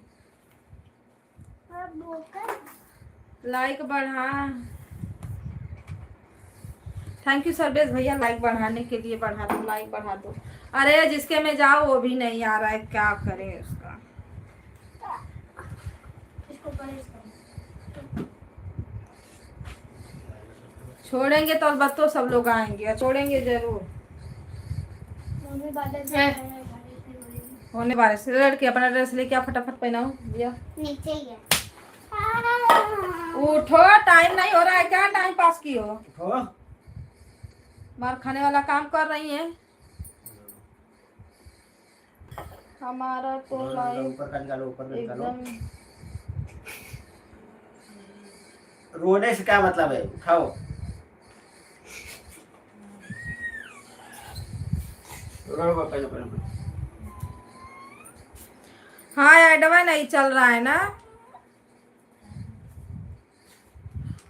लाइक बढ़ा। थैंक यू सर्वेश भैया, लाइक बढ़ाने के लिए। बढ़ा दो, लाइक बढ़ा दो। अरे जिसके में जाओ वो भी नहीं आ रहा है, क्या करें उसका। छोड़ेंगे तो अलबत्तो सब लोग आएंगे, छोड़ेंगे जरूर। होने वाले से लड़के अपना ड्रेस लेके फटाफट पहनाओ भैया। नीचे ही है। उठो, टाइम नहीं हो रहा है क्या? टाइम पास की हो, हो मार खाने वाला काम कर रही है। हमारा तो लाइफ ऊपर का निकालो, ऊपर का निकालो। एकदम। रोने से क्या मतलब है? उठाओ। हाँ एडवा नहीं चल रहा है ना,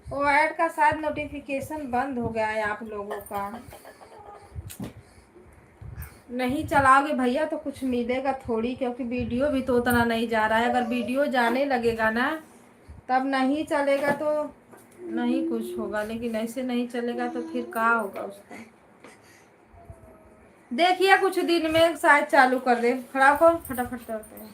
वो ऐड का शायद नोटिफिकेशन बंद हो गया है आप लोगों का। नहीं चलाओगे भैया तो कुछ मिलेगा थोड़ी, क्योंकि वीडियो भी तो उतना नहीं जा रहा है। अगर वीडियो जाने लगेगा ना तब नहीं चलेगा, तो नहीं कुछ होगा, लेकिन ऐसे नहीं चलेगा तो फिर क्या होगा उसका। देखिए कुछ दिन में शायद चालू कर दे। खड़ा हो फटाफट करते हैं।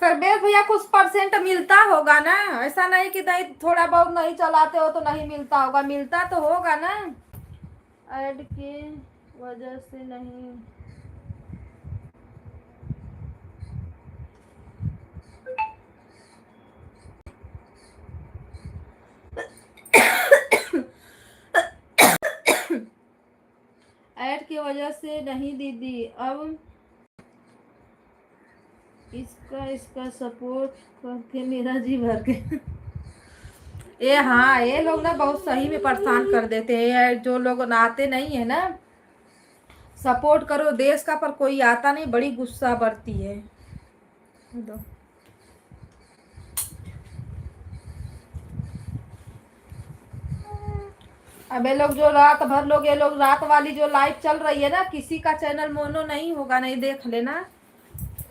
सर्वेश भैया कुछ परसेंट मिलता होगा ना, ऐसा नहीं कि नहीं थोड़ा बहुत नहीं चलाते हो तो नहीं मिलता होगा, मिलता तो होगा ना। ऐड की वजह से नहीं। ऐड की वजह से नहीं दीदी, अब इसका सपोर्ट करके मेरा जी भर के ये हाँ, ये लोग ना बहुत सही में परेशान कर देते हैं, जो लोग आते नहीं है ना सपोर्ट करो देश का, पर कोई आता नहीं, बड़ी गुस्सा बढ़ती है। दो अब ये लोग जो रात भर लोग, ये लोग रात वाली जो लाइव चल रही है ना, किसी का चैनल मोनो नहीं होगा, नहीं देख लेना।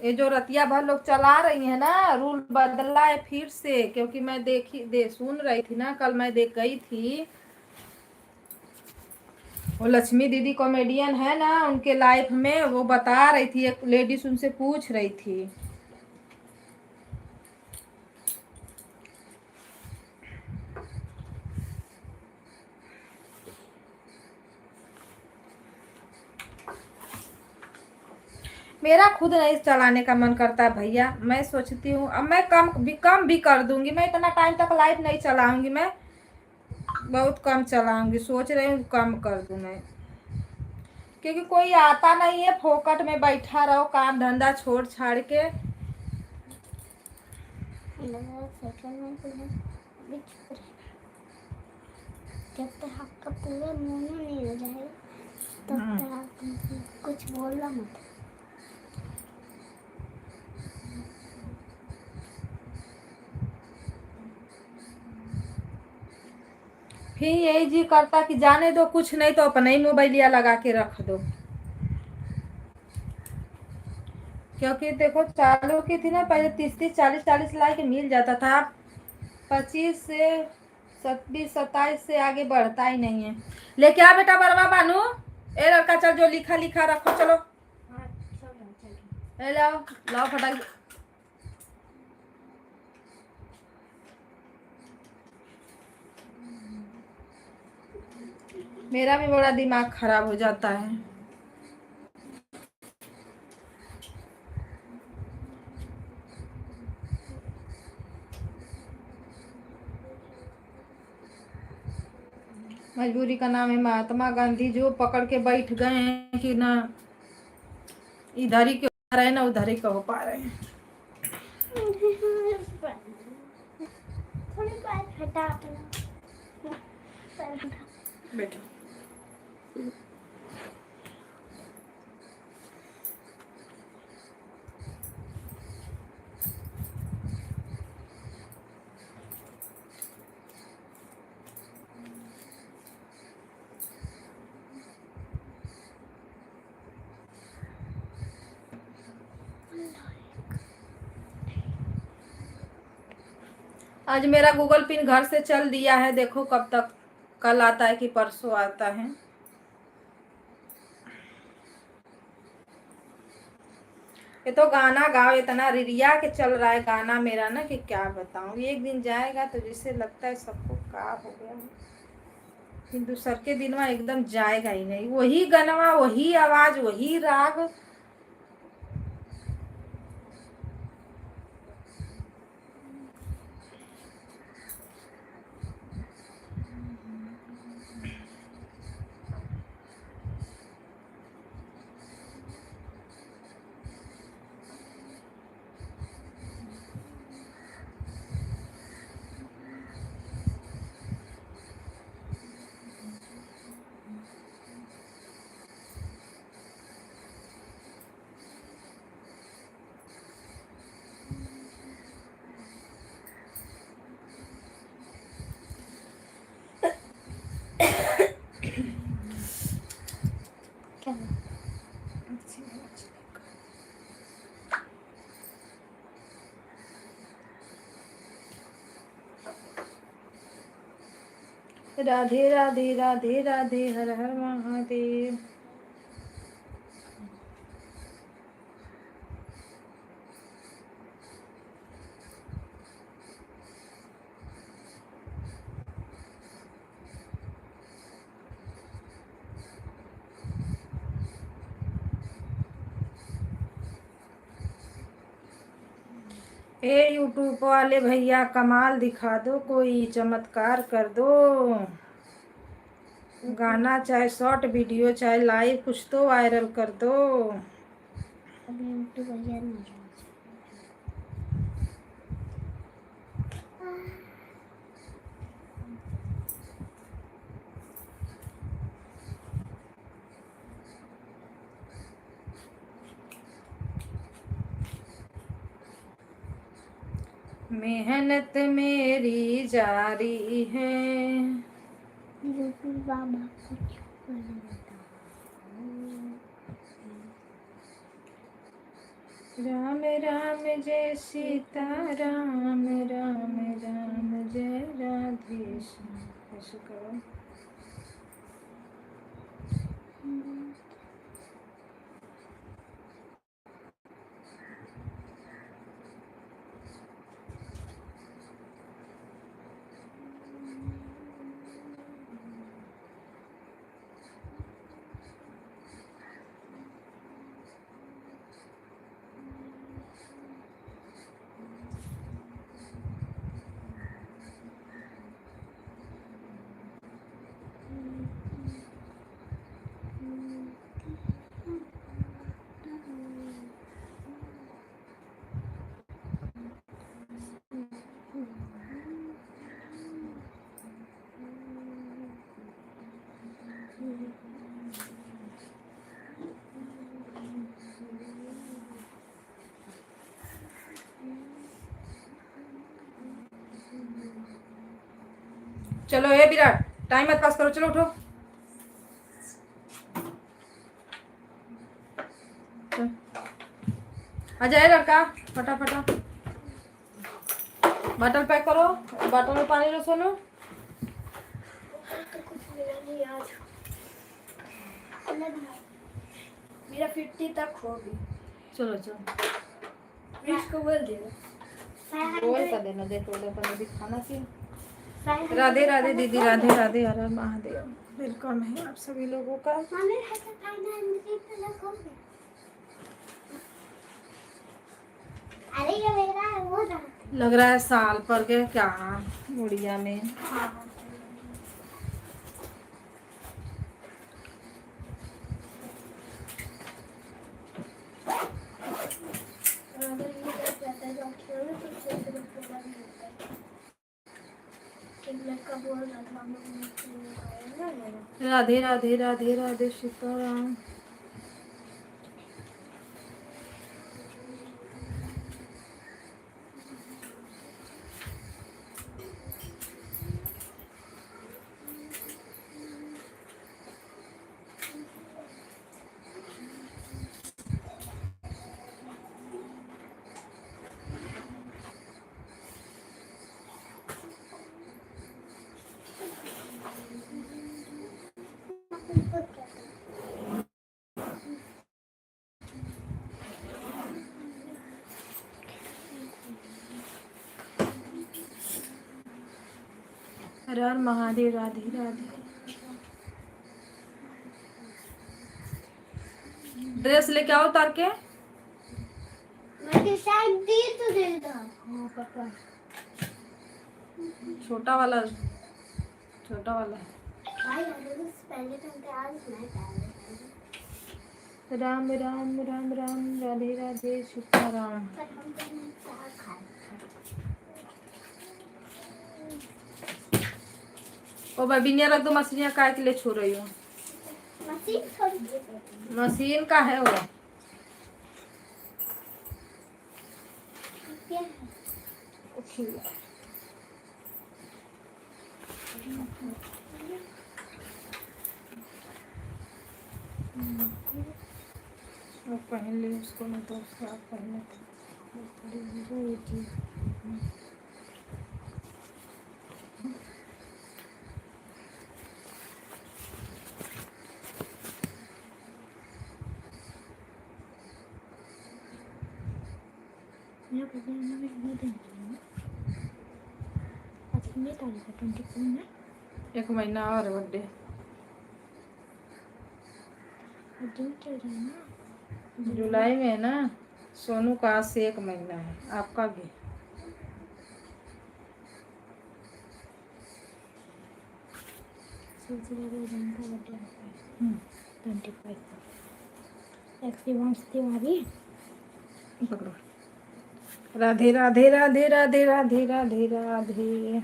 ये जो रतिया भर लोग चला रही है ना, रूल बदला है फिर से, क्योंकि मैं सुन रही थी ना, कल मैं देख गई थी, वो लक्ष्मी दीदी कॉमेडियन है ना, उनके लाइफ में वो बता रही थी, एक लेडीज उनसे पूछ रही थी। मेरा खुद नहीं चलाने का मन करता है भैया, मैं सोचती हूँ अब मैं कम भी कर दूंगी, मैं इतना टाइम तक लाइव नहीं चलाऊंगी, मैं बहुत कम चलाऊंगी, सोच रही हूँ कम कर दूं मैं, क्योंकि कोई आता नहीं है, फोकट में बैठा रहो काम धंधा छोड़ छाड़ के। जब तक आपका पूरा मोनो नहीं हो जाएगा तब तक आप कुछ बोलना मत। फिर यही जी करता कि जाने दो, कुछ नहीं तो अपना ही मोबाइलिया लगा के रख दो, क्योंकि देखो चालू की थी ना पहले 30-40 लाइक मिल जाता था, 25 से 26-27 से आगे बढ़ता ही नहीं है। लेके आ बेटा बरवा बानू, ए लड़का चल, जो लिखा लिखा रखो, चलो लाओ लाओ फटाक। मेरा भी बड़ा दिमाग खराब हो जाता है। मजबूरी का नाम है महात्मा गांधी, जो पकड़ के बैठ गए हैं कि ना इधर ही के हो रहे हैं ना उधर ही का हो पा रहे हैं। थोड़ी बात हटा बेटा आज मेरा गूगल पिन घर से चल दिया है, देखो कब तक, कल आता है कि परसों आता है। ये तो गाना गाओ इतना रिरिया के चल रहा है गाना मेरा ना, कि क्या बताऊं, एक दिन जाएगा तो जिससे लगता है सबको क्या हो गया है, फिर दूसर के दिन में एकदम जाएगा ही नहीं, वही गनवा वही आवाज वही राग। क्या राधे राधे राधे राधे हर हर महादेव। ए यूट्यूब वाले भैया कमाल दिखा दो, कोई चमत्कार कर दो। गाना चाहे शॉर्ट वीडियो चाहे लाइव कुछ तो वायरल कर दो। अभी तो भैया नहीं मेहनत मेरी जारी है। यूट्यूब बाबा कुछ बताओ। राम राम जय सीता राम, राम राम जय राधे श्याम। ऐसे करो। चलो ए विराट, टाइम मत पास करो, चलो उठो। आ जाए लड़का, फटाफट बॉटल पैक करो, बॉटल में पानी लो सोनू। तो कुछ मिला नहीं आज। मेरा 50 तक हो गई। चलो चलो इसको बोल देना बोल कर देना, देखो देखो दिखाना चाहिए। 500 राधे राधे दीदी, राधे राधे, हर हर महादेव। वेलकम है आप सभी लोगों का। मम्मी ऐसा खाना तक हो गया। अरे ये मेरा है वो रहा। लग रहा है साल पर के क्या गुड़िया में। राधे राधे राधे राधे सीताराम। हर हर महादेव, राधे राधे। ड्रेस लेके आओ उतार के। मैं शायद दी तो दे दो। हां पापा छोटा वाला, छोटा वाला। भाई पहले तो आज मैं डाल। राम राम राम राम, राधे राधे सीताराम। पर हम तो चार खाए। ओ बबिनिया रख दो, मछलियाँ काय के लिए छोड़ रही हो। मशीन थोड़ी दे। मशीन का है वो। क्या है? वो पहन ले उसको, नहीं तो उसको आप पहने थे। मैं पता है मैं नहीं देंगे। आज कितनी तारीख है? 24 में। 1 महीना और बर्थडे। जून चल रहा है ना। जुलाई में है ना। सोनू का आज से 1 महीना है, आपका भी। सबसे ज़्यादा जन का बर्थडे आता है 25 एक्सपीरियंस तिवारी। पकड़ो। राधे राधे राधे राधे राधे राधे राधे।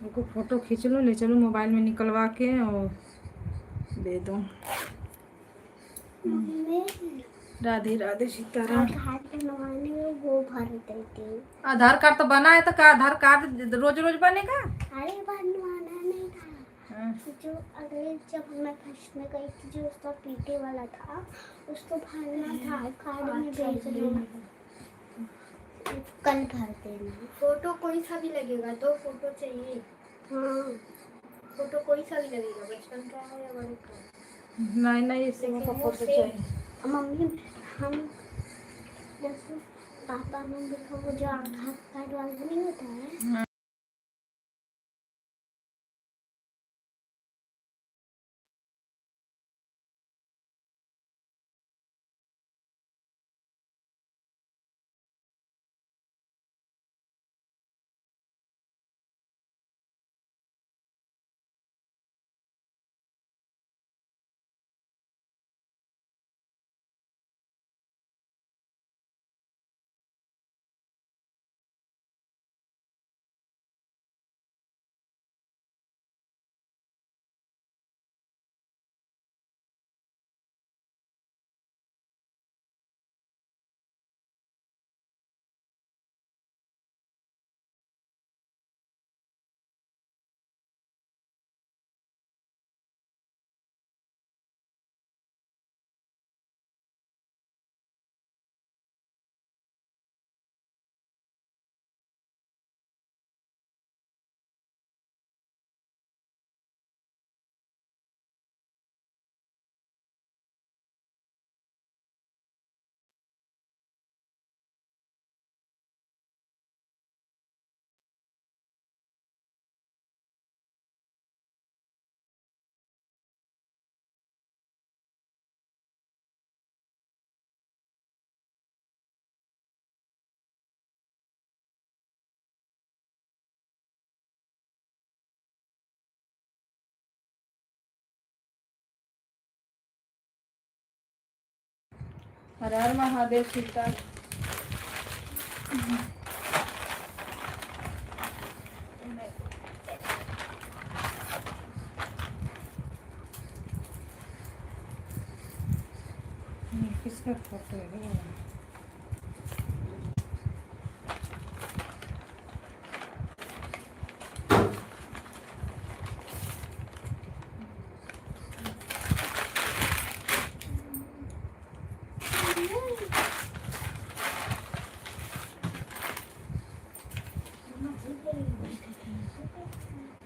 उनको फोटो खींच लो, ले चलो मोबाइल में निकलवा के और दे दो। मम्मी राधे राधे सीताराम। आधार बनवाने में वो भर देती हूँ। आधार कार्ड तो बना है, तो क्या आधार कार्ड रोज रोज बनेगा? अरे बनवाना नहीं था, हाँ। जो अगले जब मैं फर्स्ट में गई थी जो उसका पीटे वाला था उसको भरना था, कार्ड में भेज देना, कल भर देना। फोटो कोई सा भी लगेगा? तो फोटो चाहिए? हाँ फोटो कोई सा भी लगेगा, बचपन का है या बड़े का? नहीं नहीं, इसी में लेकिन का वो फोटो सेम चाहिए। मम्मी हम जैसे पापा मम्मी का वो जो आधार कार्ड वाला नहीं होता है हर हर महादेव सीता। किसका फोटो है?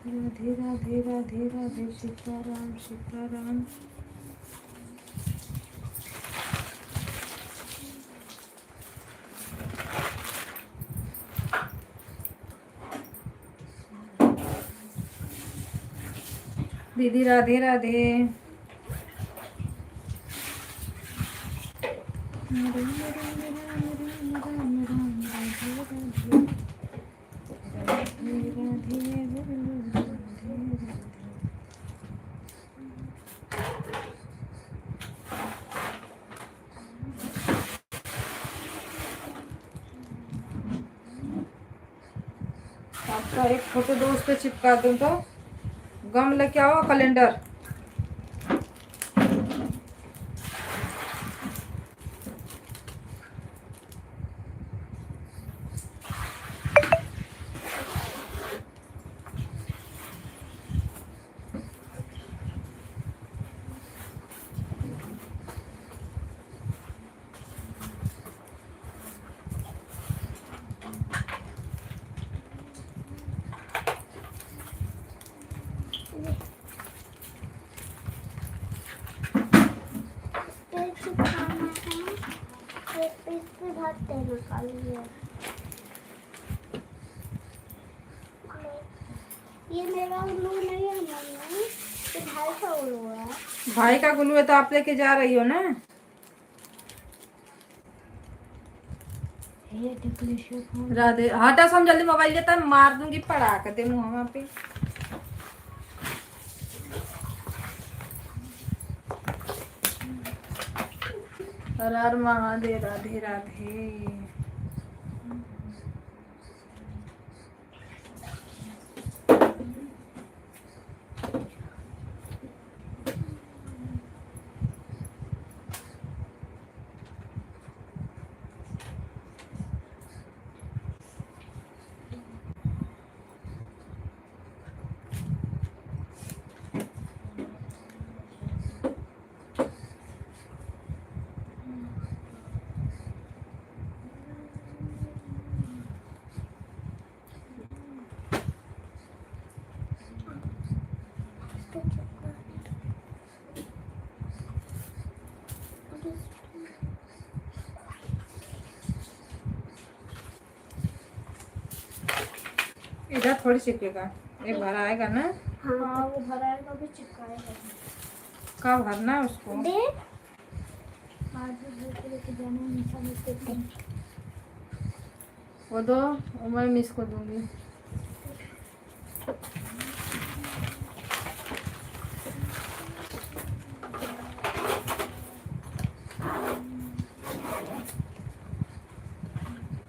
राधे राधे राधे राधे सीताराम सीताराम। दीदी राधे राधे। आपका एक फोटो दो, उस पे चिपका दूं तो गम लेके आओ, कैलेंडर। इससे भर देना खाली है। ये मेरा उल्लू नहीं है मम्मी, ये भाई का उल्लू है। भाई का गुल्लू है तो आप लेके जा रही हो ना? ये टिकली फोन राधे हटा सम जल्दी मोबाइल लेता है, मार दूंगी पड़ा कर दे मुँह पे। हर हर महादेव, राधे राधे। इधर थोड़ी चिपकेगा, एक बार आएगा ना। हाँ वो भरा है तो अभी चिपकाएगा। कब भरना है उसको? दे आज लेके जाना है निशा मिस्त्री को। वो दो, वो मैं मिस को दूंगी।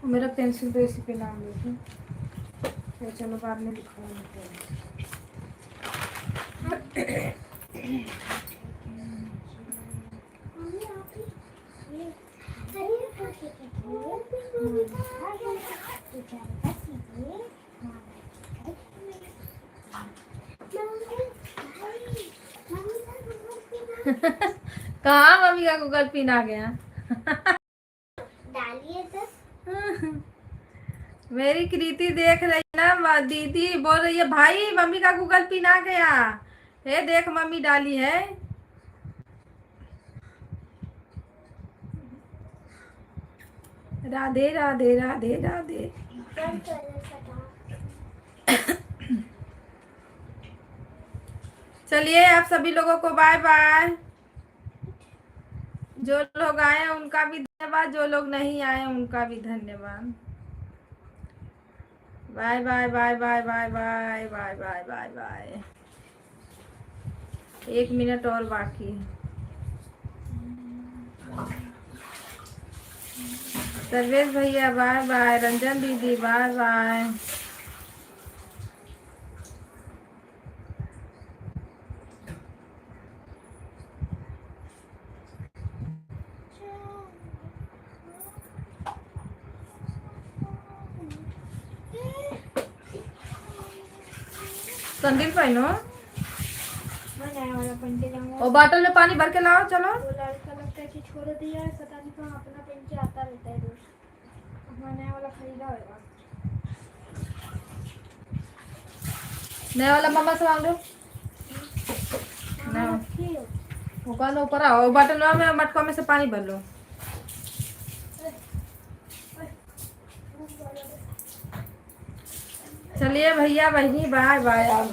मेरा पेंसिल तो इसी पे नाम लिखी। तो चलो बाद में लिखवाऊंगी। मम्मी आप ही ये अरे पास कहाँ मम्मी का गूगल पिन आ गया? डालिए तो मेरी कृति देख रही ना, दीदी बोल रही है भाई मम्मी का गूगल पिन आ गया। हे देख मम्मी डाली है। राधे राधे राधे राधे। चलिए आप सभी लोगों को बाय बाय। जो लोग आए हैं उनका भी धन्यवाद, जो लोग नहीं आए उनका भी धन्यवाद। Bye bye bye bye bye bye bye bye bye bye. 1 minute और बाकी है। सर्वेश भैया बाय बाय, रंजन दीदी बाय बाय। संदीप पहनो मैं नया वाला पहन के जाऊंगा। और बॉटल में पानी भर के लाओ। चलो वो लड़का लगता है कि छोड़ दिया है, पता नहीं कहाँ अपना पहन के आता रहता है रोज। मैं नया वाला खरीदा होगा। नया वाला मम्मा से मांग लो। हाँ, रखी हो। ऊपर ऊपर आओ, बॉटल में मटका में से पानी भर लो। चलिए भैया बहनी बाय बाय। अब